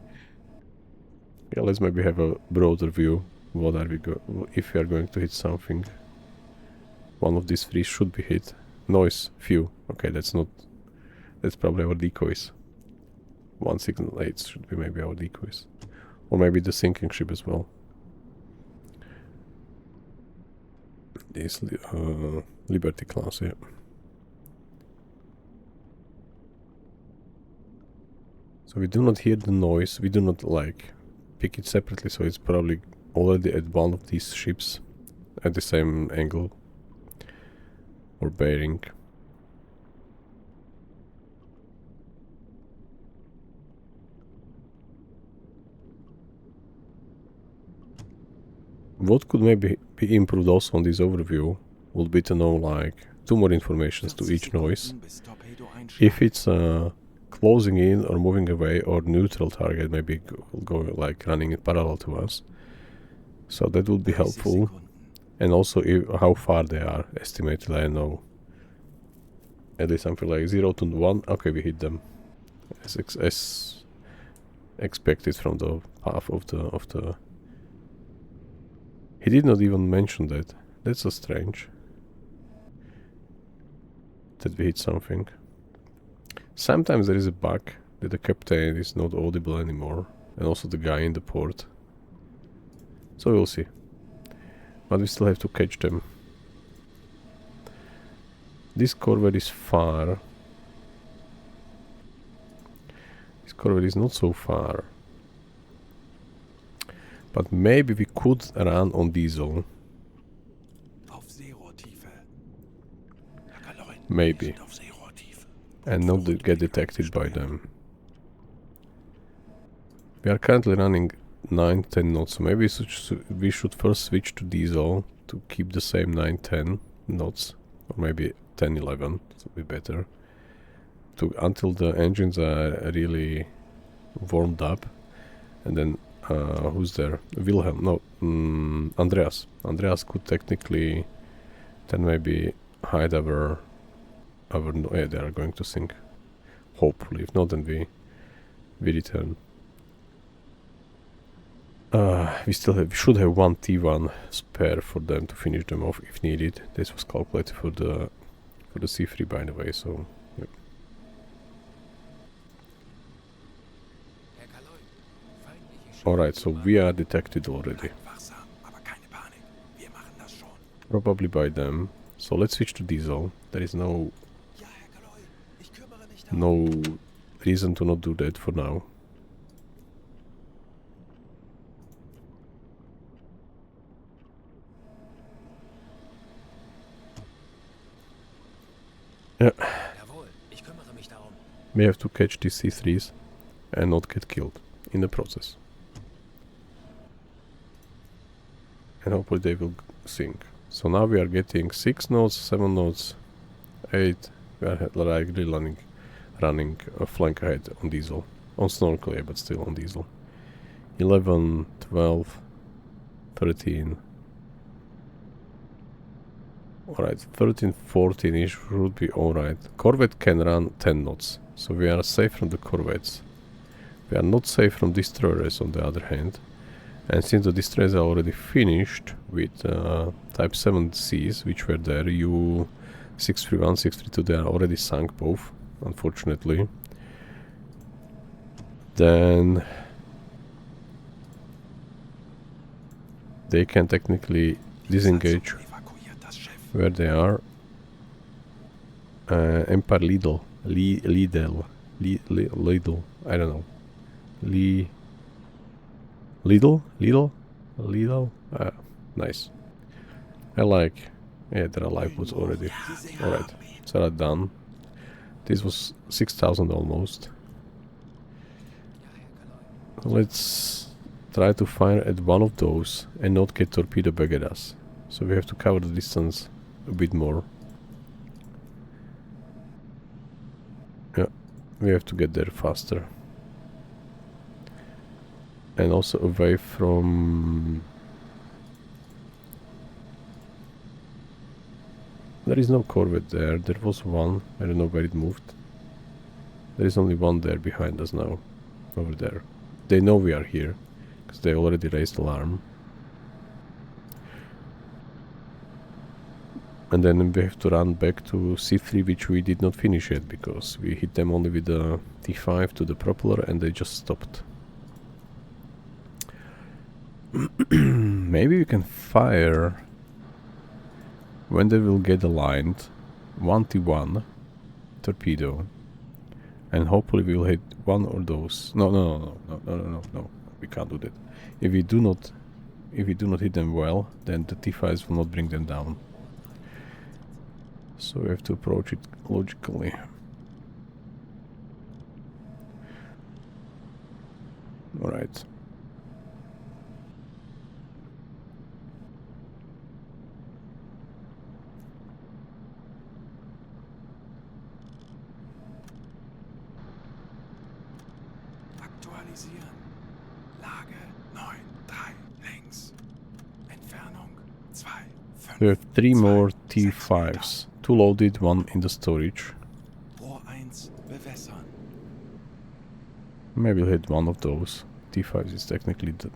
let's maybe have a broader view. What are we if we are going to hit something? One of these three should be hit. Noise, few. Okay, that's probably our decoys. 168 should be maybe our decoys. Or maybe the sinking ship as well. This Liberty class, yeah. So we do not hear the noise, we do not like pick it separately, so it's probably already at one of these ships at the same angle or bearing. What could maybe be improved also on this overview would be to know like 2 more informations to each noise. If it's closing in or moving away, or neutral target maybe going like running it parallel to us. So that would be helpful. And also how far they are estimated, I don't know. At least something like 0 to 1. Okay, we hit them as expected from the path of the. He did not even mention that. That's so strange. That we hit something. Sometimes there is a bug that the captain is not audible anymore, and also the guy in the port. So we'll see. But we still have to catch them. This corvette is far. This corvette is not so far. But maybe we could run on diesel. Maybe. And not get detected by them. We are currently running 9-10 knots, so maybe we should first switch to diesel to keep the same 9-10 knots, or maybe 10-11, it would be better, until the engines are really warmed up. And then who's there? Wilhelm? No, Andreas. Andreas could technically then maybe hide our yeah, they are going to sink. Hopefully, if not, then we return. We should have one T1 spare for them to finish them off if needed. This was calculated for the C3, by the way. So, yeah. Alright, so we are detected already. Probably by them. So let's switch to diesel. There is no reason to not do that for now. Yeah. We have to catch these C3s and not get killed in the process. And hopefully they will sink. So now we are getting 6 knots, 7 knots, 8. We are like really running a flank ahead on diesel. On snorkel, yeah, but still on diesel. 11, 12, 13. Alright, 13, 14-ish would be alright. Corvette can run 10 knots, so we are safe from the corvettes. We are not safe from destroyers on the other hand. And since the destroyers are already finished with Type 7Cs, which were there, U-631, 632, they are already sunk both, unfortunately. Then they can technically disengage where they are. Empire Lidl, I don't know. Lidl? Nice. I like. Yeah, there are life boots already. Alright, so that's done. This was 6,000 almost. Let's try to fire at one of those and not get torpedo back at us. So we have to cover the distance a bit more. Yeah, we have to get there faster. And also away from... There is no corvette there. There was one. I don't know where it moved. There is only one there behind us now. Over there. They know we are here. Because they already raised alarm. And then we have to run back to C3, which we did not finish yet, because we hit them only with the T5 to the propeller and they just stopped. Maybe we can fire when they will get aligned 1T1 torpedo, and hopefully we will hit one of those. No, we can't do that. If we do not hit them well, then the T5s will not bring them down. So we have to approach it logically. Alright. Aktualisieren. Lage 9,3 links. Entfernung 2, 5. We have 3 more T5s. 2 loaded, 1 in the storage. Rohr 1 bewässern. Maybe we'll hit one of those. T5s is technically the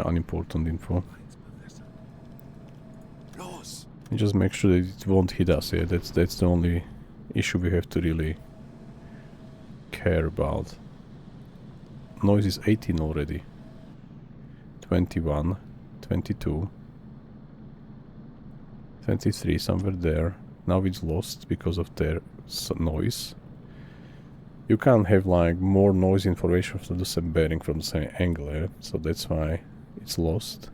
unimportant info. Los! And just make sure that it won't hit us. Yeah, that's the only issue we have to really care about. Noise is 18 already. 21, 22, 23, somewhere there. Now it's lost because of their noise. You can't have like more noise information from the same bearing from the same angle, yeah? So that's why it's lost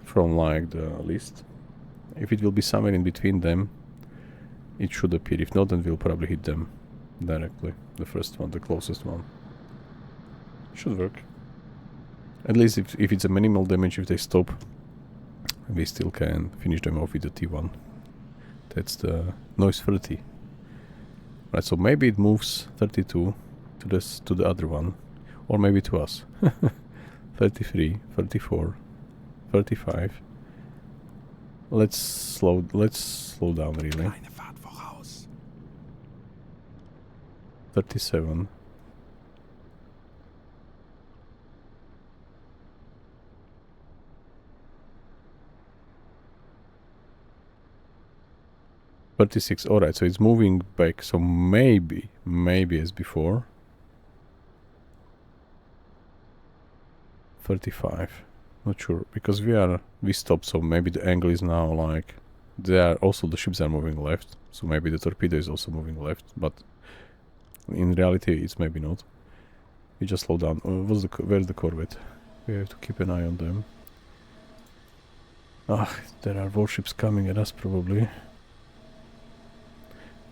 from like the list. If it will be somewhere in between them, it should appear. If not, then we'll probably hit them directly. The first one, the closest one. Should work. At least if it's a minimal damage, if they stop, we still can finish them off with the T1. That's the noise 30. Right, so maybe it moves 32 to the other one, or maybe to us. 33, 34, 35. Let's slow down really. Kleine Fahrt voraus. 37. $36. Alright, so it's moving back, so maybe as before. 35. Not sure, because we stopped, so maybe the angle is now like the ships are moving left, so maybe the torpedo is also moving left, but in reality it's maybe not. We just slow down. Where's the corvette? We have to keep an eye on them. There are warships coming at us probably.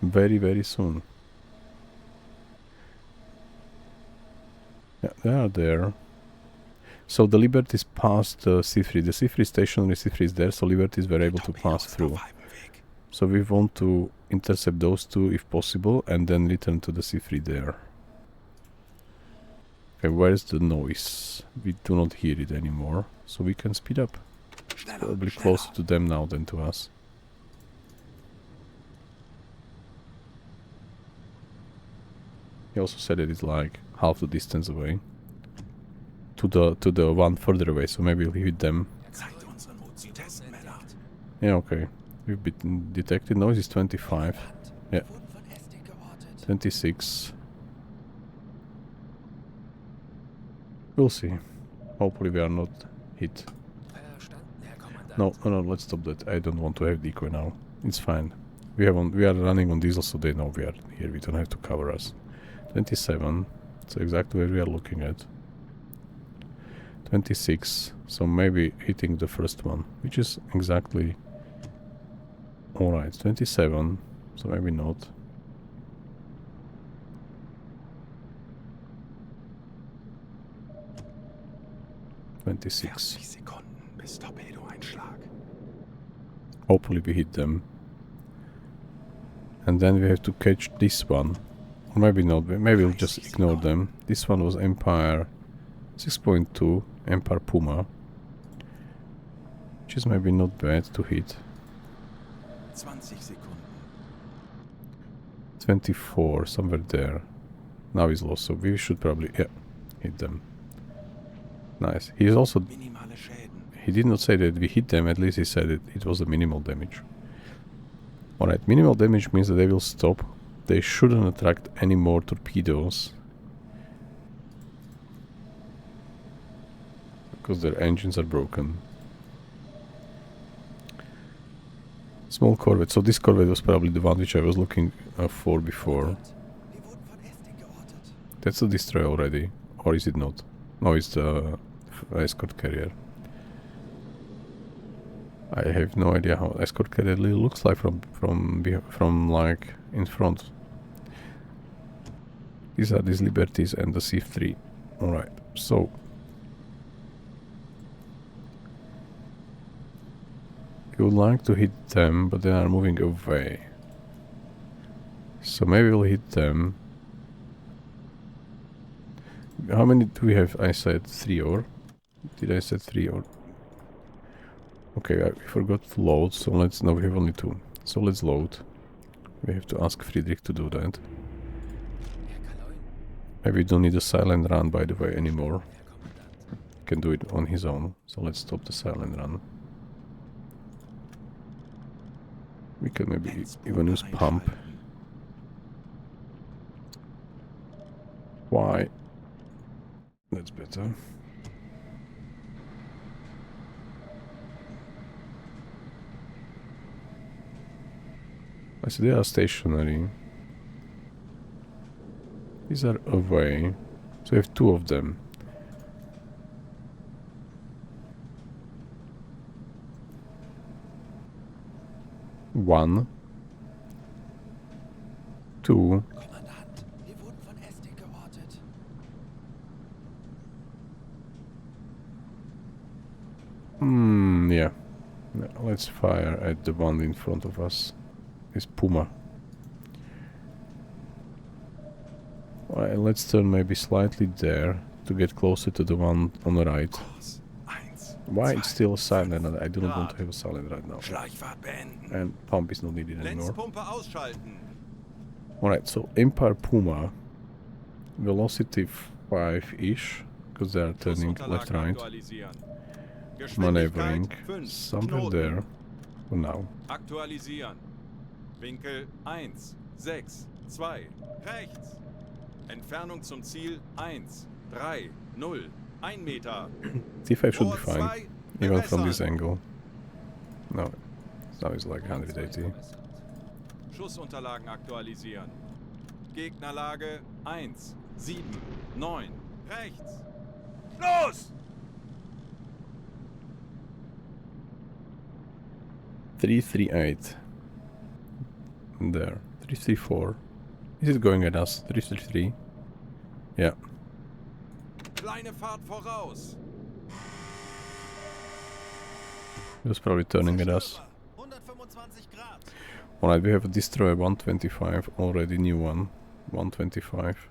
Very, very soon. Yeah, they are there. So the Liberties passed the C3. The C3 stationary C3 is there, so Liberties were able to pass through. So we want to intercept those two if possible and then return to the C3 there. Okay, where's the noise? We do not hear it anymore, so we can speed up. Probably closer to them now than to us. He also said it is like half the distance away to the one further away, so maybe we'll hit them. Yeah, okay. We've been detected. Noise is 25. Yeah. 26. We'll see. Hopefully we are not hit. No, let's stop that. I don't want to have decoy now. It's fine. We are running on diesel, so they know we are here. We don't have to cover us. 27, so exactly where we are looking at. 26, so maybe hitting the first one, which is exactly alright. 27, so maybe not. $26. Hopefully we hit them. And then we have to catch this one. Or maybe not, maybe we'll just ignore them. This one was Empire 6.2, Empire Puma. Which is maybe not bad to hit. 24, somewhere there. Now he's lost, so we should probably, yeah, hit them. Nice. He's also, Minimale Schäden. he did not say that we hit them, at least he said it was a minimal damage. Alright, minimal damage means that they will stop. They shouldn't attract any more torpedoes. Because their engines are broken. Small corvette. So this corvette was probably the one which I was looking for before. That's a destroyer already. Or is it not? No, it's the escort carrier. I have no idea how escort carrier looks like from like in front. These are these Liberties and the C3. Alright, so we would like to hit them, but they are moving away. So maybe we'll hit them. How many do we have? I said 3 or? Did I say 3 or? Okay, I forgot to load, so let's... No, we have only 2. So let's load. We have to ask Friedrich to do that. Maybe we don't need a silent run, by the way, anymore. He can do it on his own. So let's stop the silent run. We can maybe even use pump. Why? That's better. I see they are stationary. These are away. So we have 2 of them. One. 2. Kommandant, wir wurden von Estik geortet. Yeah. Let's fire at the one in front of us. This Puma. Alright, let's turn maybe slightly there to get closer to the one on the right. Why it's still silent? I do not want to have a silent right now. Schleichfahrt beenden. And pump is not needed anymore. Lenzpumpe ausschalten. Alright, so Empire Puma. Velocity 5-ish. Because they are turning left, right. Aktualisieren. Maneuvering. Geschwindigkeit 5 Somewhere Knoten. there. For now. Aktualisieren. Winkel 1, 6, 2, rechts. Entfernung zum Ziel 1, 3, 0, 1 Meter. T5 should be Rohr fine, 2, even from this bewässern. angle. No, now it's like 180. Schussunterlagen aktualisieren. Gegnerlage 1, 7, 9, rechts. Los! 338. There. 334. Is it going at us? 333. Yeah. Kleine Fahrt voraus. It was probably turning at us. 125 Grad. Alright, we have a destroyer 125 already, new one. 125.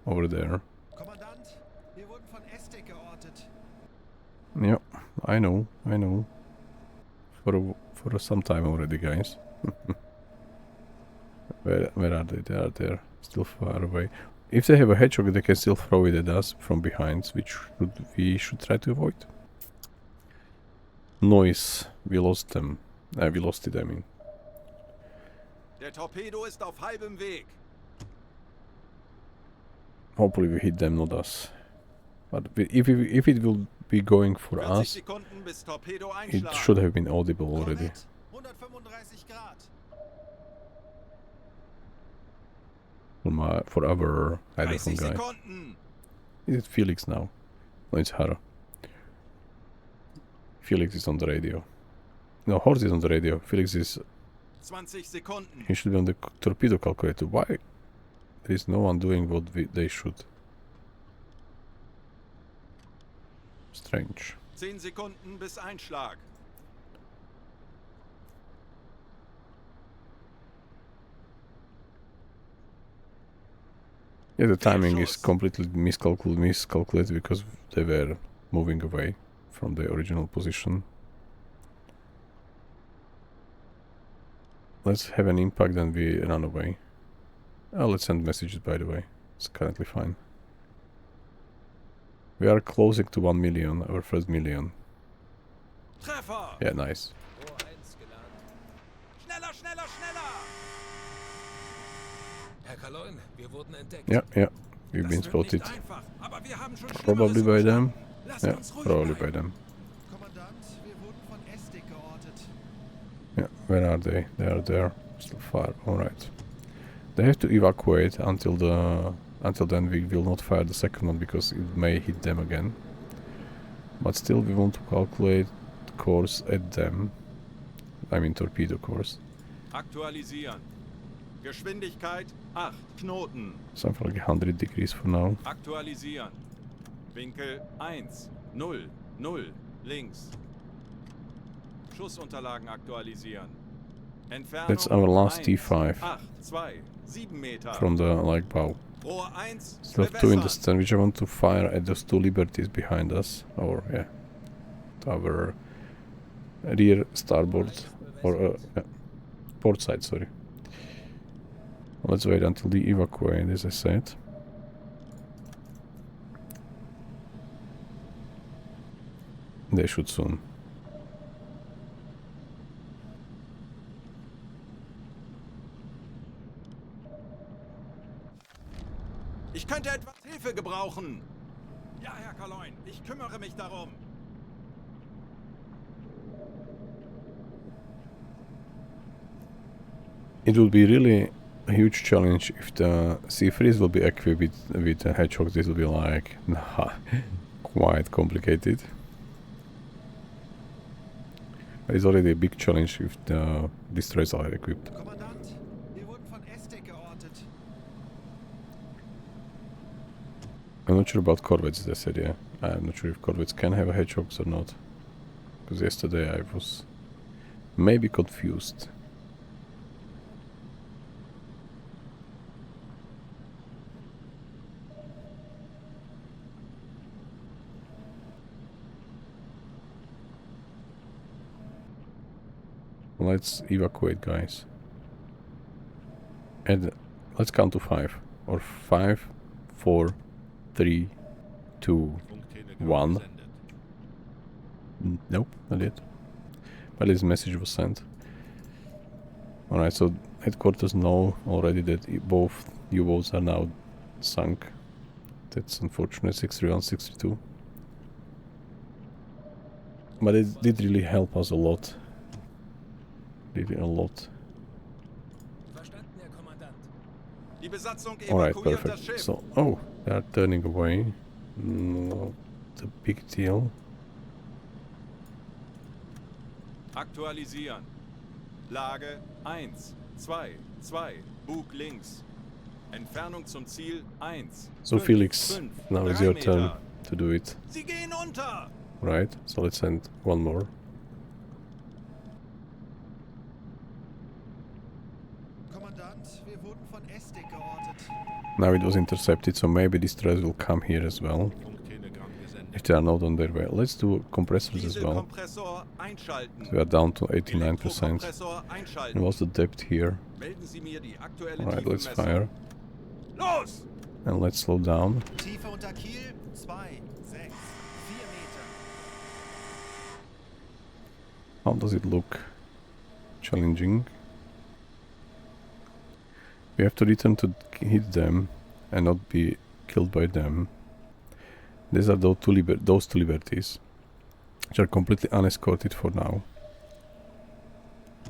Over there. Kommandant, wir wurden von Estik geortet. Yeah, I know. For some time already, guys. Where are they? They are there. Still far away. If they have a hedgehog, they can still throw it at us from behind, which we should try to avoid. Noise. We lost them. We lost it, I mean. Der Torpedo ist auf halbem Weg. Hopefully we hit them, not us. But if it will be going for 40 us, Sekunden bis Torpedo it einschlagen. should have been audible already. Korvette, 135 Grad. For our 30 hydrophone guy. Sekunden. Is it Felix now? No, it's Hara. Felix is on the radio. No, Horst is on the radio. Felix is... 20 Sekunden. He should be on the torpedo calculator. Why? There is no one doing what they should. Strange. 10 Sekunden bis Einschlag. Yeah, the timing is completely miscalculated because they were moving away from the original position. Let's have an impact and we run away. Oh, let's send messages, by the way. It's currently fine. We are closing to 1 million, our first million. Treffer! Yeah, nice. Rohr 1 geladen. Schneller, schneller, schneller! Herr Kaloin, wir wurden entdeckt. Yeah, yeah. We've been Das wird nicht spotted. einfach, aber wir haben schon Probably Schlimmeres by them. überstanden. Lasst Yeah, uns ruhig probably by bleiben. them. Kommandant, wir wurden von Estig geortet. Yeah, where are they? They are there. Still far. Alright. They have to evacuate until then we will not fire the second one because it may hit them again. But still we want to calculate course at them. I mean torpedo course. Aktualisieren. Geschwindigkeit 8 Knoten. Something like 100 degrees for now. Aktualisieren. Winkel 1, 0, 0, links. Schussunterlagen aktualisieren. Entfernung That's our last 1, T5 8, 2, 7 Meter. from the like bow. Rohr 1, Still have two in the bewässern. stand, which I want to fire at those two Liberties behind us. Or, yeah, our rear starboard, or port side, sorry. Let's wait until they evacuate, as I said. They should soon. Ich könnte etwas Hilfe gebrauchen. Ja, Herr Kaloin, ich kümmere mich darum. It will be really a huge challenge if the C3s will be equipped with hedgehogs. This will be like quite complicated. But it's already a big challenge if the destroyers are equipped. Kommandant, wir wurden von Estig geortet. I'm not sure about corvettes, as I said, yeah. I'm not sure if corvettes can have hedgehogs or not. Because yesterday I was maybe confused. Let's evacuate, guys. And let's count to 5. Or 5, 4, 3, 2, Funktelegramm 1. gesendet. Nope, not yet. But this message was sent. Alright, so headquarters know already that both U-boats are now sunk. That's unfortunate, 631, 62. But it did really help us a lot. Really a lot. Verstanden, Herr Kommandant. Die Besatzung Alright, evakuiert das perfect. Schiff. So, oh, they are turning away. Not a big deal. Aktualisieren. Lage 1, 2, 2, Bug links. Entfernung zum Ziel 1. So 5, Felix, 5, now it's 3 your turn Meter. to do it. Sie gehen unter. Right, so let's send one more. Kommandant, wir wurden von Estig geortet. Now it was intercepted, so maybe destroyers will come here as well. Funktelegramm gesendet. If they are not on their way. Let's do compressors as well. Dieselkompressor einschalten. So we are down to 89%. Elektrokompressor And einschalten. what's the depth here? Melden Sie mir die aktuelle Alright, let's Tiefenmessung. fire. Los! And let's slow down. Tiefe unter Kiel 2, 6, 4 Meter. How does it look? Challenging. We have to return to hit them and not be killed by them. These are those two liberties, which are completely unescorted for now.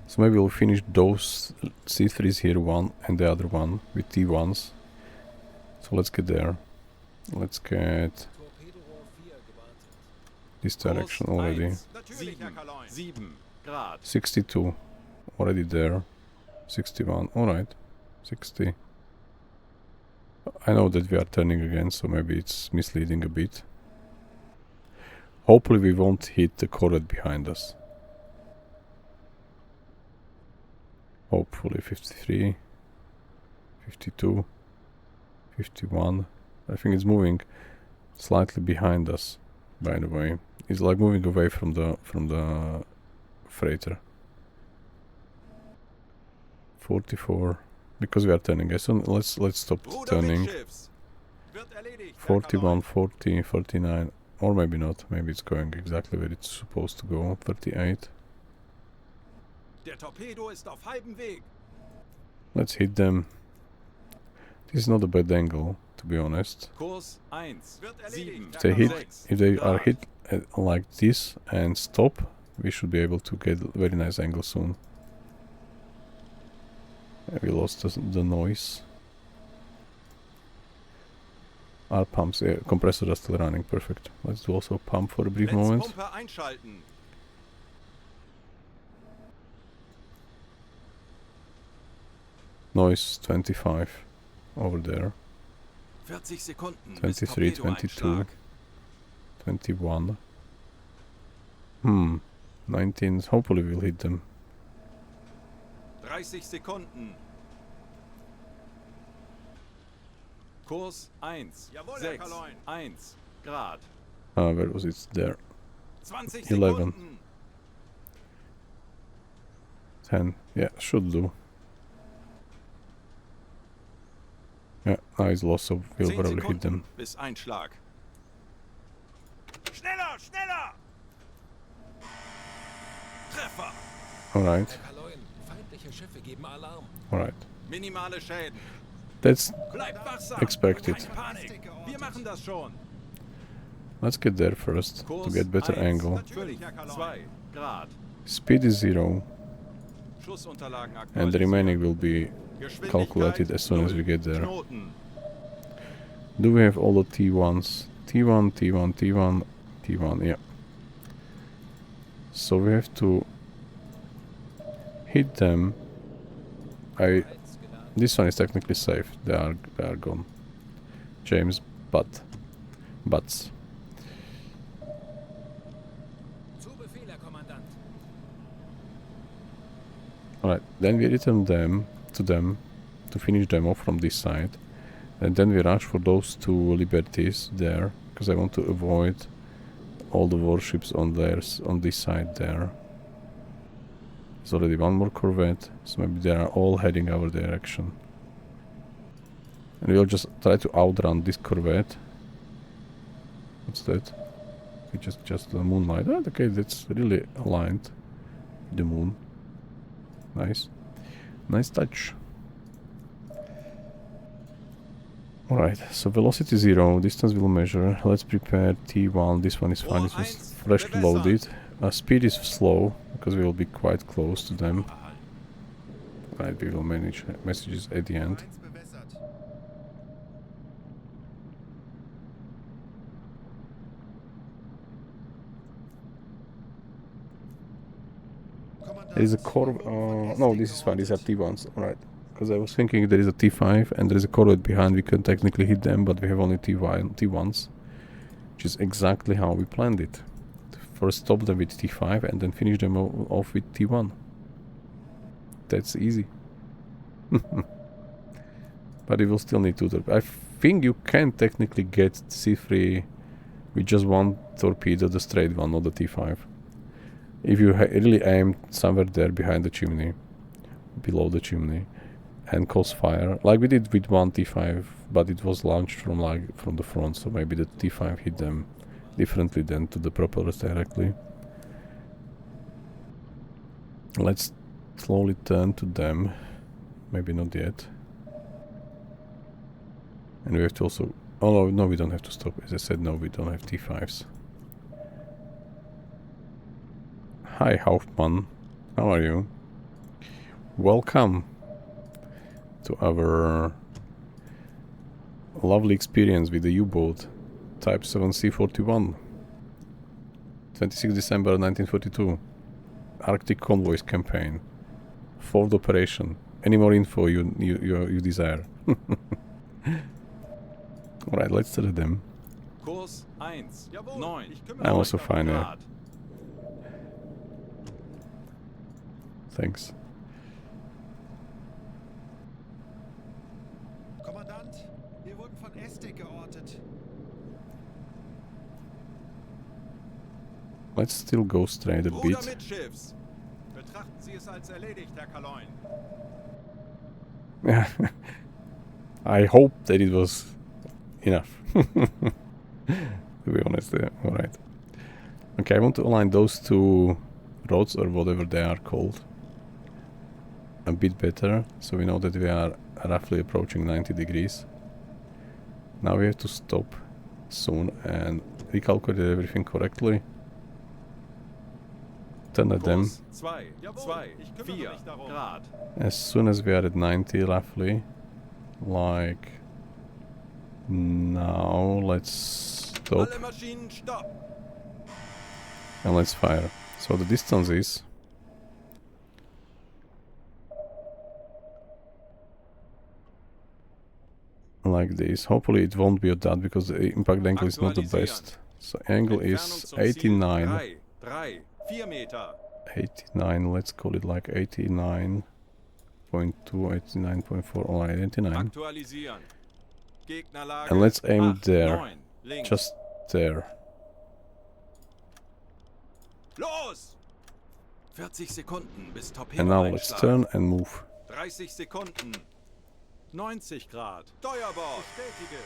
So maybe we'll finish those C3s here, one and the other one with T1s. So let's get there. Let's get Torpedorohr 4 gewartet. this direction already. Natürlich, Herr Kaloin. 7 Grad. 62 already there. 61, alright. 60. I know that we are turning again, so maybe it's misleading a bit. Hopefully we won't hit the corvette behind us. Hopefully 53, 52, 51. I think it's moving slightly behind us, by the way. It's like moving away from the freighter. 44, because we are turning. So let's stop Ruder turning. mittschiffs. Wird erledigt, Herr 41, Kaloi. 40, 49, or maybe not. Maybe it's going exactly where it's supposed to go. 38. Der Torpedo ist auf halbem Weg. Let's hit them. This is not a bad angle, to be honest. Kurs 1, 7, If they hit, 6 if they are Grad. hit like this and stop, we should be able to get a very nice angle soon. We lost the noise. Our pumps, compressors are still running, perfect. Let's do also pump for a brief moment. Netzpumpe einschalten. Noise 25 over there. 40 Sekunden. 23, 22, 21. 19. Hopefully we'll hit them. 30 Sekunden. Kurs 1, 6, 1 Grad. Where was it? There. 20 11. Sekunden. 10. Yeah, should do. Yeah, nice loss, so we'll 10 probably hit Sekunden them. bis Einschlag. Schneller, schneller! Treffer! Alright, Kaloin, feindliche Schiffe geben Alarm. alright. Minimale Schäden. That's Bleibt wachsam. expected. Keine Panik. Wir machen das schon. Let's get there first to Kurs get better 1, angle. 5, 2 Grad. Speed is 0, Schussunterlagen and the aktualisiert. remaining will be Geschwindigkeit calculated as soon as we 0. get there. Knoten. Do we have all the T1s? T1, T1, T1, T1, yeah. So we have to hit them. This one is technically safe. They are gone. James, butts. Zu Befehl, Herr Kommandant. Alright, then we return them to finish them off from this side, and then we rush for those two Liberties there, because I want to avoid all the warships on this side there. There's already one more corvette, so maybe they are all heading our direction. And we'll just try to outrun this corvette. What's that? It's just the moonlight. Ah, okay, that's really aligned with the moon. Nice. Nice touch. Alright, so velocity 0, distance we'll measure. Let's prepare T1, this one is fine, this was freshly loaded. Speed is slow, because we will be quite close to them. Right, we will manage messages at the end. Eins bewässert. There is a Corvette, no, this is fine, these are T1s, alright. Because I was thinking there is a T5 and there is a Corvette behind, we can technically hit them, but we have only T1s. Which is exactly how we planned it. First stop them with T5 and then finish them off with T1. That's easy. But we will still need 2 torpedoes. I think you can technically get C3 with just 1 torpedo, the straight one, not the T5. If you really aim somewhere there behind the chimney, below the chimney, and cause fire, like we did with 1 T5, but it was launched from the front, so maybe the T5 hit them differently than to the propellers directly. Let's slowly turn to them. Maybe not yet. And we have to also... Oh no, we don't have to stop. As I said, no, we don't have T5s. Hi, Hauptmann. How are you? Welcome to our lovely experience with the U-boat Type 7C41. 26 December 1942. Arctic Convoys campaign. 4th operation. Any more info you desire? Alright, let's start them. Kurs 1, 9. I'm also fine, yeah. Thanks. Kommandant, wir wurden von Estik geortet. Let's still go straight a Ruder bit. mittschiffs. Betrachten Sie es als erledigt, Herr Kaloin. I hope that it was enough. To be honest, yeah. Alright. Okay, I want to align those two rods, or whatever they are called, a bit better, so we know that we are roughly approaching 90 degrees. Now we have to stop soon and recalculate everything correctly. Turn at them. Kurs 2, 4 Grad. As soon as we are at 90 roughly, like now, let's stop Alle Maschinen stopp. and let's fire. So the distance is like this. Hopefully it won't be at that because the impact angle is not the best. So angle is Entfernung zum Ziel 89. 3, 4 Meter. 89, let's call it like 89.2, 89.4, alright, 89. Aktualisieren. Gegnerlage And let's aim 8, there, 9, links. just there. Los! 40 Sekunden bis And now let's Torpedo-Einschlag. turn and move. 30 Sekunden. 90 Grad. Steuerbord. Bestätige.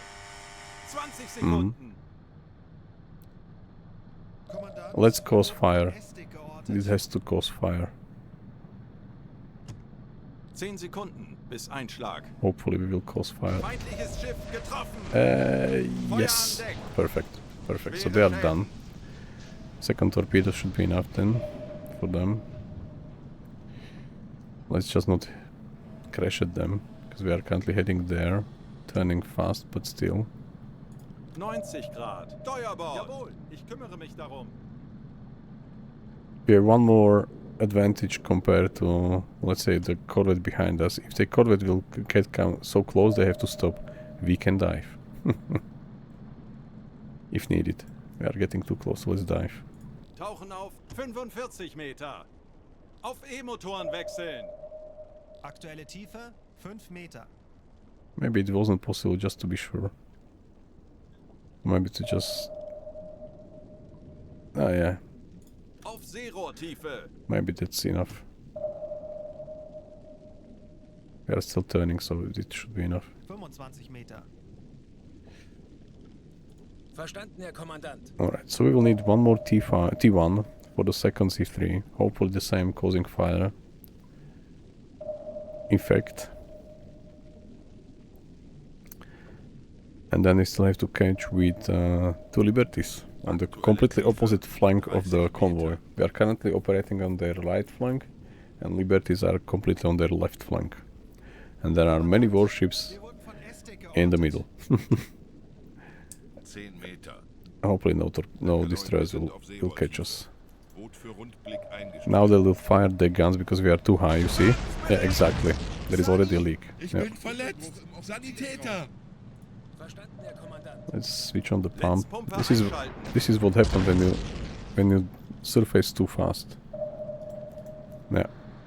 20 Sekunden. Kommandant, Let's cause fire. Hestig geortet. This has to cause fire. 10 Sekunden bis Einschlag. Hopefully we will cause fire. Feindliches Schiff getroffen. Yes. Perfect. Perfect. So they are done. Second torpedo should be enough then for them. Let's just not crash at them because we are currently heading there, turning fast but still. 90 Grad. Steuerbord. Jawohl, ich kümmere mich darum. We have one more advantage compared to, let's say, the corvette behind us. If the corvette will get so close, they have to stop. We can dive. If needed. We are getting too close, so let's dive. Tauchen auf 45 Meter. Auf E-Motoren wechseln. Aktuelle Tiefe 5 Meter. Maybe it wasn't possible just to be sure. Maybe to just... Oh yeah, Auf Seerohrtiefe. maybe that's enough. We are still turning, so it should be enough. 25 Meter. Verstanden, Herr Kommandant. Alright, so we will need one more T1 for the second C3. Hopefully the same causing fire effect. And then we still have to catch with two Liberties on the completely opposite flank of the convoy. We are currently operating on their right flank and Liberties are completely on their left flank. And there are many warships Wir wurden von Hestig in the geortet. middle. 10 Meter. Hopefully no destroyers will catch us. Boot für Rundblick eingestellt. Now they will fire their guns because we are too high, you see? Yeah, exactly. There is already a leak. Ich Yeah. bin verletzt. Sanitäter. Verstanden, Herr Kommandant. Let's switch on the pump. Lenzpumpe This is what happens when you surface too fast. Yeah,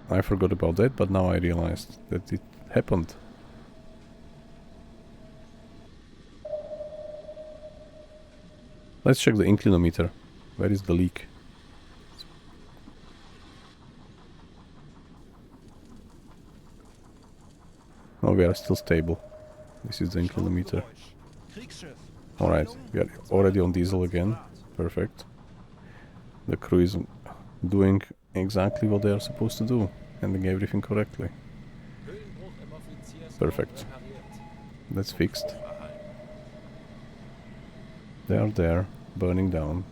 I forgot about that, but now I realized that it happened. Let's check the inclinometer. Where is the leak? Oh, we are still stable. This is the inclinometer. Kriegsschiff. Alright, we are already on diesel again. Perfect. The crew is doing exactly what they are supposed to do, handling everything correctly. Höhenbruch im Offiziersraum Perfect. repariert. That's fixed. They are there, burning down.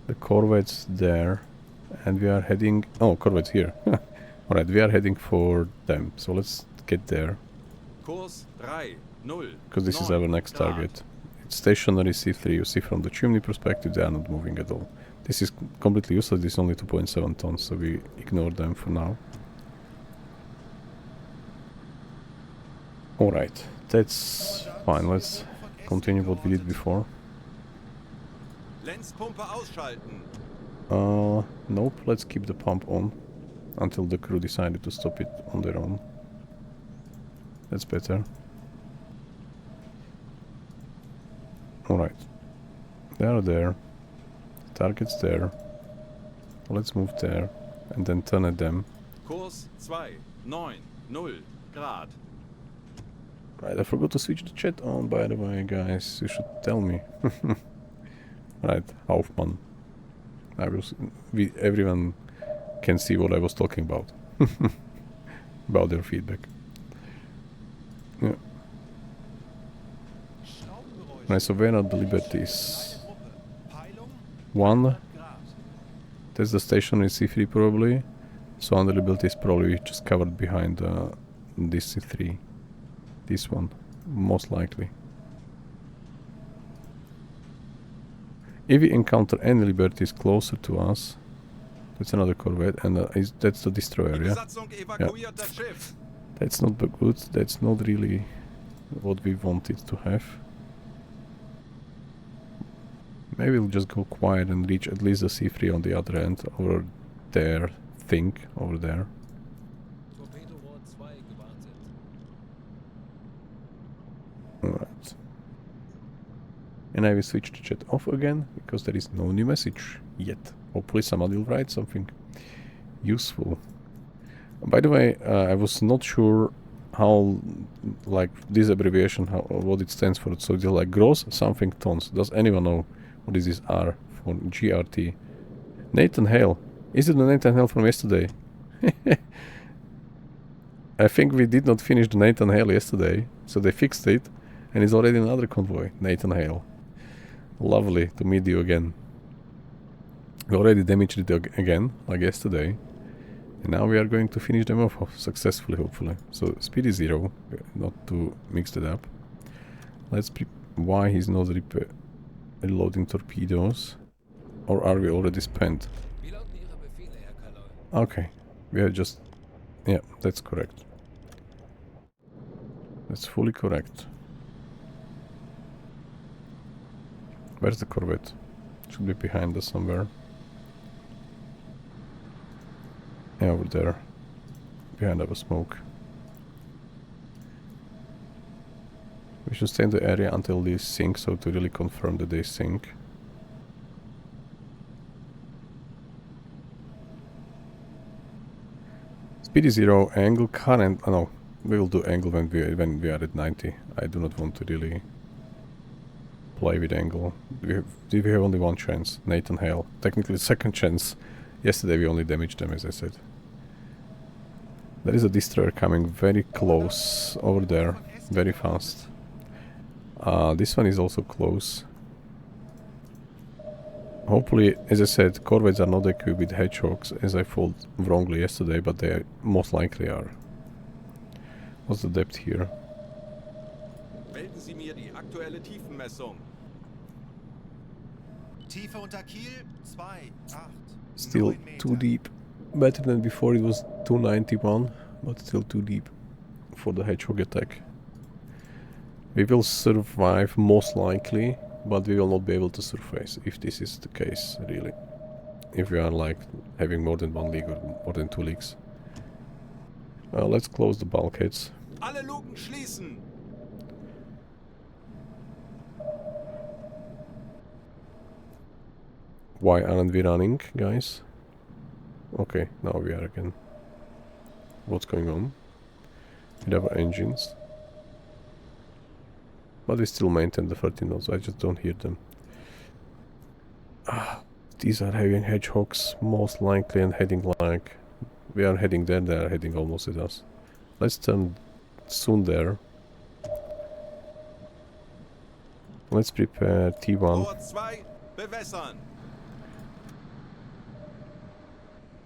The corvette's there, and we are heading... Oh, corvette's here. Alright, we are heading for them, so let's get there, Kurs 3, 0. because this is our next target. It's stationary C3, you see from the chimney perspective they are not moving at all. This is completely useless, this is only 2.7 tons, so we ignore them for now. Alright, that's fine, let's continue what we did before. Lenzpumpe ausschalten. Nope, let's keep the pump on until the crew decided to stop it on their own. That's better. Alright. They are there. The target's there. Let's move there and then turn at them. Kurs 2, 9, 0 Grad. Right, I forgot to switch the chat on, by the way, guys. You should tell me. Right, Hauptmann. Everyone can see what I was talking about. About their feedback. Yeah. Right, so where are the Liberties? One. That's the stationary C3 probably. So under Liberty is probably just covered behind this C3. This one, most likely. If we encounter any Liberties closer to us, that's another corvette, and that's the destroyer, yeah? Yeah. That's not good, that's not really what we wanted to have. Maybe we'll just go quiet and reach at least the C3 on the other end, over there, over there. Alright. And I will switch the chat off again, because there is no new message yet. Hopefully somebody will write something useful. By the way, I was not sure how, like, this abbreviation, what it stands for. So it's like gross something tons. Does anyone know what is this R for GRT? Nathan Hale. Is it the Nathan Hale from yesterday? I think we did not finish the Nathan Hale yesterday, so they fixed it, and it's already another convoy, Nathan Hale. Lovely to meet you again. We already damaged it again, like yesterday, and now we are going to finish them off successfully, hopefully. So speed is 0, not to mix it up. Let's why he's not reloading torpedoes, or are we already spent? Okay, we are just... yeah, that's correct. That's fully correct. Where's the corvette? Should be behind us somewhere. Yeah, over there. Behind our smoke. We should stay in the area until these sink, so to really confirm that they sink. Speed is 0, angle current... oh no, we will do angle when we are at 90. I do not want to really play with angle. We have only one chance, Nathan Hale. Technically second chance. Yesterday we only damaged them, as I said. There is a destroyer coming very close over there, very fast. This one is also close. Hopefully, as I said, corvettes are not equipped with hedgehogs, as I thought wrongly yesterday, but they most likely are. What's the depth here? Melden Sie mir die aktuelle Tiefenmessung. Tiefe unter Kiel 2,8. Still too deep. Better than before, it was 291, but still too deep for the hedgehog attack. We will survive most likely, but we will not be able to surface, if this is the case, really. If we are like having more than 1 league or more than 2 leagues. Let's close the bulkheads. Alle Luken schließen! Why aren't we running, guys? Okay, now we are again. What's going on with our engines? But we still maintain the 13 knots, I just don't hear them. These are having hedgehogs, most likely, and heading like... we are heading there, they are heading almost at us. Let's turn soon there. Let's prepare T1.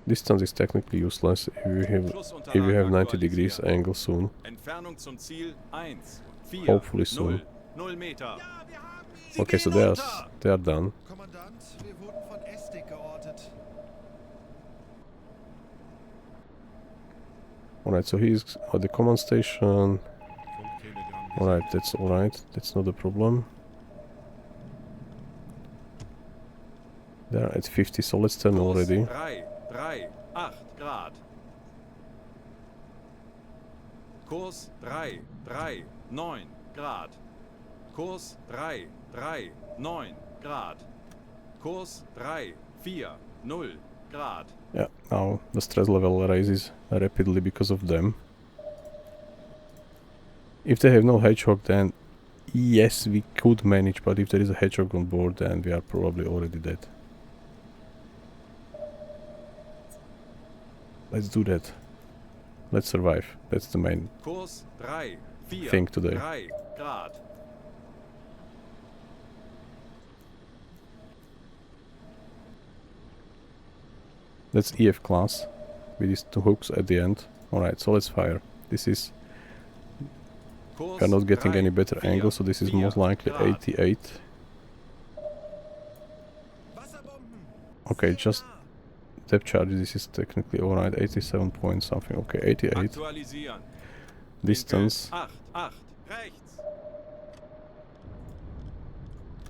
Distance is technically useless if we have 90 degrees angle soon. Hopefully soon. Okay, so they are done. Alright, so he's at the command station. Alright, that's alright. That's not a problem. They're at 50, so let's turn already. 3,8 Grad. Kurs 3,9 Grad. Kurs 3,9 Grad. Kurs 3,40 Grad. Yeah, now the stress level rises rapidly because of them. If they have no hedgehog, then yes, we could manage, but if there is a hedgehog on board, then we are probably already dead. Let's do that. Let's survive. That's the main Kurs 3, 4, thing today. 3 Grad. That's EF class with these two hooks at the end. Alright, so let's fire. This is... Kurs we are not getting 3, any better 4, angle, so this is 4 most likely Grad. 88. Wasserbomben. Okay, just depth charge, this is technically alright, 87 point something, okay, 88. Aktualisieren. Distance, 8, 8, rechts.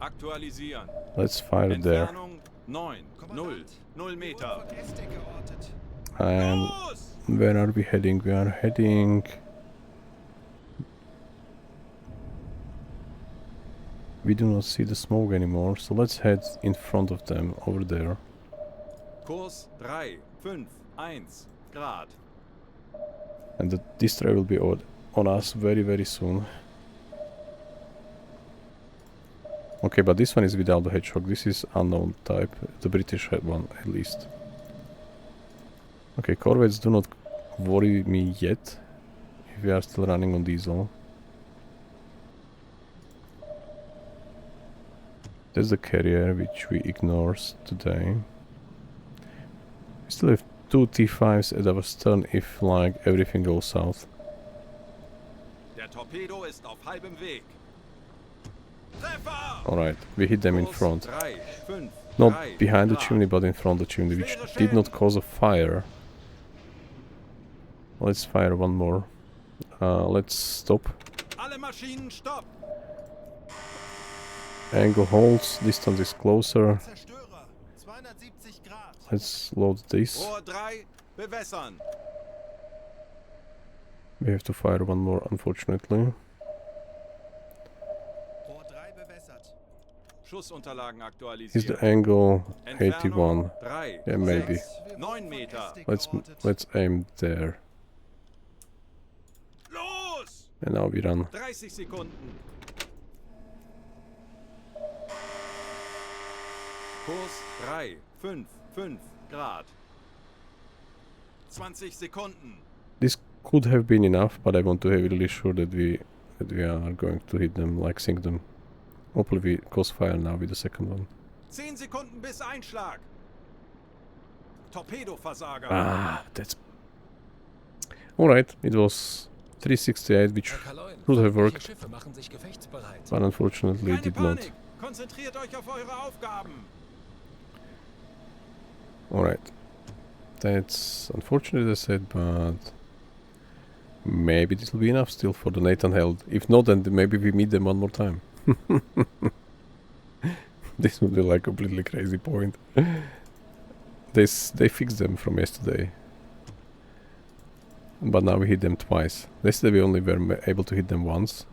Aktualisieren. let's fire there. Entfernung 9, 0, 0 Meter. Vergäste geortet. And Los! where are we heading? We are heading... We do not see the smoke anymore, so let's head in front of them, over there. Kurs 3, 5, 1 Grad. And the destroyer will be on us very, very soon. Okay, but this one is without the hedgehog. This is unknown type. The British had one, at least. Okay, corvettes do not worry me yet. If we are still running on diesel. That's the carrier, which we ignore today. We still have 2 T5s at our stern if, like, everything goes south. Der Torpedo ist auf halbem Weg. Treffer! Alright, we hit them in Kurs front. 3, 5, Not 3 behind the Grad. chimney, but in front of the chimney, which did not cause a fire. Let's fire one more. Let's stop. Alle Maschinen stopp! Angle holds, distance is closer. Zerstörer. 270 Grad. Let's load this. Rohr 3, bewässern. We have to fire one more, unfortunately. Rohr 3 bewässert. Schussunterlagen Is the aktualisieren. angle Entfernung 81? 3, Yeah, maybe. 6, 9 Meter. Let's aim there. Los! And now we run. 30 Sekunden. Kurs 3, 5, 5 Grad. 20 Sekunden. This could have been enough, but I want to be really sure that we are going to hit them, like sink them. Hopefully we cause fire now with the second one. 10 Sekunden bis Einschlag. Torpedoversager. Ah, that's... Alright, it was 368, which Herr Kaloin, could have feindliche worked, Schiffe machen sich gefechtsbereit. but unfortunately Keine did not. Panik. Konzentriert euch auf eure Aufgaben. Alright. That's unfortunate, as I said, but maybe this will be enough still for the Nathan Held. If not, then maybe we meet them one more time. This would be like a completely crazy point. They fixed them from yesterday. But now we hit them twice. Yesterday we only were able to hit them once.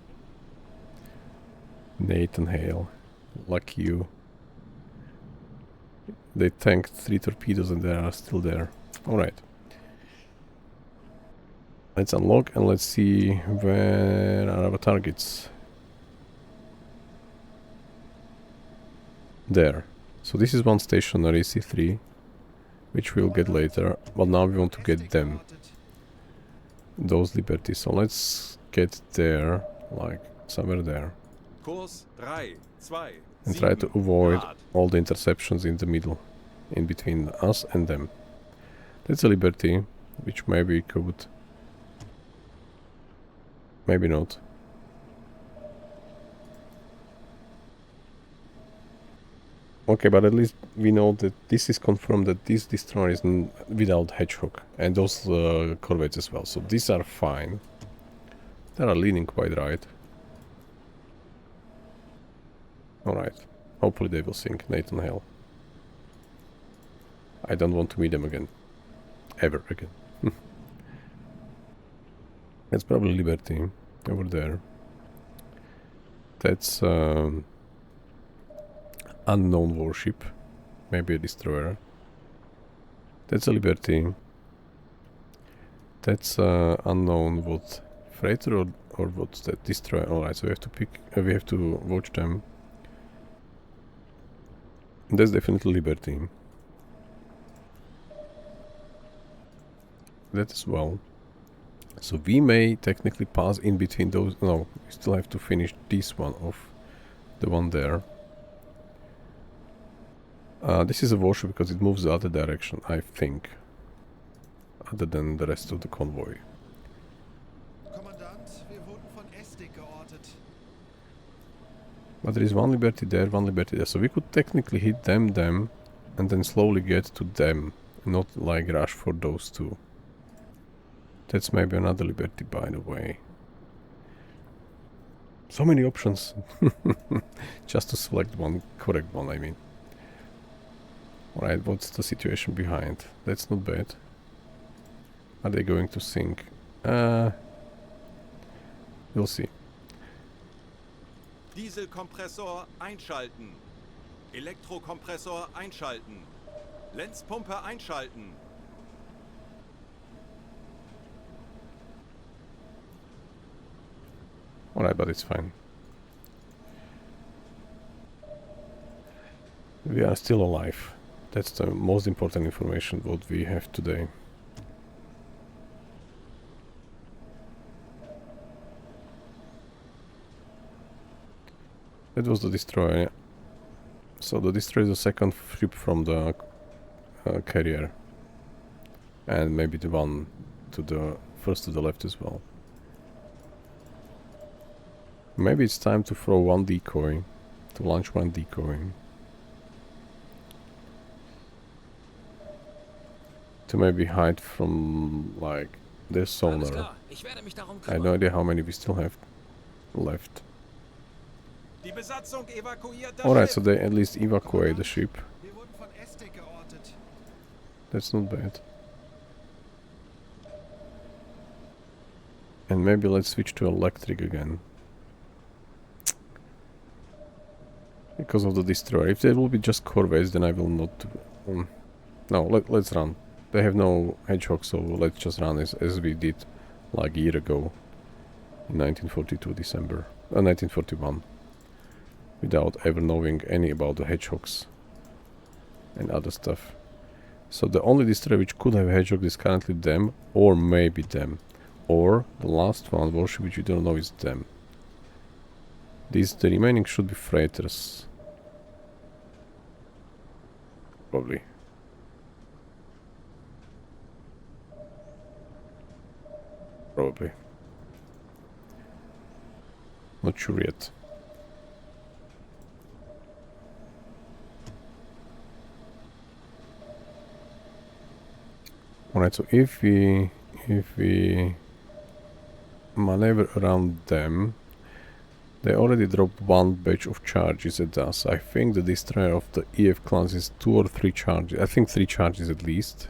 Nathan Hale. Lucky you. They tanked 3 torpedoes and they are still there. Alright. Let's unlock and let's see where are our targets. There. So this is one stationary C3, which we'll get later, but now we want to get them. Those liberties. So let's get there, like somewhere there. Kurs 3, 2, And try to 7 avoid Grad. all the interceptions in the middle, in between us and them. That's a liberty, which maybe could, maybe not. Okay, but at least we know that this is confirmed that this destroyer is without hedgehog, and those corvettes as well. So these are fine. They are leaning quite right. Alright. Hopefully they will sink Nathan Hale. I don't want to meet them again. Ever again. That's probably Liberty over there. That's unknown warship. Maybe a destroyer. That's a Liberty. That's unknown what? Freighter or what's that? Destroyer. Alright, so we have to pick, we have to watch them. That's definitely Liberty. That as well. So we may technically pass in between those. No, we still have to finish this one off. The one there. This is a warship because it moves the other direction, I think. Other than the rest of the convoy. Kommandant, wir wurden von Estig geortet. But there is one Liberty there, one Liberty there. So we could technically hit them, and then slowly get to them. Not like rush for those two. That's maybe another Liberty, by the way. So many options. Just to select one, correct one, I mean. Alright, what's the situation behind? That's not bad. Are they going to sink? We'll see. Dieselkompressor einschalten. Elektrokompressor einschalten. Lenzpumpe einschalten. Alright, but it's fine. We are still alive. That's the most important information what we have today. That was the destroyer. So the destroyer is the second ship from the carrier. And maybe the one to the first to the left as well. Maybe it's time to throw one decoy. To launch one decoy. To maybe hide from, like, their sonar. I have no idea how many we still have left. Die Besatzung evakuiert das Alright, Schiff. so they at least evacuate the ship. Wir wurden von Estig geortet. That's not bad. And maybe let's switch to electric again. Because of the destroyer. If there will be just Corvoys, then I will not... no, let's run. They have no hedgehogs, so let's just run as we did like a year ago. In 1942 December. 1941. Without ever knowing any about the hedgehogs. And other stuff. So the only destroyer which could have hedgehog is currently them. Or maybe them. Or the last one, warship, which we don't know, is them. The remaining should be freighters. Probably. Probably. Not sure yet. Alright, so if we maneuver around them, they already dropped one batch of charges at us. I think the destroyer of the EF class is 2 or 3 charges. I think 3 charges at least.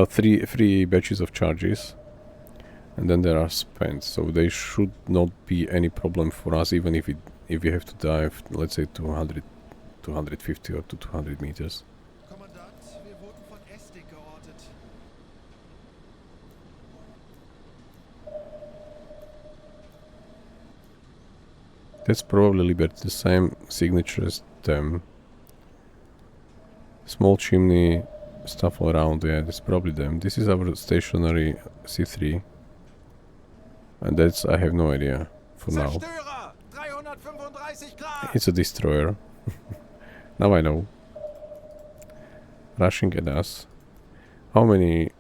Three batches of charges. And then there are spent. So they should not be any problem for us, even if we have to dive, let's say 200, 250 or to 200 meters. Kommandant, wir wurden von Estig geortet. That's probably Liberty, the same signature as them. Small chimney, stuff all around, yeah, that's probably them. This is our stationary C3. And that's, I have no idea for now. Zerstörer! 335 Grad! It's a destroyer. Now I know. Rushing at us. How many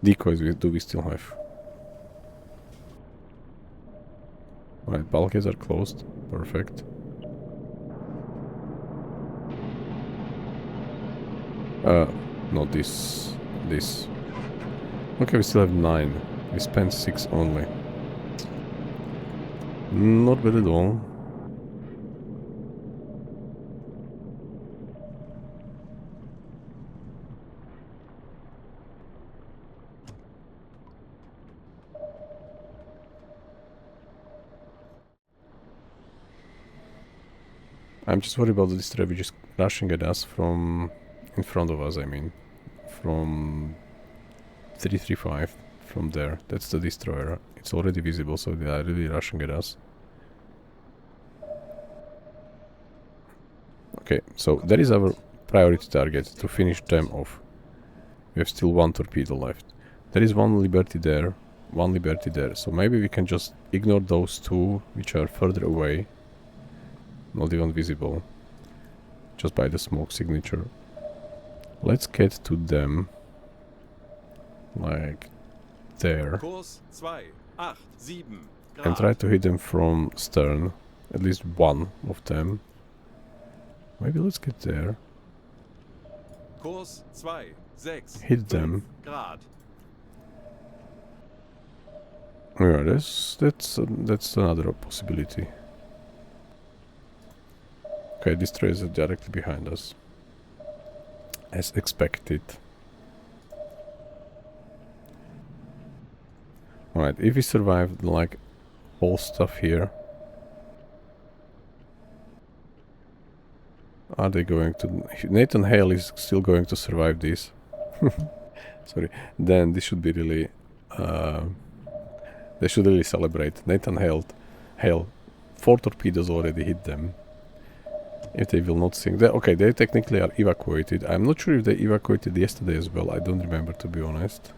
decoys do we still have? Alright, bulkheads are closed. Perfect. Not this. This. Okay, we still have 9. We spent 6 only. Not bad at all. I'm just worried about the destroyer which is rushing at us from in front of us, I mean. From Pt55 from there. That's the destroyer. It's already visible, so they are really rushing at us. Okay, so that is our priority target, to finish them off. We have still one torpedo left. There is one Liberty there, one Liberty there, so maybe we can just ignore those two which are further away, not even visible, just by the smoke signature. Let's get to them, like there, Kurs 287 and try to hit them from stern, at least one of them. Maybe let's get there. Kurs 265 Hit them. Grad. Yeah, that's another possibility. Okay, destroyers are directly behind us, as expected. Alright, if we survive like whole stuff here, are they going to... Nathan Hale is still going to survive this. Sorry. Then this should be really... they should really celebrate. Nathan Hale, 4 torpedoes already hit them. If they will not sink... Okay, they technically are evacuated. I'm not sure if they evacuated yesterday as well. I don't remember, to be honest.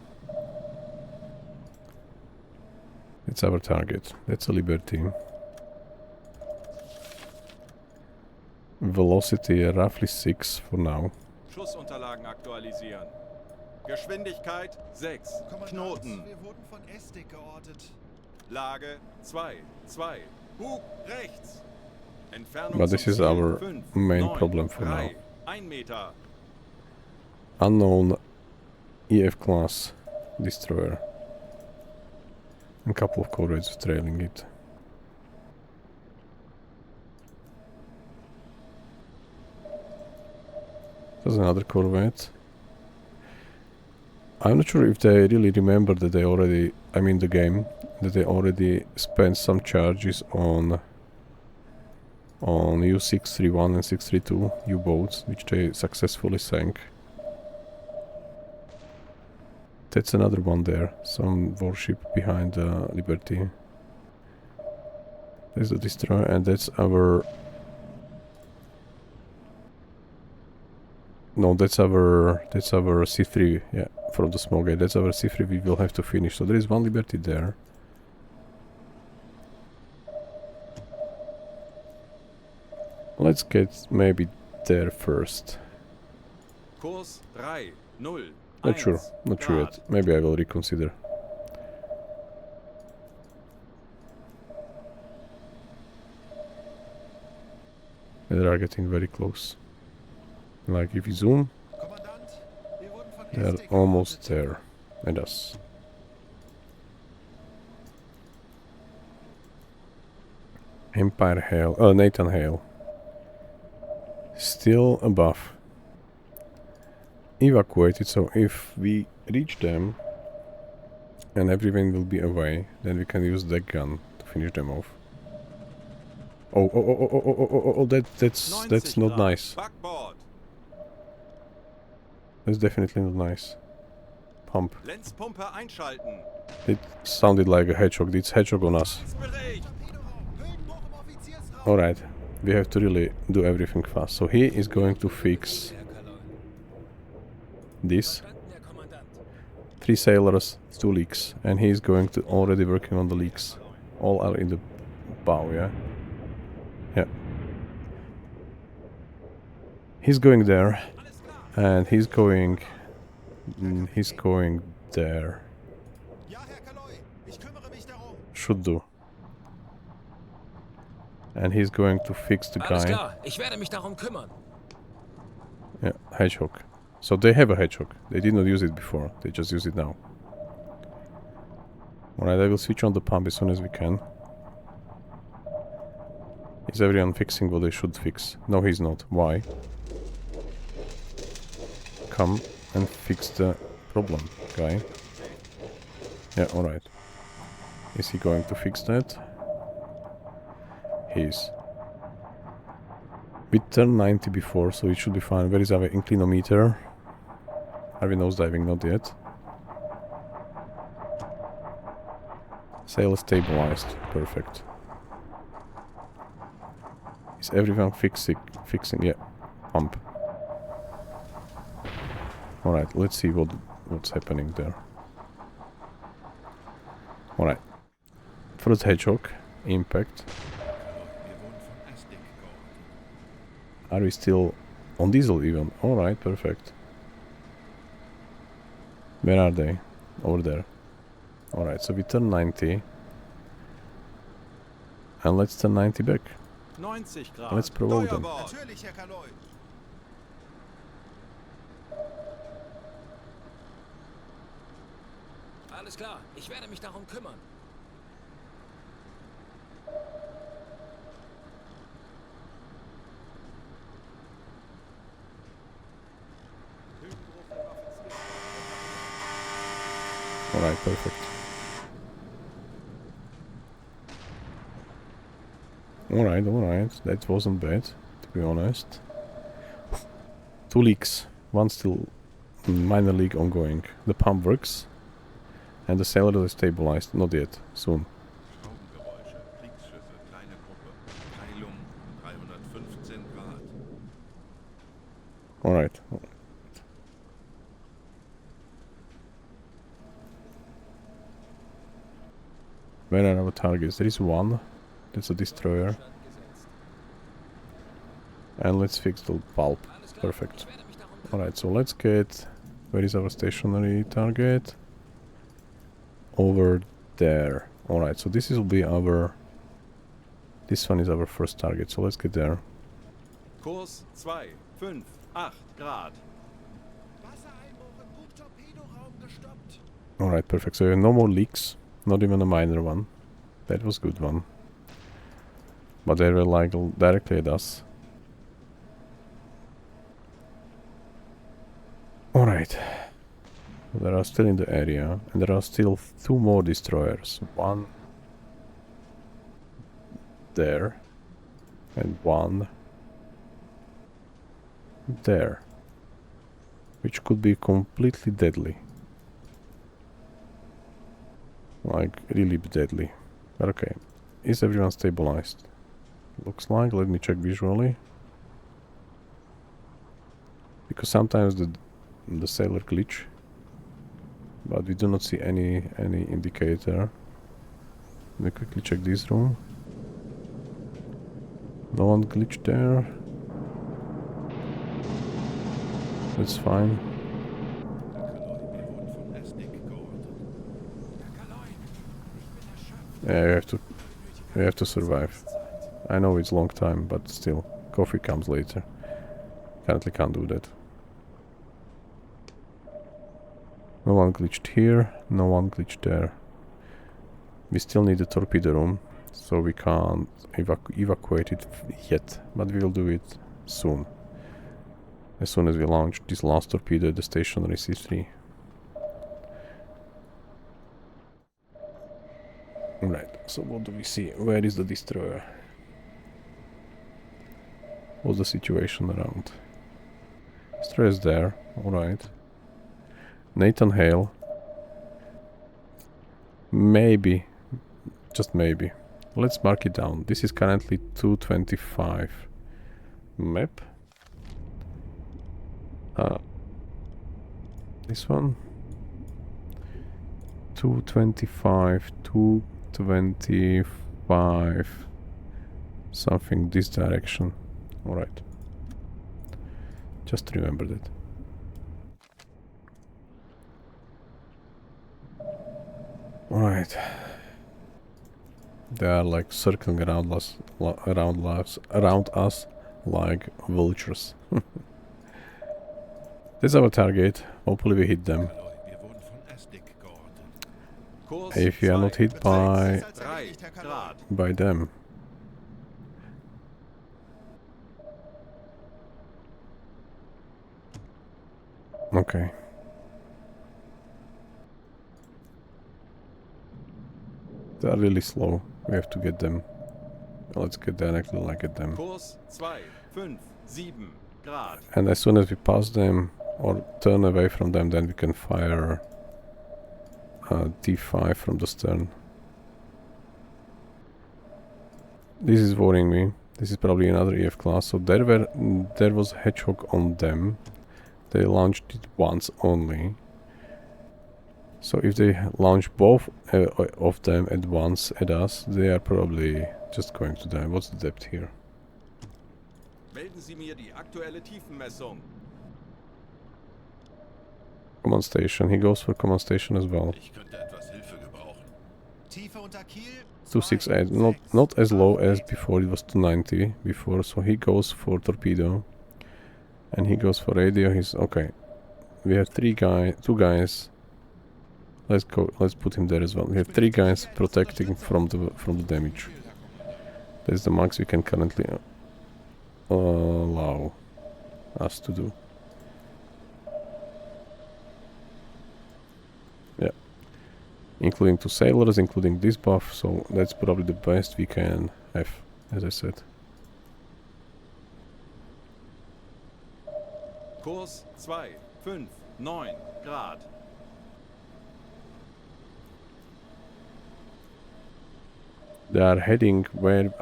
It's our target. That's a Liberty. Velocity roughly 6 for now. Schussunterlagen aktualisieren. Geschwindigkeit 6 Knoten. Wir wurden von Estig geortet. Lage 2, 2. Bug rechts. Entfernung But this zum is Ziel our 5, main 9, problem for 3, now. 1 Meter. Unknown EF class destroyer. A couple of corvettes trailing it. There's another corvette. I'm not sure if they really remember that they already, I mean the game, that they already spent some charges on U-631 and 632 U-boats, which they successfully sank. That's another one there, some warship behind Liberty. There's the destroyer, and that's our... No, that's our C3, yeah, from the smoke gate. That's our C3 we will have to finish. So there is one Liberty there. Let's get maybe there first. Kurs 3, 0, Not sure, 1 not sure Grad. yet. Maybe I will reconsider. They are getting very close. Like if you zoom, Kommandant, wir wurden von they are Estig almost geortet. there. And us. Empire Hale, Nathan Hale. Still above. Evacuated, so if we reach them and everyone will be away, then we can use that gun to finish them off. Oh, that's 90 not Grad. nice. Backbord. That's definitely not nice. Pump. Lenzpumpe einschalten. It sounded like a hedgehog. It's hedgehog on us. Bericht. Hüllenbruch im Offiziersraum. Alright, we have to really do everything fast. So he is going to fix this. Verstanden, Herr Kommandant. 3 sailors, 2 leaks. And he is going to already working on the leaks. All are in the bow, yeah? Yeah. He's going there. And he's going there. Ja, Herr Kaloi, ich kümmere mich darum. Should do. And he's going to fix the Alles guy. klar, ich werde mich darum kümmern. Yeah, hedgehog. So they have a hedgehog. They did not use it before. They just use it now. Alright, I will switch on the pump as soon as we can. Is everyone fixing what they should fix? No, he's not. Why? Come and fix the problem, guy. Yeah, alright. Is he going to fix that? He is. We turned 90 before, so it should be fine. Where is our inclinometer? Are we nose diving? Not yet. Sail stabilized. Perfect. Is everyone fixing? Yeah. Pump. Alright, let's see what's happening there. Alright. First hedgehog. Impact. Are we still on diesel even? Alright, perfect. Where are they? Over there. Alright, so we turn 90. And let's turn 90 back. 90 Grad. Let's provoke them. Steuerbord. Natürlich, Herr Kaloi. Alles klar, ich werde mich darum kümmern. Alright, perfect. Alright, that wasn't bad, to be honest. 2 leaks, one still minor leak ongoing. The pump works, and the sailor is stabilized, not yet, soon. Schraubengeräusche, Kriegsschiffe, kleine Gruppe, Peilung 315 Grad. Alright. Where are our targets? There is one. That's a destroyer. And let's fix the pulp. Perfect. Alright, so let's get... Where is our stationary target? Over there. Alright, so this will be our... This one is our first target, so let's get there. Kurs 258 Grad. Wassereinbruch im Bugtorpedoraum gestoppt. Alright, perfect. So no more leaks. Not even a minor one. That was a good one. But they were like directly at us. Alright. They are still in the area. And there are still 2 more destroyers. One there. And one there. Which could be completely deadly. Like, really deadly. But okay. Is everyone stabilized? Looks like. Let me check visually. Because sometimes the sailor glitch. But we do not see any indicator. Let me quickly check this room. No one glitched there. That's fine. Yeah, you have to survive. I know it's a long time, but still, coffee comes later. Currently can't do that. No one glitched here, no one glitched there. We still need a torpedo room, so we can't evacuate it yet, but we will do it soon. As soon as we launch this last torpedo at the stationary C3. Right, so what do we see? Where is the destroyer? What's the situation around? Destroyer is there, alright. Nathan Hale. Maybe, just maybe. Let's mark it down. This is currently 225 map. This one. 225, 225, something this direction. Alright. Just remember that. Alright. They are like circling around us like vultures. That's our target. Hopefully we hit them. If you are not hit by them. Okay. They are really slow. We have to get them. Let's get directly like at them. Kurs 257 Grad. And as soon as we pass them or turn away from them, then we can fire D5 from the stern. This is worrying me. This is probably another EF class. So there was hedgehog on them. They launched it once only. So if they launch both of them at once at us, they are probably just going to die. What's the depth here? Melden Sie mir die aktuelle Tiefenmessung. Command station. He goes for command station as well. Ich könnte etwas Hilfe gebrauchen. Tiefe unter Kiel. 268. Not as low as before. It was 290 before. So he goes for torpedo, and he goes for radio. He's okay. We have two guys. Let's go. Let's put him there as well. We have 3 guys protecting from the damage. That's the max we can currently allow us to do. Yeah, including 2 sailors, including this buff. So that's probably the best we can have, as I said. Kurs 259 Grad. They are heading where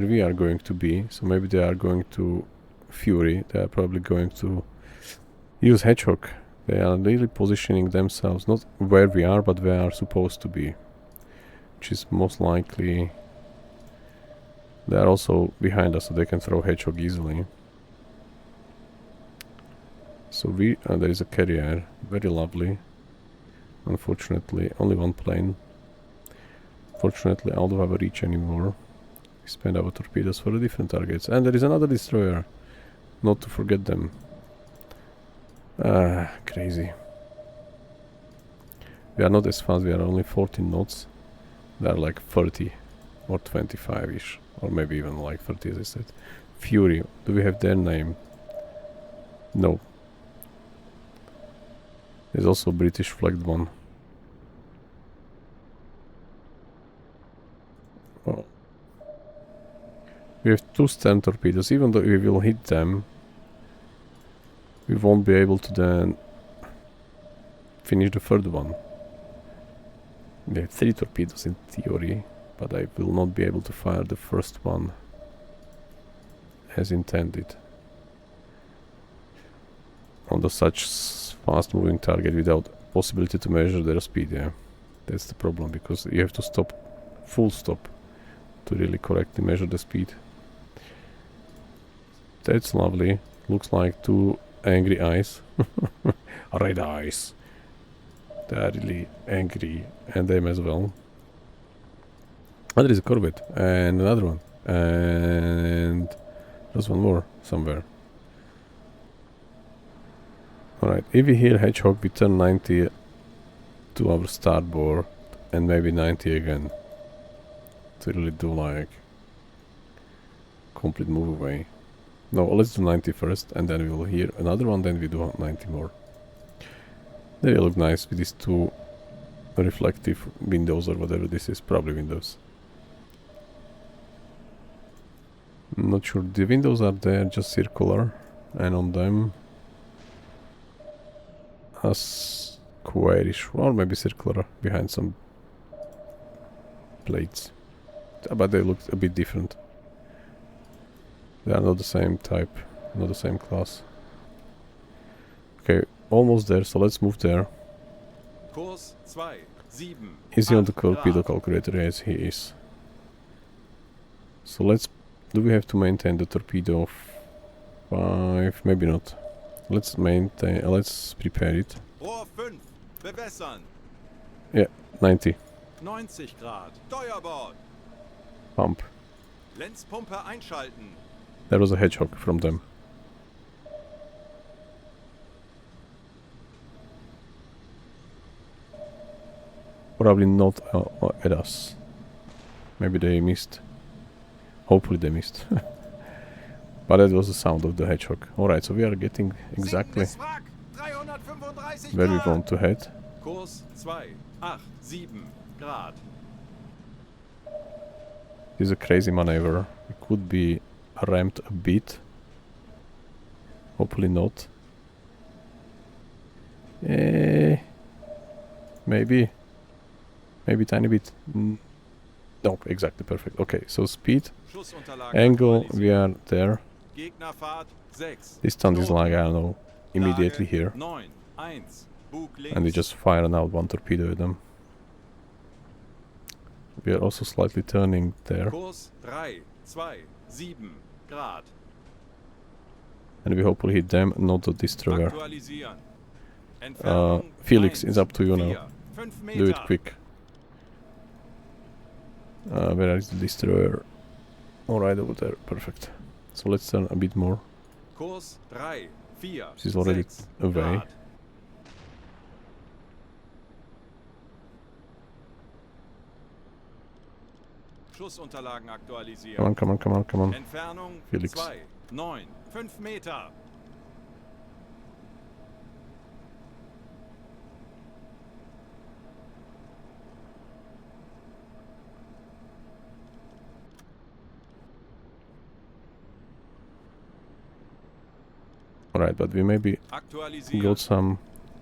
we are going to be, so maybe they are going to Fury. They are probably going to use Hedgehog. They are really positioning themselves not where we are, but where are supposed to be, which is most likely. They are also behind us, so they can throw Hedgehog easily. So there is a carrier, very lovely. Unfortunately, only 1 plane. Fortunately, out of our reach anymore. We spend our torpedoes for the different targets. And there is another destroyer. Not to forget them. Crazy. We are not as fast, we are only 14 knots. They are like 30 or 25-ish. Or maybe even like 30, as I said. Fury. Do we have their name? No. There's also a British flagged one. Well, we have 2 stern torpedoes. Even though we will hit them, we won't be able to then finish the third one. We have 3 torpedoes in theory, but I will not be able to fire the first one as intended on such fast moving target without possibility to measure their speed. Yeah, that's the problem, because you have to stop, full stop, to really correctly measure the speed. That's lovely. Looks like 2 angry eyes. Red eyes. They are really angry, and them as well. Oh, there is a corvette and another one, and there's one more somewhere. Alright, if we hear Hedgehog, we turn 90 to our starboard and maybe 90 again to really do like complete move away. No, let's do 90 first, and then we will hear another one, then we do 90 more. They look nice with these 2 reflective windows or whatever this is, probably windows. I'm not sure, the windows are there, just circular, and on them a squarish, or maybe circular behind some plates. But they look a bit different. They are not the same type, not the same class. Okay, almost there, so let's move there. Kurs 27. Is he on the torpedo calculator? Yes, he is. So let's... Do we have to maintain the torpedo 5? Maybe not. Let's maintain... let's prepare it. Rohr 5. Bewässern. Yeah, 90. 90 Grad. Steuerbord. Pump. Lenzpumpe einschalten. There was a Hedgehog from them. Probably not at us. Maybe they missed. Hopefully they missed. But that was the sound of the Hedgehog. Alright, so we are getting exactly where we want to head. Kurs 287 Grad. This is a crazy maneuver. It could be ramped a bit. Hopefully not. Maybe. Maybe tiny bit. Nope, exactly, perfect. Okay, so speed, Schussunterlagen angle, we aktualisiert. are there. Gegnerfahrt 6. Distance is like, I Knoten. don't know, immediately Lage here. 9. 1. Bug And we links. just fire out one torpedo at them. We are also slightly turning there. Kurs 3, 2, 7 Grad. And we hopefully hit them, not the destroyer. Aktualisieren. Entfernung Felix, 1, it's up to you now. 4, 5 Meter. Do it quick. Where is the destroyer? Alright, over there. Perfect. So let's turn a bit more. Kurs 3, 4, She's already 6 away. Grad. Schussunterlagen aktualisieren. Come on, come on, come on, come on. Entfernung Felix. 2, 9, 5 Meter. Alright, but we maybe Aktualisieren. got some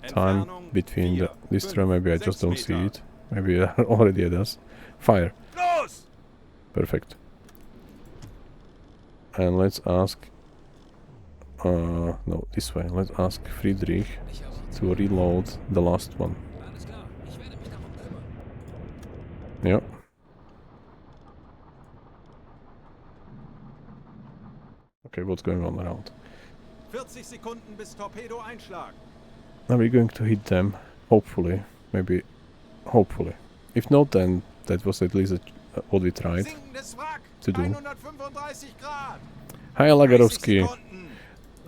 time Entfernung between the 4, destroyer. 5, Maybe I 6 just don't see Meter. it. Maybe they are already at us. Fire. Los! Perfect. And let's ask... no, this way. Let's ask Friedrich Ich auf Sie zu. to reload the last one. Alles klar. Ich werde mich darum kümmern. Yeah. Okay, what's going on around? 40 Sekunden bis Torpedo-Einschlag. Are we going to hit them? Hopefully. Maybe. Hopefully. If not, then that was at least what we tried Sinkendes Wrack. to do. 135 Grad. Hi, 30 Lagarovsky. Sekunden.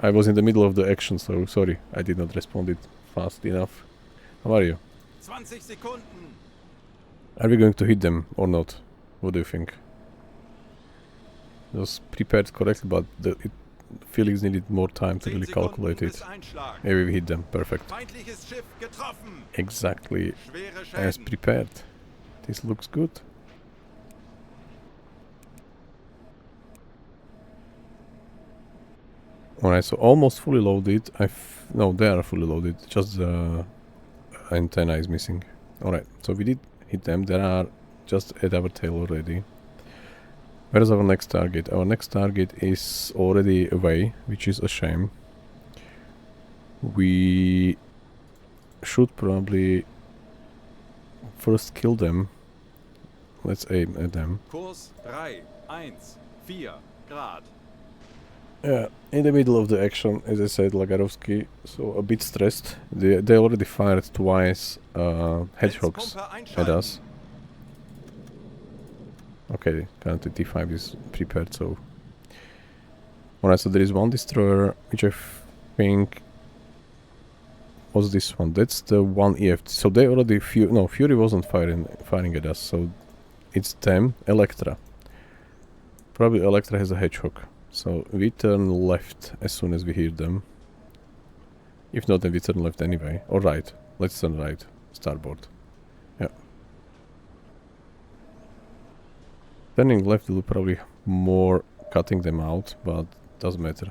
I was in the middle of the action, so sorry. I did not respond it fast enough. How are you? 20 Sekunden. Are we going to hit them or not? What do you think? It was prepared correctly, but Felix needed more time to 10 really Sekunden calculate bis it. Einschlag. Maybe we hit them. Perfect. Feindliches Schiff getroffen. Exactly Schwere as Schäden. prepared. This looks good. Alright, so almost fully loaded. No, they are fully loaded. Just the antenna is missing. Alright, so we did hit them. They are just at our tail already. Where is our next target? Our next target is already away, which is a shame. We should probably first kill them. Let's aim at them. Kurs 3, 1, 4 Grad. Yeah, in the middle of the action, as I said, Lagarovsky, so a bit stressed. They already fired twice hedgehogs Blitzpumpe at einschalten. us. Okay, currently T5 is prepared, so... Alright, so there is one destroyer, which I think... was this one? That's the one EF. So they already... no, Fury wasn't firing at us, so... It's them, Electra. Probably Electra has a hedgehog. So we turn left as soon as we hear them. If not, then we turn left anyway. Or right. Let's turn right. Starboard. Yeah. Turning left will probably more cutting them out, but doesn't matter.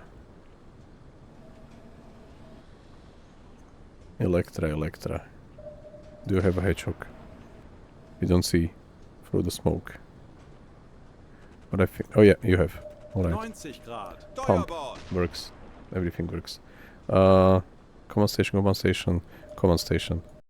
Electra, Electra. Do you have a hedgehog? We don't see through the smoke. But I think... Oh yeah, you have. Alright. 90 Grad. Pump. Steuerbord. Works. Everything works. Command station, command station, command station.